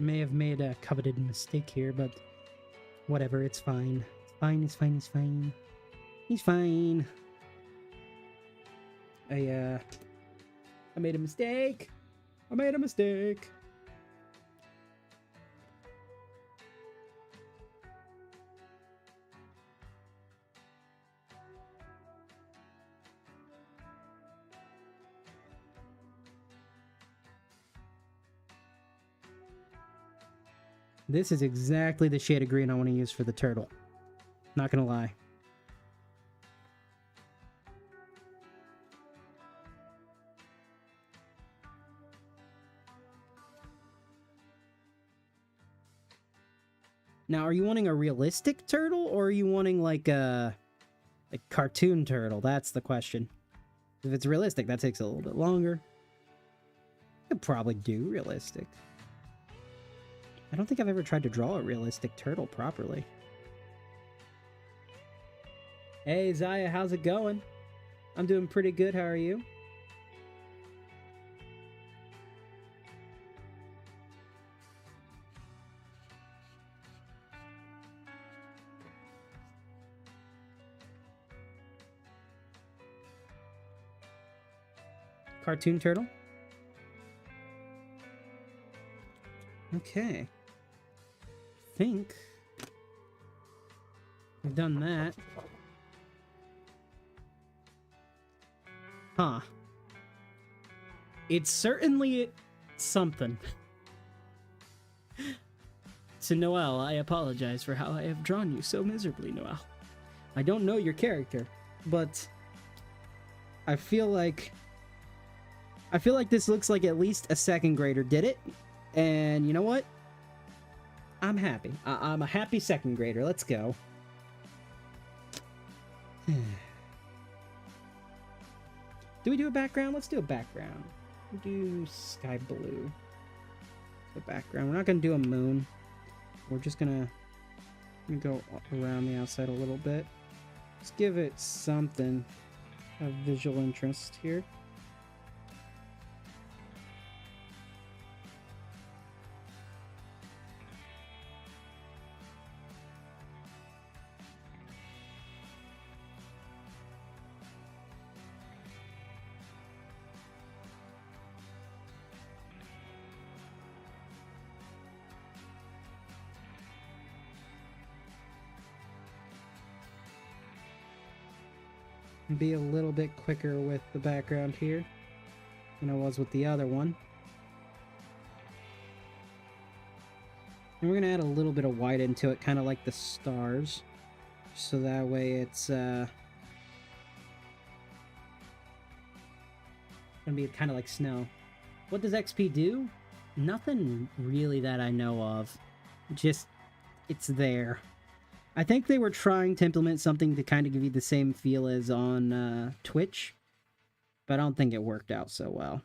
May have made a coveted mistake here, but whatever, it's fine. It's fine, it's fine, it's fine. He's fine. I made a mistake. I made a mistake. This is exactly the shade of green I want to use for the turtle. Not gonna lie. Now, are you wanting a realistic turtle, or are you wanting like a cartoon turtle? That's the question. If it's realistic, that takes a little bit longer. I could probably do realistic. I don't think I've ever tried to draw a realistic turtle properly. Hey, Zaya, how's it going? I'm doing pretty good. How are you? Cartoon turtle? Okay. I think we've done that. Huh. It's certainly something. To Noelle, I apologize for how I have drawn you so miserably, Noelle. I don't know your character, but I feel like this looks like at least a second grader did it. And you know what? I'm happy. I'm a happy second grader. Let's go. Do we do a background? Let's do a background. We'll do sky blue. The background. We're not going to do a moon. We're just going to go around the outside a little bit. Let's give it something of visual interest here. Be a little bit quicker with the background here than I was with the other one. And we're going to add a little bit of white into it, kind of like the stars. So that way it's going to be kind of like snow. What does XP do? Nothing really that I know of. Just, it's there. I think they were trying to implement something to kind of give you the same feel as on Twitch, but I don't think it worked out so well.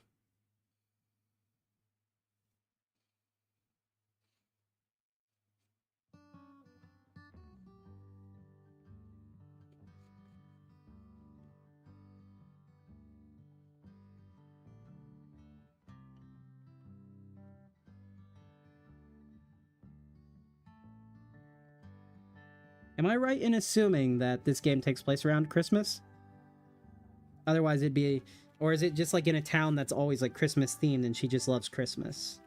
Am I right in assuming that this game takes place around Christmas? Otherwise it'd be... Or is it just like in a town that's always like Christmas themed and she just loves Christmas?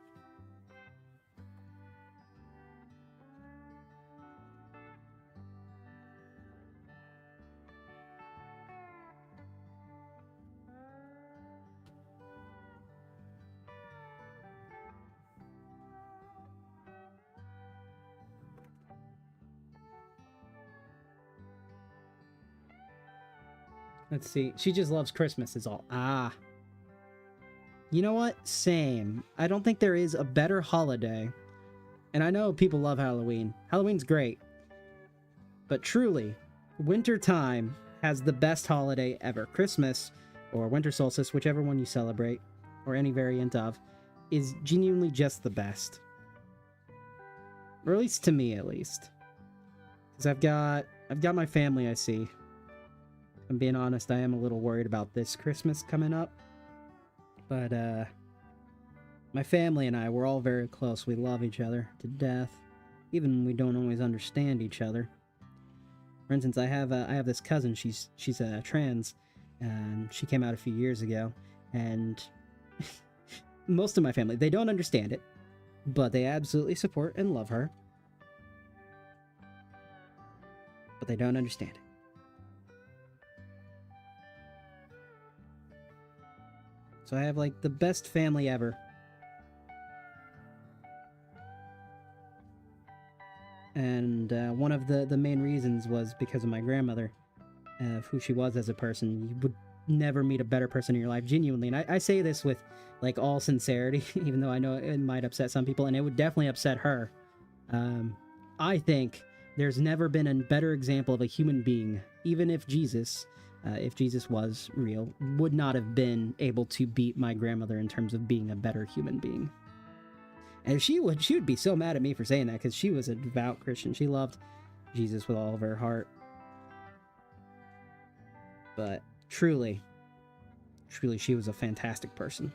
Let's see. She just loves Christmas is all. Ah. You know what? Same. I don't think there is a better holiday. And I know people love Halloween. Halloween's great. But truly, winter time has the best holiday ever. Christmas, or winter solstice, whichever one you celebrate, or any variant of, is genuinely just the best. Or at least to me, at least. Because I've got my family, I see. I'm being honest, I am a little worried about this Christmas coming up. But, My family and I, we're all very close. We love each other to death, even when we don't always understand each other. For instance, I have this cousin. She's trans, and she came out a few years ago. And most of my family, they don't understand it, but they absolutely support and love her. But they don't understand it. So I have like the best family ever. And one of the main reasons was because of my grandmother, of who she was as a person. You would never meet a better person in your life, genuinely. And I say this with like all sincerity, even though I know it might upset some people, and it would definitely upset her. I think there's never been a better example of a human being, even if Jesus was real, would not have been able to beat my grandmother in terms of being a better human being. And she would be so mad at me for saying that, because she was a devout Christian. She loved Jesus with all of her heart. But truly, she was a fantastic person.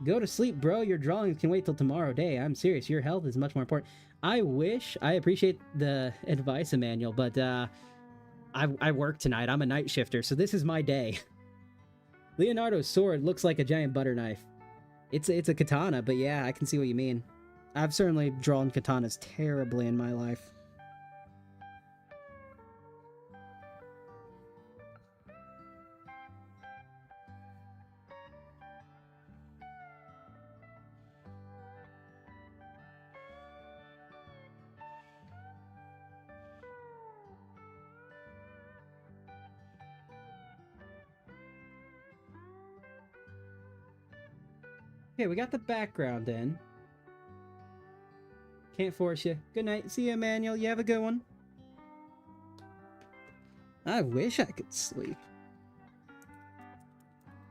Go to sleep, bro. Your drawings can wait till tomorrow day. I'm serious. Your health is much more important. I wish. I appreciate the advice, Emmanuel, but I work tonight. I'm a night shifter, so this is my day. Leonardo's sword looks like a giant butter knife. It's a katana, but yeah, I can see what you mean. I've certainly drawn katanas terribly in my life. Okay, we got the background in. Can't force you. Good night. See you, Emmanuel. You have a good one. I wish I could sleep.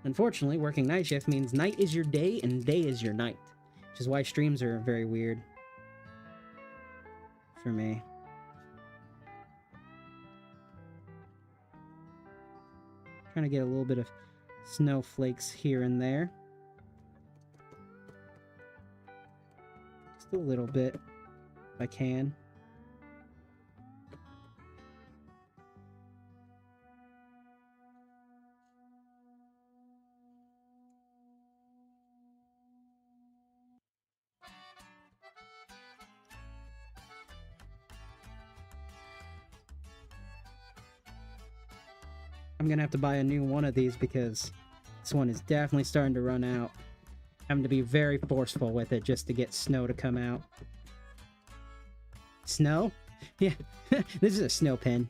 Unfortunately, working night shift means night is your day and day is your night, which is why streams are very weird for me. Trying to get a little bit of snowflakes here and there. Just a little bit, if I can. I'm gonna have to buy a new one of these because this one is definitely starting to run out. Having to be very forceful with it just to get snow to come out. Snow? Yeah, this is a snow pen.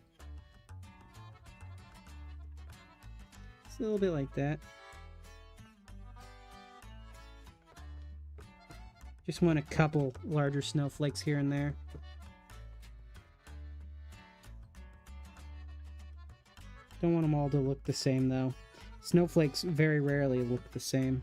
It's a little bit like that. Just want a couple larger snowflakes here and there. Don't want them all to look the same, though. Snowflakes very rarely look the same.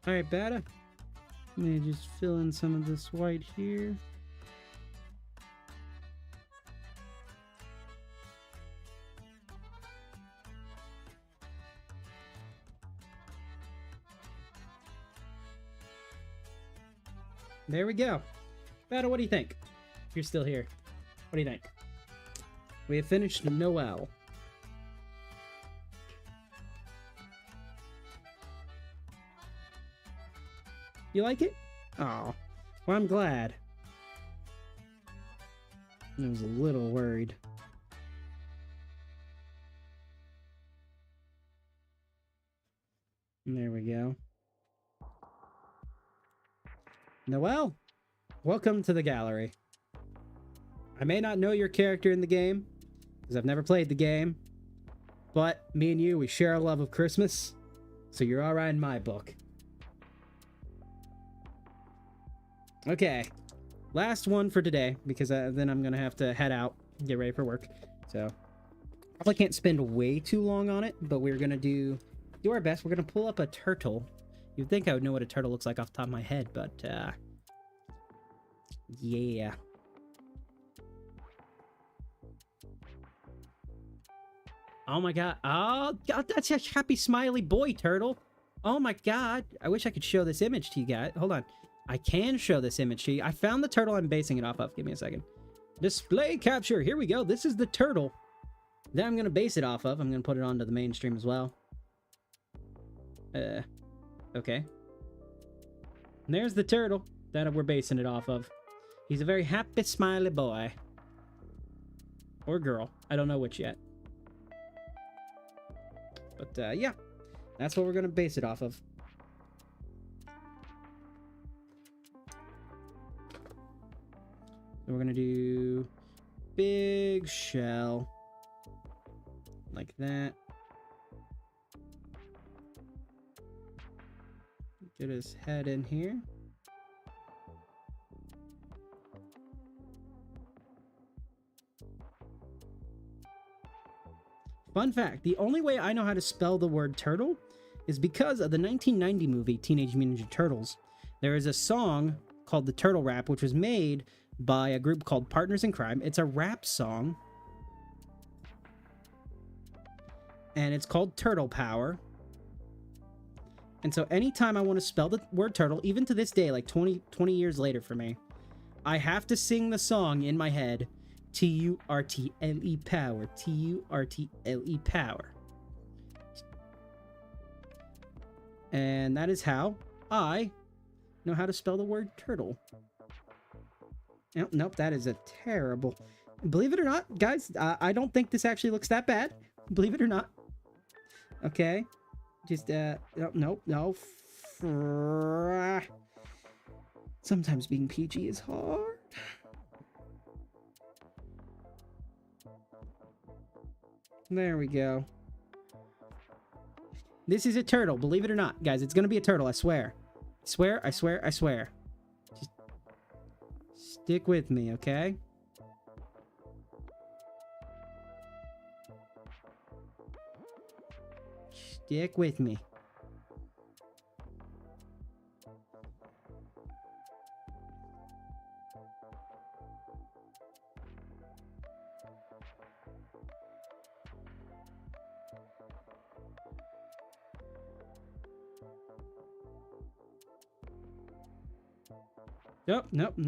Alright, Bada. Let me just fill in some of this white here. There we go. Bada, what do you think? If you're still here, what do you think? We have finished Noel. You like it? Oh, well, I'm glad. I was a little worried. There we go. Noel, welcome to the gallery. I may not know your character in the game, because I've never played the game, but me and you, we share a love of Christmas, so you're alright in my book. Okay, last one for today, because then I'm going to have to head out, get ready for work, so probably can't spend way too long on it, but we're going to do our best. We're going to pull up a turtle. You'd think I would know what a turtle looks like off the top of my head, but, yeah. Oh my god. Oh, god, that's a happy smiley boy turtle. Oh my god. I wish I could show this image to you guys. Hold on. I can show this image to you. I found the turtle I'm basing it off of. Give me a second. Display capture. Here we go. This is the turtle that I'm going to base it off of. I'm going to put it onto the mainstream as well. Okay. And there's the turtle that we're basing it off of. He's a very happy, smiley boy. Or girl. I don't know which yet. But, yeah. That's what we're going to base it off of. So we're going to do big shell. Like that. Get his head in here. Fun fact, the only way I know how to spell the word turtle is because of the 1990 movie Teenage Mutant Ninja Turtles. There is a song called The Turtle Rap, which was made by a group called Partners in Crime. It's a rap song. And it's called Turtle Power. And so anytime I want to spell the word turtle, even to this day, like 20 years later for me, I have to sing the song in my head. T-U-R-T-L-E power. T-U-R-T-L-E power. And that is how I know how to spell the word turtle. Nope, that is a terrible... Believe it or not, guys, I don't think this actually looks that bad. Believe it or not. Okay. Just, no. Sometimes being PG is hard. There we go. This is a turtle, believe it or not. Guys, it's gonna be a turtle, I swear. I swear. Just stick with me, okay? Stick with me. Nope.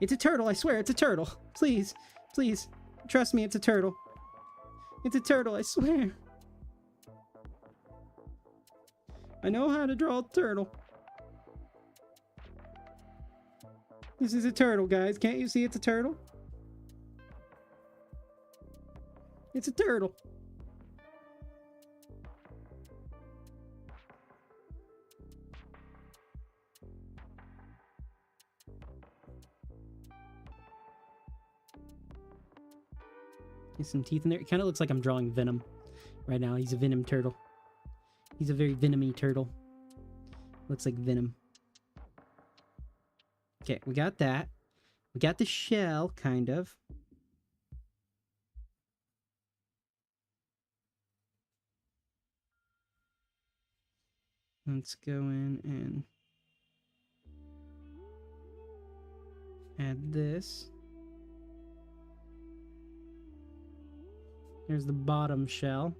It's a turtle, I swear, it's a turtle. Please. Trust me, it's a turtle. It's a turtle, I swear. I know how to draw a turtle. This is a turtle, guys. Can't you see it's a turtle? It's a turtle. Some teeth in there. It kind of looks like I'm drawing Venom right now. He's a Venom turtle. He's a very venomy turtle. Looks like Venom. Okay, we got that. We got the shell, kind of. Let's go in and add this. Here's the bottom shell.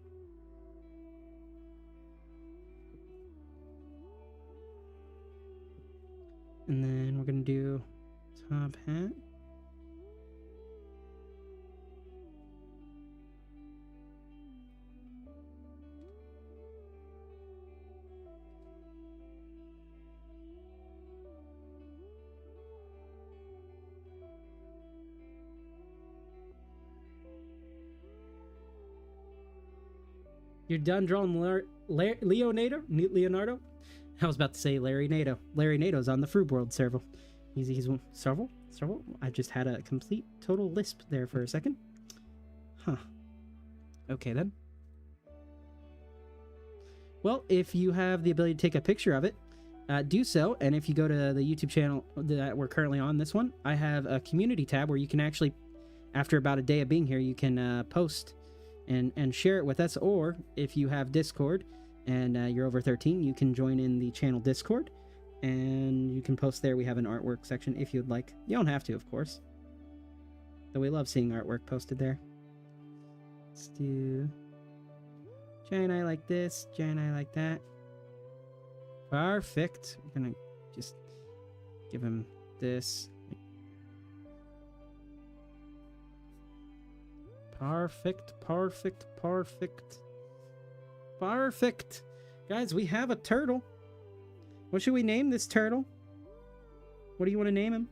And then we're gonna do top hat. You're done drawing Leonardo? I was about to say Larry Nato. Larry Nato's on the Fruit World server. He's server? So I just had a complete total lisp there for a second. Huh. Okay then. Well, if you have the ability to take a picture of it, do so. And if you go to the YouTube channel that we're currently on, this one, I have a community tab where you can actually, after about a day of being here, you can post and share it with us. Or if you have Discord and you're over 13, you can join in the channel Discord and you can post there. We have an artwork section if you'd like. You don't have to, of course. Though we love seeing artwork posted there. Let's do giant eye like this, giant eye like that. Perfect. We're gonna just give him this. Perfect, perfect, perfect. Perfect. Guys, we have a turtle. What should we name this turtle? What do you want to name him?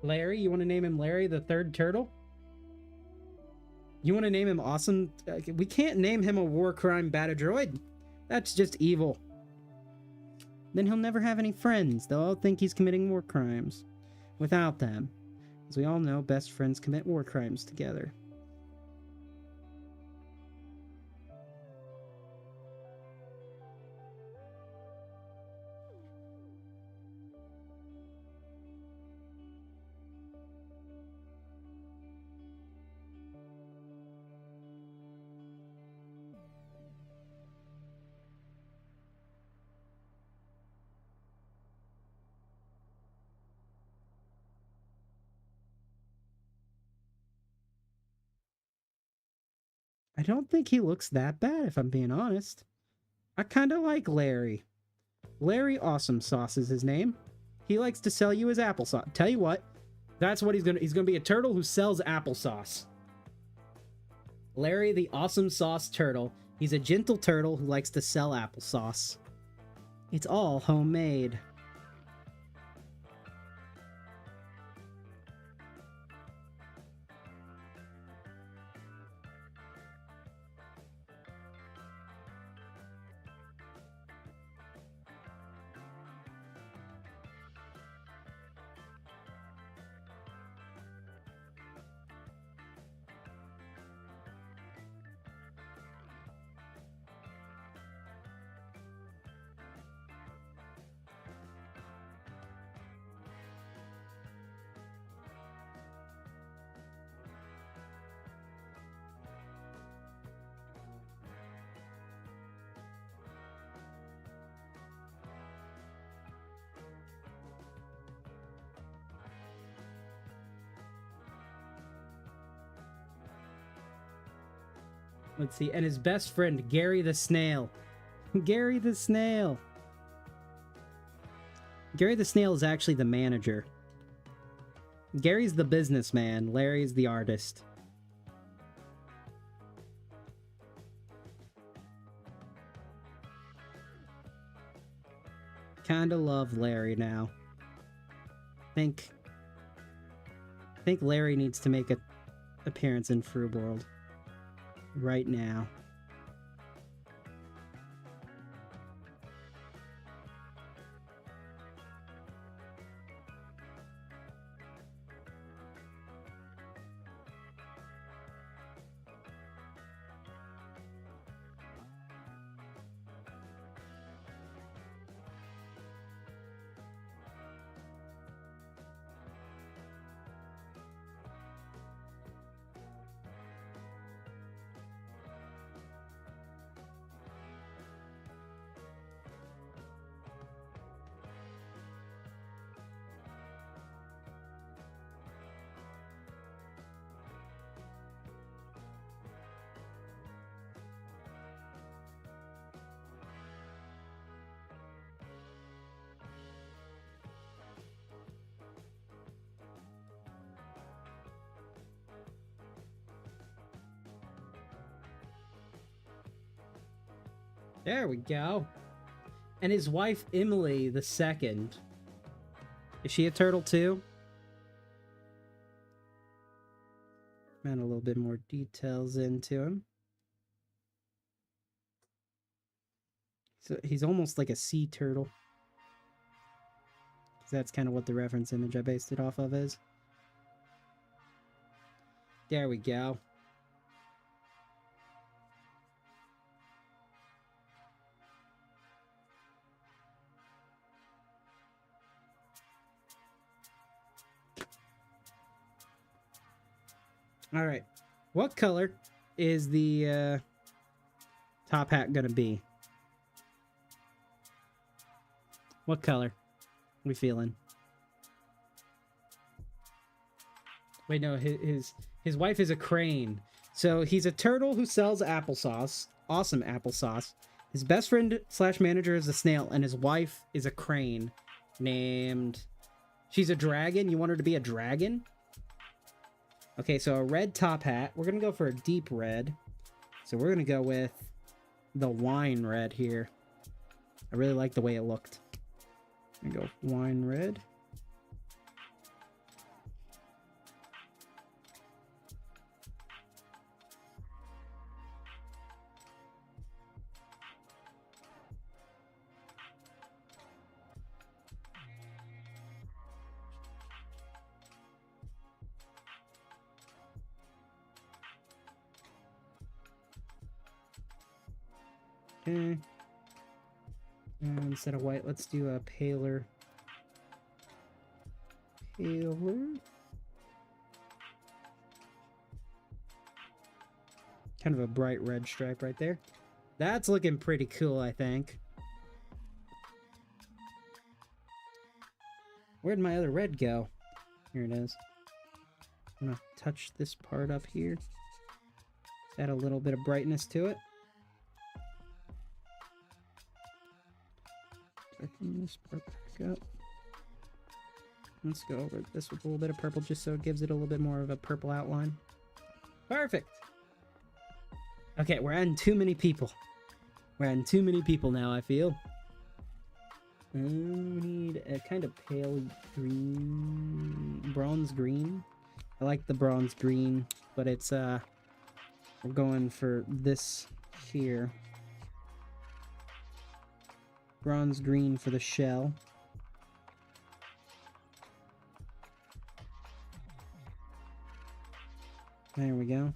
Larry? You want to name him Larry the third turtle? You want to name him Awesome? We can't name him a war crime Batadroid. That's just evil. Then he'll never have any friends. They'll all think he's committing war crimes without them. As we all know, best friends commit war crimes together. I don't think he looks that bad, if I'm being honest. I kind of like Larry. Larry Awesome Sauce is his name. He likes to sell you his applesauce. Tell you what, that's what he's gonna be a turtle who sells applesauce. Larry the Awesome Sauce Turtle. He's a gentle turtle who likes to sell applesauce. It's all homemade. Let's see, and his best friend, Gary the Snail. Gary the Snail. Gary the Snail is actually the manager. Gary's the businessman. Larry's the artist. Kinda love Larry now. Think Larry needs to make an appearance in Fruit World right now. There we go. And his wife, Emily the second. Is she a turtle too? Add a little bit more details into him. So he's almost like a sea turtle. That's kind of what the reference image I based it off of is. There we go. All right. What color is the top hat gonna be? What color? We feeling? Wait, no. His wife is a crane. So he's a turtle who sells applesauce. Awesome applesauce. His best friend / manager is a snail, and his wife is a crane named... She's a dragon? You want her to be a dragon? Okay, so a red top hat. We're going to go for a deep red. So we're going to go with the wine red here. I really like the way it looked. I'm going to go wine red. Okay. And instead of white, let's do a paler. Kind of a bright red stripe right there. That's looking pretty cool, I think. Where'd my other red go? Here it is. I'm gonna touch this part up here. Add a little bit of brightness to it. Darken this part back up. Let's go over this with a little bit of purple just so it gives it a little bit more of a purple outline. Perfect! Okay, we're adding too many people. We're adding too many people now, I feel. We need a kind of pale green, bronze green. I like the bronze green, but it's, we're going for this here. Bronze green for the shell. There we go.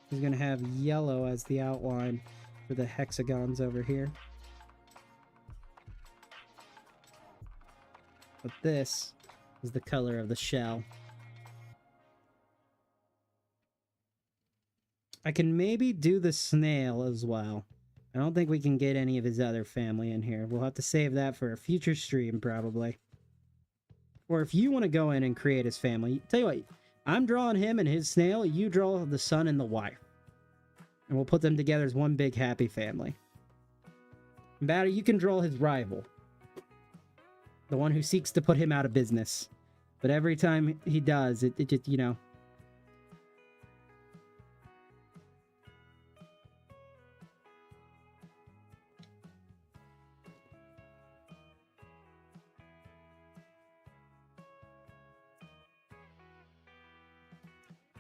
He's going to have yellow as the outline for the hexagons over here. But this is the color of the shell. I can maybe do the snail as well. I don't think we can get any of his other family in here. We'll have to save that for a future stream, probably. Or if you want to go in and create his family, tell you what, I'm drawing him and his snail, you draw the son and the wife. And we'll put them together as one big happy family. Batter, you can draw his rival. The one who seeks to put him out of business. But every time he does, it just, you know...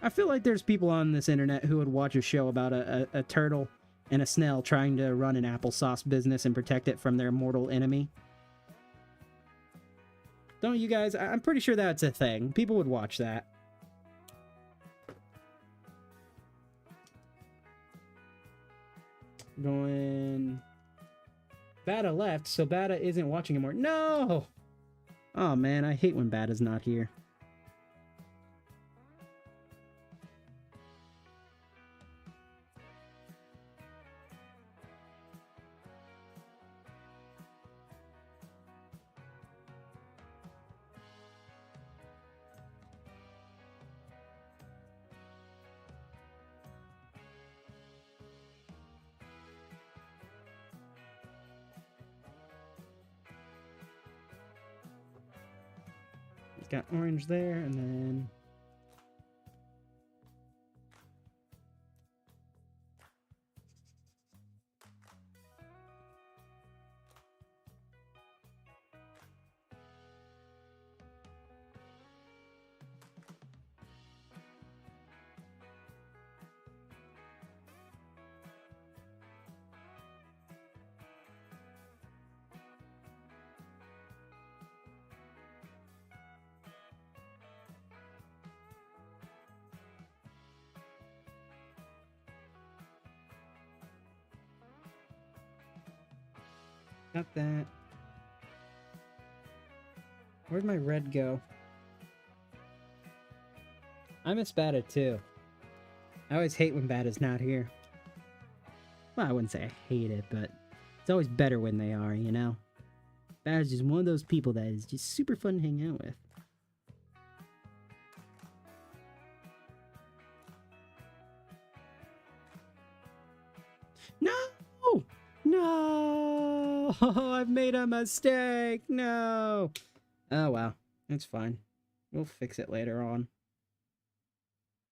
I feel like there's people on this internet who would watch a show about a turtle and a snail trying to run an applesauce business and protect it from their mortal enemy. Don't you guys? I'm pretty sure that's a thing. People would watch that. Going... Bata left, so Bata isn't watching anymore. No! Oh man, I hate when Bata's not here. Got orange there, and then... Got that. Where'd my red go? I miss Bata too. I always hate when Bata's not here. Well, I wouldn't say I hate it, but it's always better when they are, you know? Bata's just one of those people that is just super fun to hang out with. No! No! I've made a mistake! No! Oh, well. It's fine. We'll fix it later on.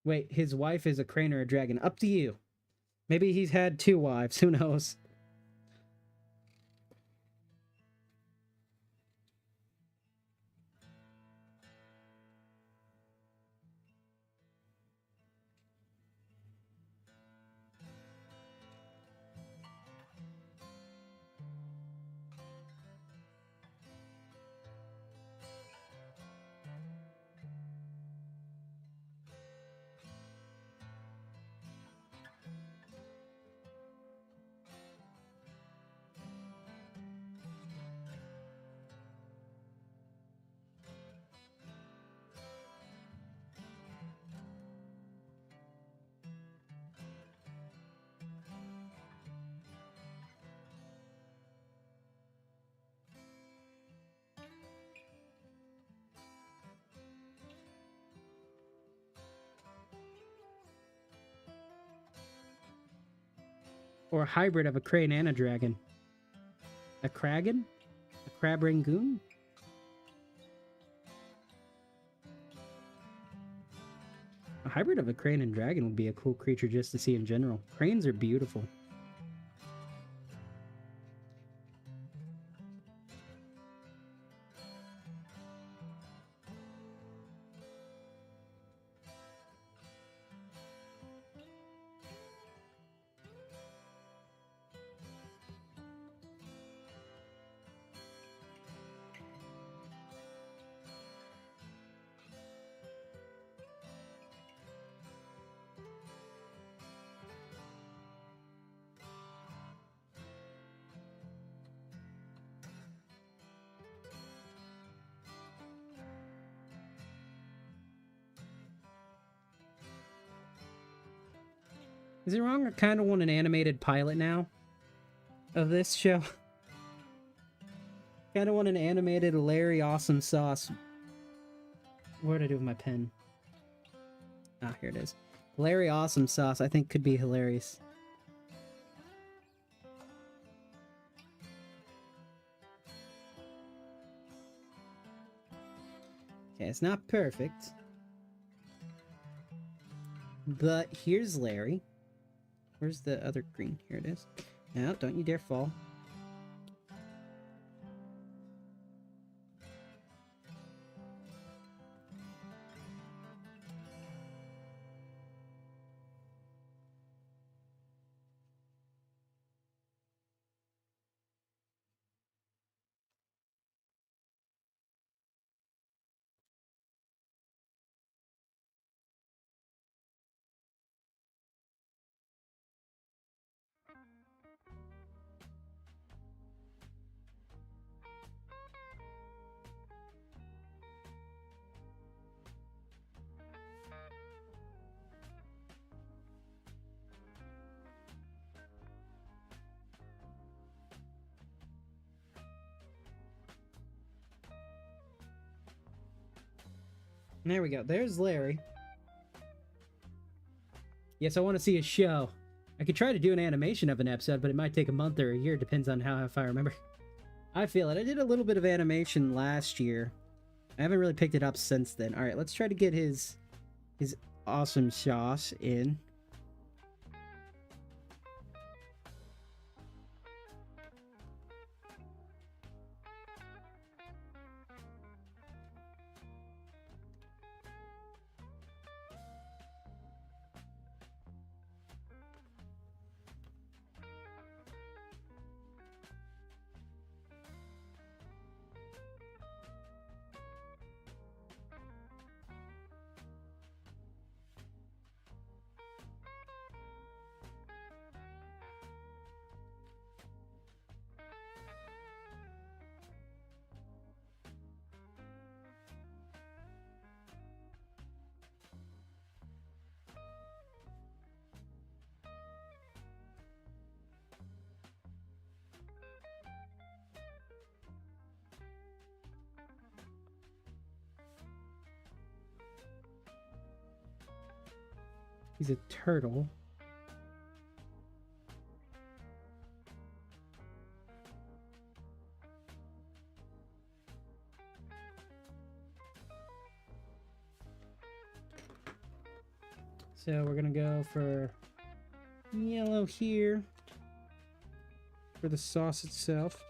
Wait, his wife is a crane or a dragon? Up to you. Maybe he's had 2 wives. Who knows? Or a hybrid of a crane and a dragon. A kragan? A crab rangoon? A hybrid of a crane and dragon would be a cool creature just to see in general. Cranes are beautiful. Is it wrong? I kind of want an animated pilot now of this show. Kind of want an animated Larry Awesome Sauce. What did I do with my pen? Ah, here it is. Larry Awesome Sauce, I think, could be hilarious. Okay, it's not perfect. But here's Larry. Where's the other green? Here it is. Now, don't you dare fall. There we go. There's Larry. Yes, I want to see a show. I could try to do an animation of an episode, but it might take a month or a year. Depends on how, if I remember. I feel it. I did a little bit of animation last year. I haven't really picked it up since then. All right, let's try to get his awesome sauce in. He's a turtle. So we're gonna go for yellow here for the sauce itself.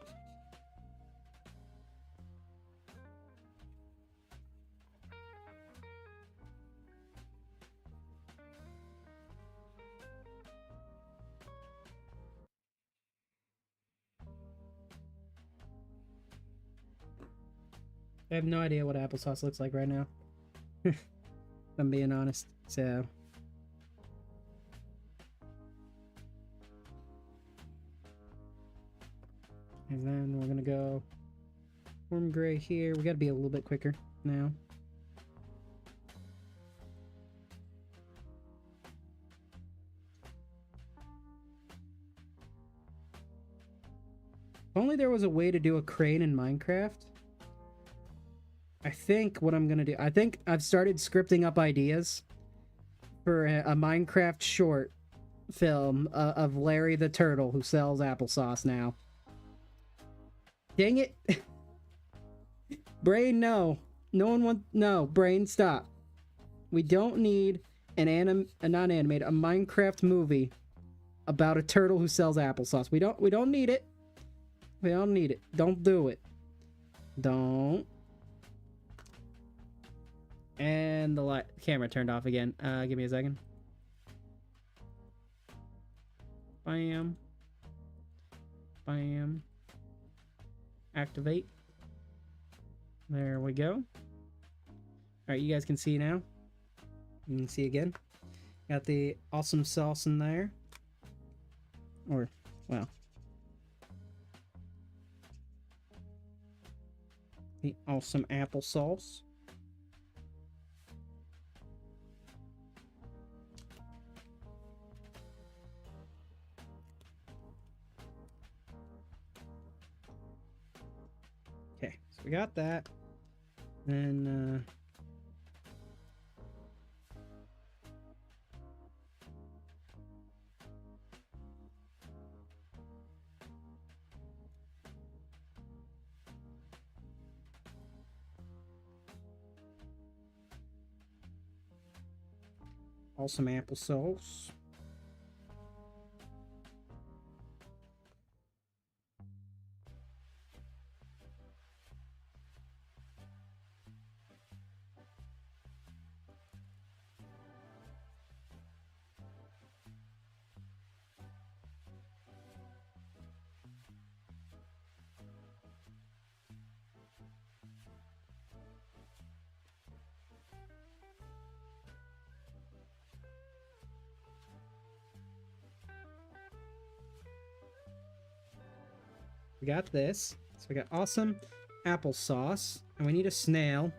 I have no idea what applesauce looks like right now. If I'm being honest. So and then we're gonna go warm gray here. We gotta be a little bit quicker now. If only there was a way to do a crane in Minecraft. I think what I'm gonna do, I think I've started scripting up ideas for a Minecraft short film of Larry the Turtle who sells applesauce now. Dang it. Brain, no. No one wants... No, Brain, stop. We don't need a non-animated, a Minecraft movie about a turtle who sells applesauce. We don't need it. We don't need it. Don't do it. Don't. And the camera turned off again. Give me a second. Bam. Bam. Activate. There we go. Alright, you guys can see now. You can see again. Got the awesome sauce in there. Or, well. The awesome applesauce. Okay, so we got that. Then, awesome applesauce. We got this. So we got awesome applesauce. And we need a snail.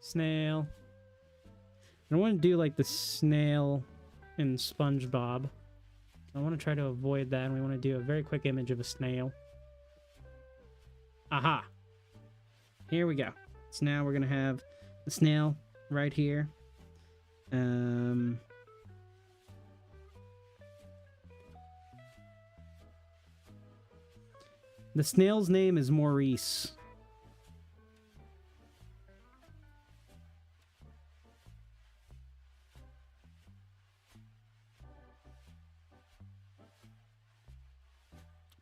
Snail. I don't want to do like the snail in SpongeBob. I want to try to avoid that, and we want to do a very quick image of a snail. Aha! Here we go. So now we're going to have the snail right here. The snail's name is Maurice.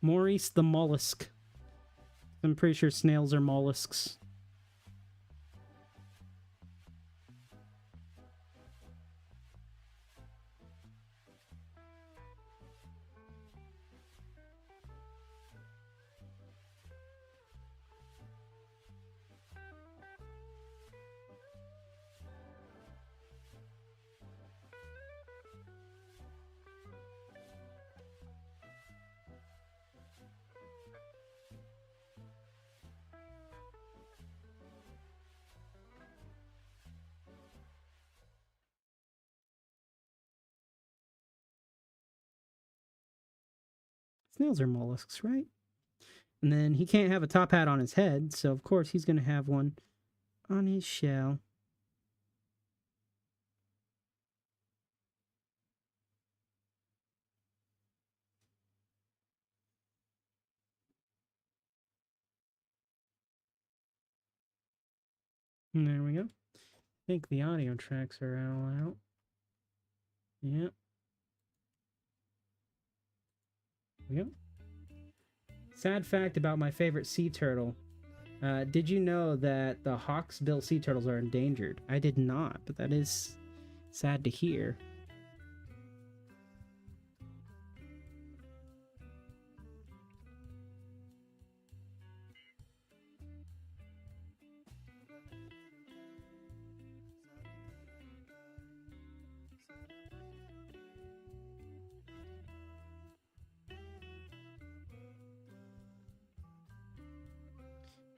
Maurice the mollusk. I'm pretty sure snails are mollusks. Snails are mollusks, right? And then he can't have a top hat on his head, so of course he's going to have one on his shell. And there we go. I think the audio tracks are all out. Yep. There we go. Sad fact about my favorite sea turtle. Did you know that the hawksbill sea turtles are endangered? I did not, but that is sad to hear.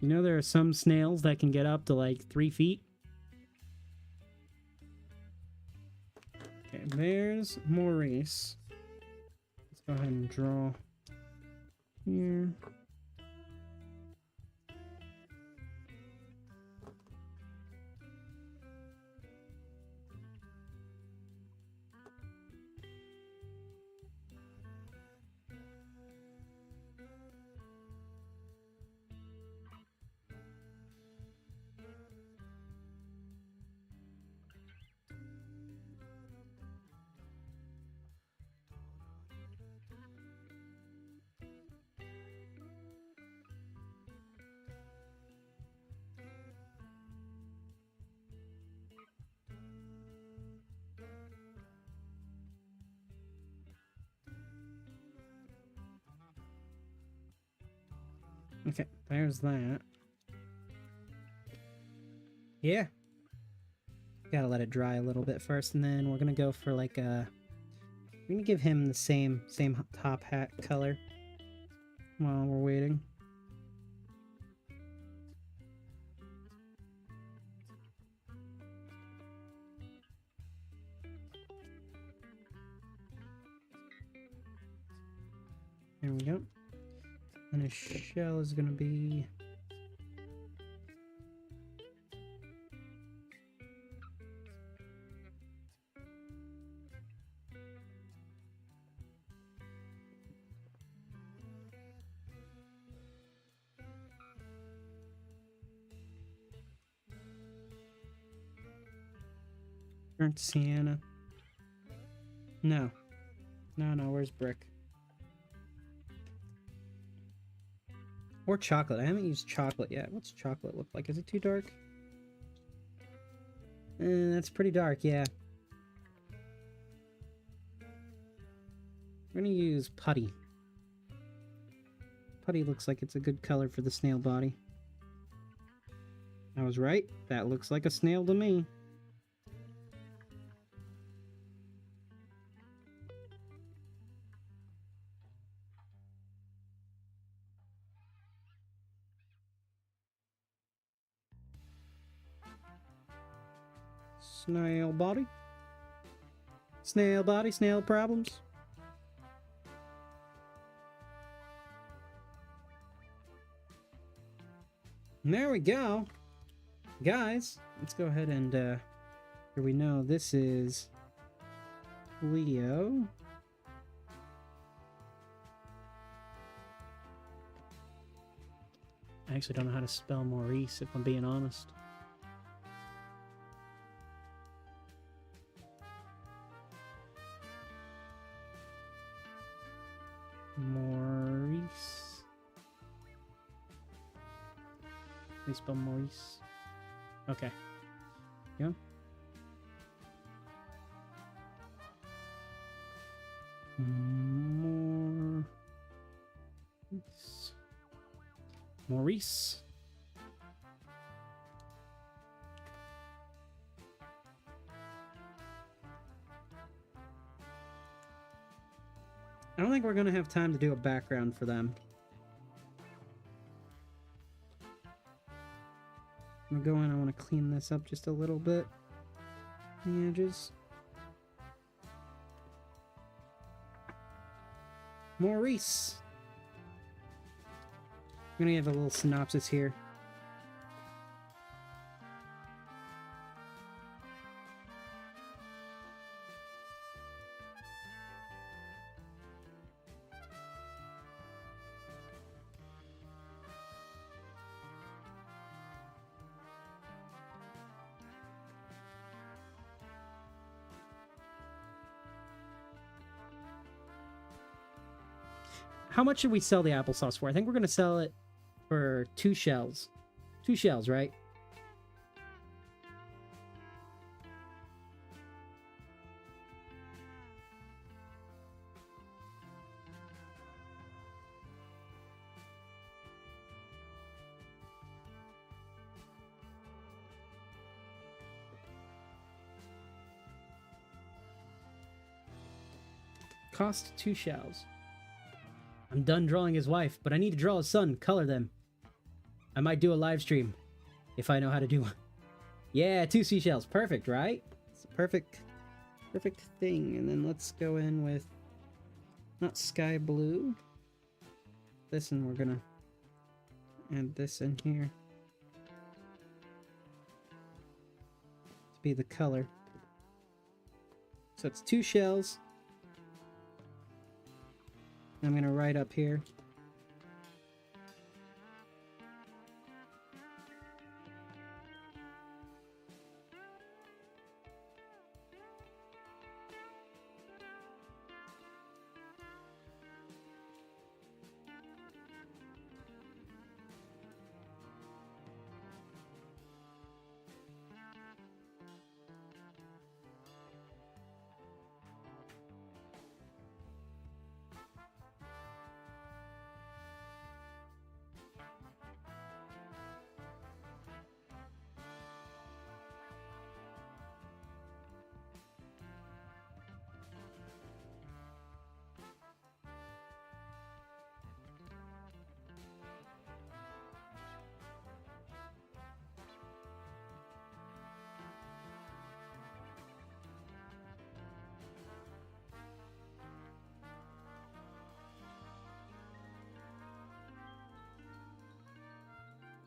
You know there are some snails that can get up to like 3 feet? Okay, there's Maurice. Let's go ahead and draw here. Okay, there's that. Yeah. Gotta let it dry a little bit first, and then we're gonna go for like a... We're gonna give him the same top hat color while we're waiting. There we go. And his shell is gonna be... burnt sienna. No. No, where's brick? Or chocolate. I haven't used chocolate yet. What's chocolate look like? Is it too dark? That's pretty dark, yeah. We're gonna use putty. Putty looks like it's a good color for the snail body. I was right. That looks like a snail to me. Snail body. Snail body, snail problems. And there we go. Guys, let's go ahead and, here we know this is Leo. I actually don't know how to spell Maurice, if I'm being honest. Maurice. How do you spell Maurice? Okay. Yeah. Maurice. I don't think we're gonna have time to do a background for them. I'm gonna go in, I want to clean this up just a little bit. The edges. Maurice. I'm gonna give a little synopsis here. how much should we sell the applesauce for? I think we're going to sell it for 2 shells. 2 shells, right? Cost 2 shells. I'm done drawing his wife, but I need to draw his son, color them. I might do a live stream if I know how to do one. Yeah, 2 seashells. Perfect, right? It's a perfect thing. And then let's go in with not sky blue. This, and we're gonna add this in here to be the color. So it's 2 shells. I'm going to write up here.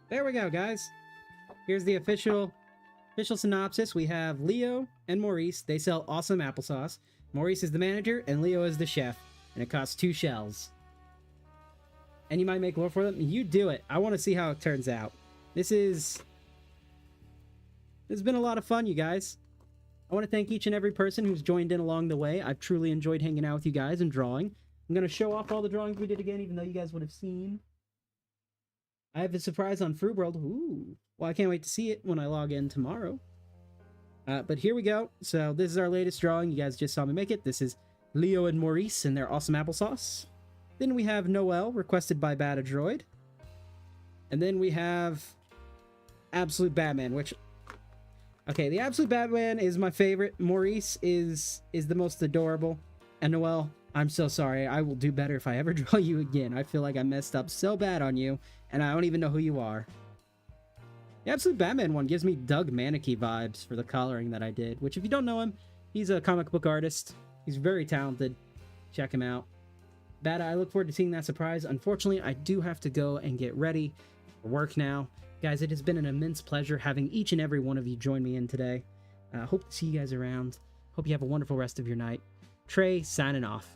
There we go, guys. Here's the official synopsis. We have Leo and Maurice. They sell awesome applesauce. Maurice is the manager, and Leo is the chef. And it costs 2 shells. And you might make more for them. You do it. I want to see how it turns out. This has been a lot of fun, you guys. I want to thank each and every person who's joined in along the way. I've truly enjoyed hanging out with you guys and drawing. I'm going to show off all the drawings we did again, even though you guys would have seen. I have a surprise on Fruit World. Ooh. Well, I can't wait to see it when I log in tomorrow. But here we go. So this is our latest drawing. You guys just saw me make it. This is Leo and Maurice and their awesome applesauce. Then we have Noel, requested by Bata Droid. And then we have Absolute Batman, which... Okay, the Absolute Batman is my favorite. Maurice is the most adorable. And Noel, I'm so sorry. I will do better if I ever draw you again. I feel like I messed up so bad on you, and I don't even know who you are. The Absolute Batman one gives me Doug Manicki vibes for the coloring that I did, which if you don't know him, he's a comic book artist. He's very talented. Check him out. Bata, I look forward to seeing that surprise. Unfortunately, I do have to go and get ready for work now. Guys, it has been an immense pleasure having each and every one of you join me in today. Hope to see you guys around. Hope you have a wonderful rest of your night. Trey, signing off.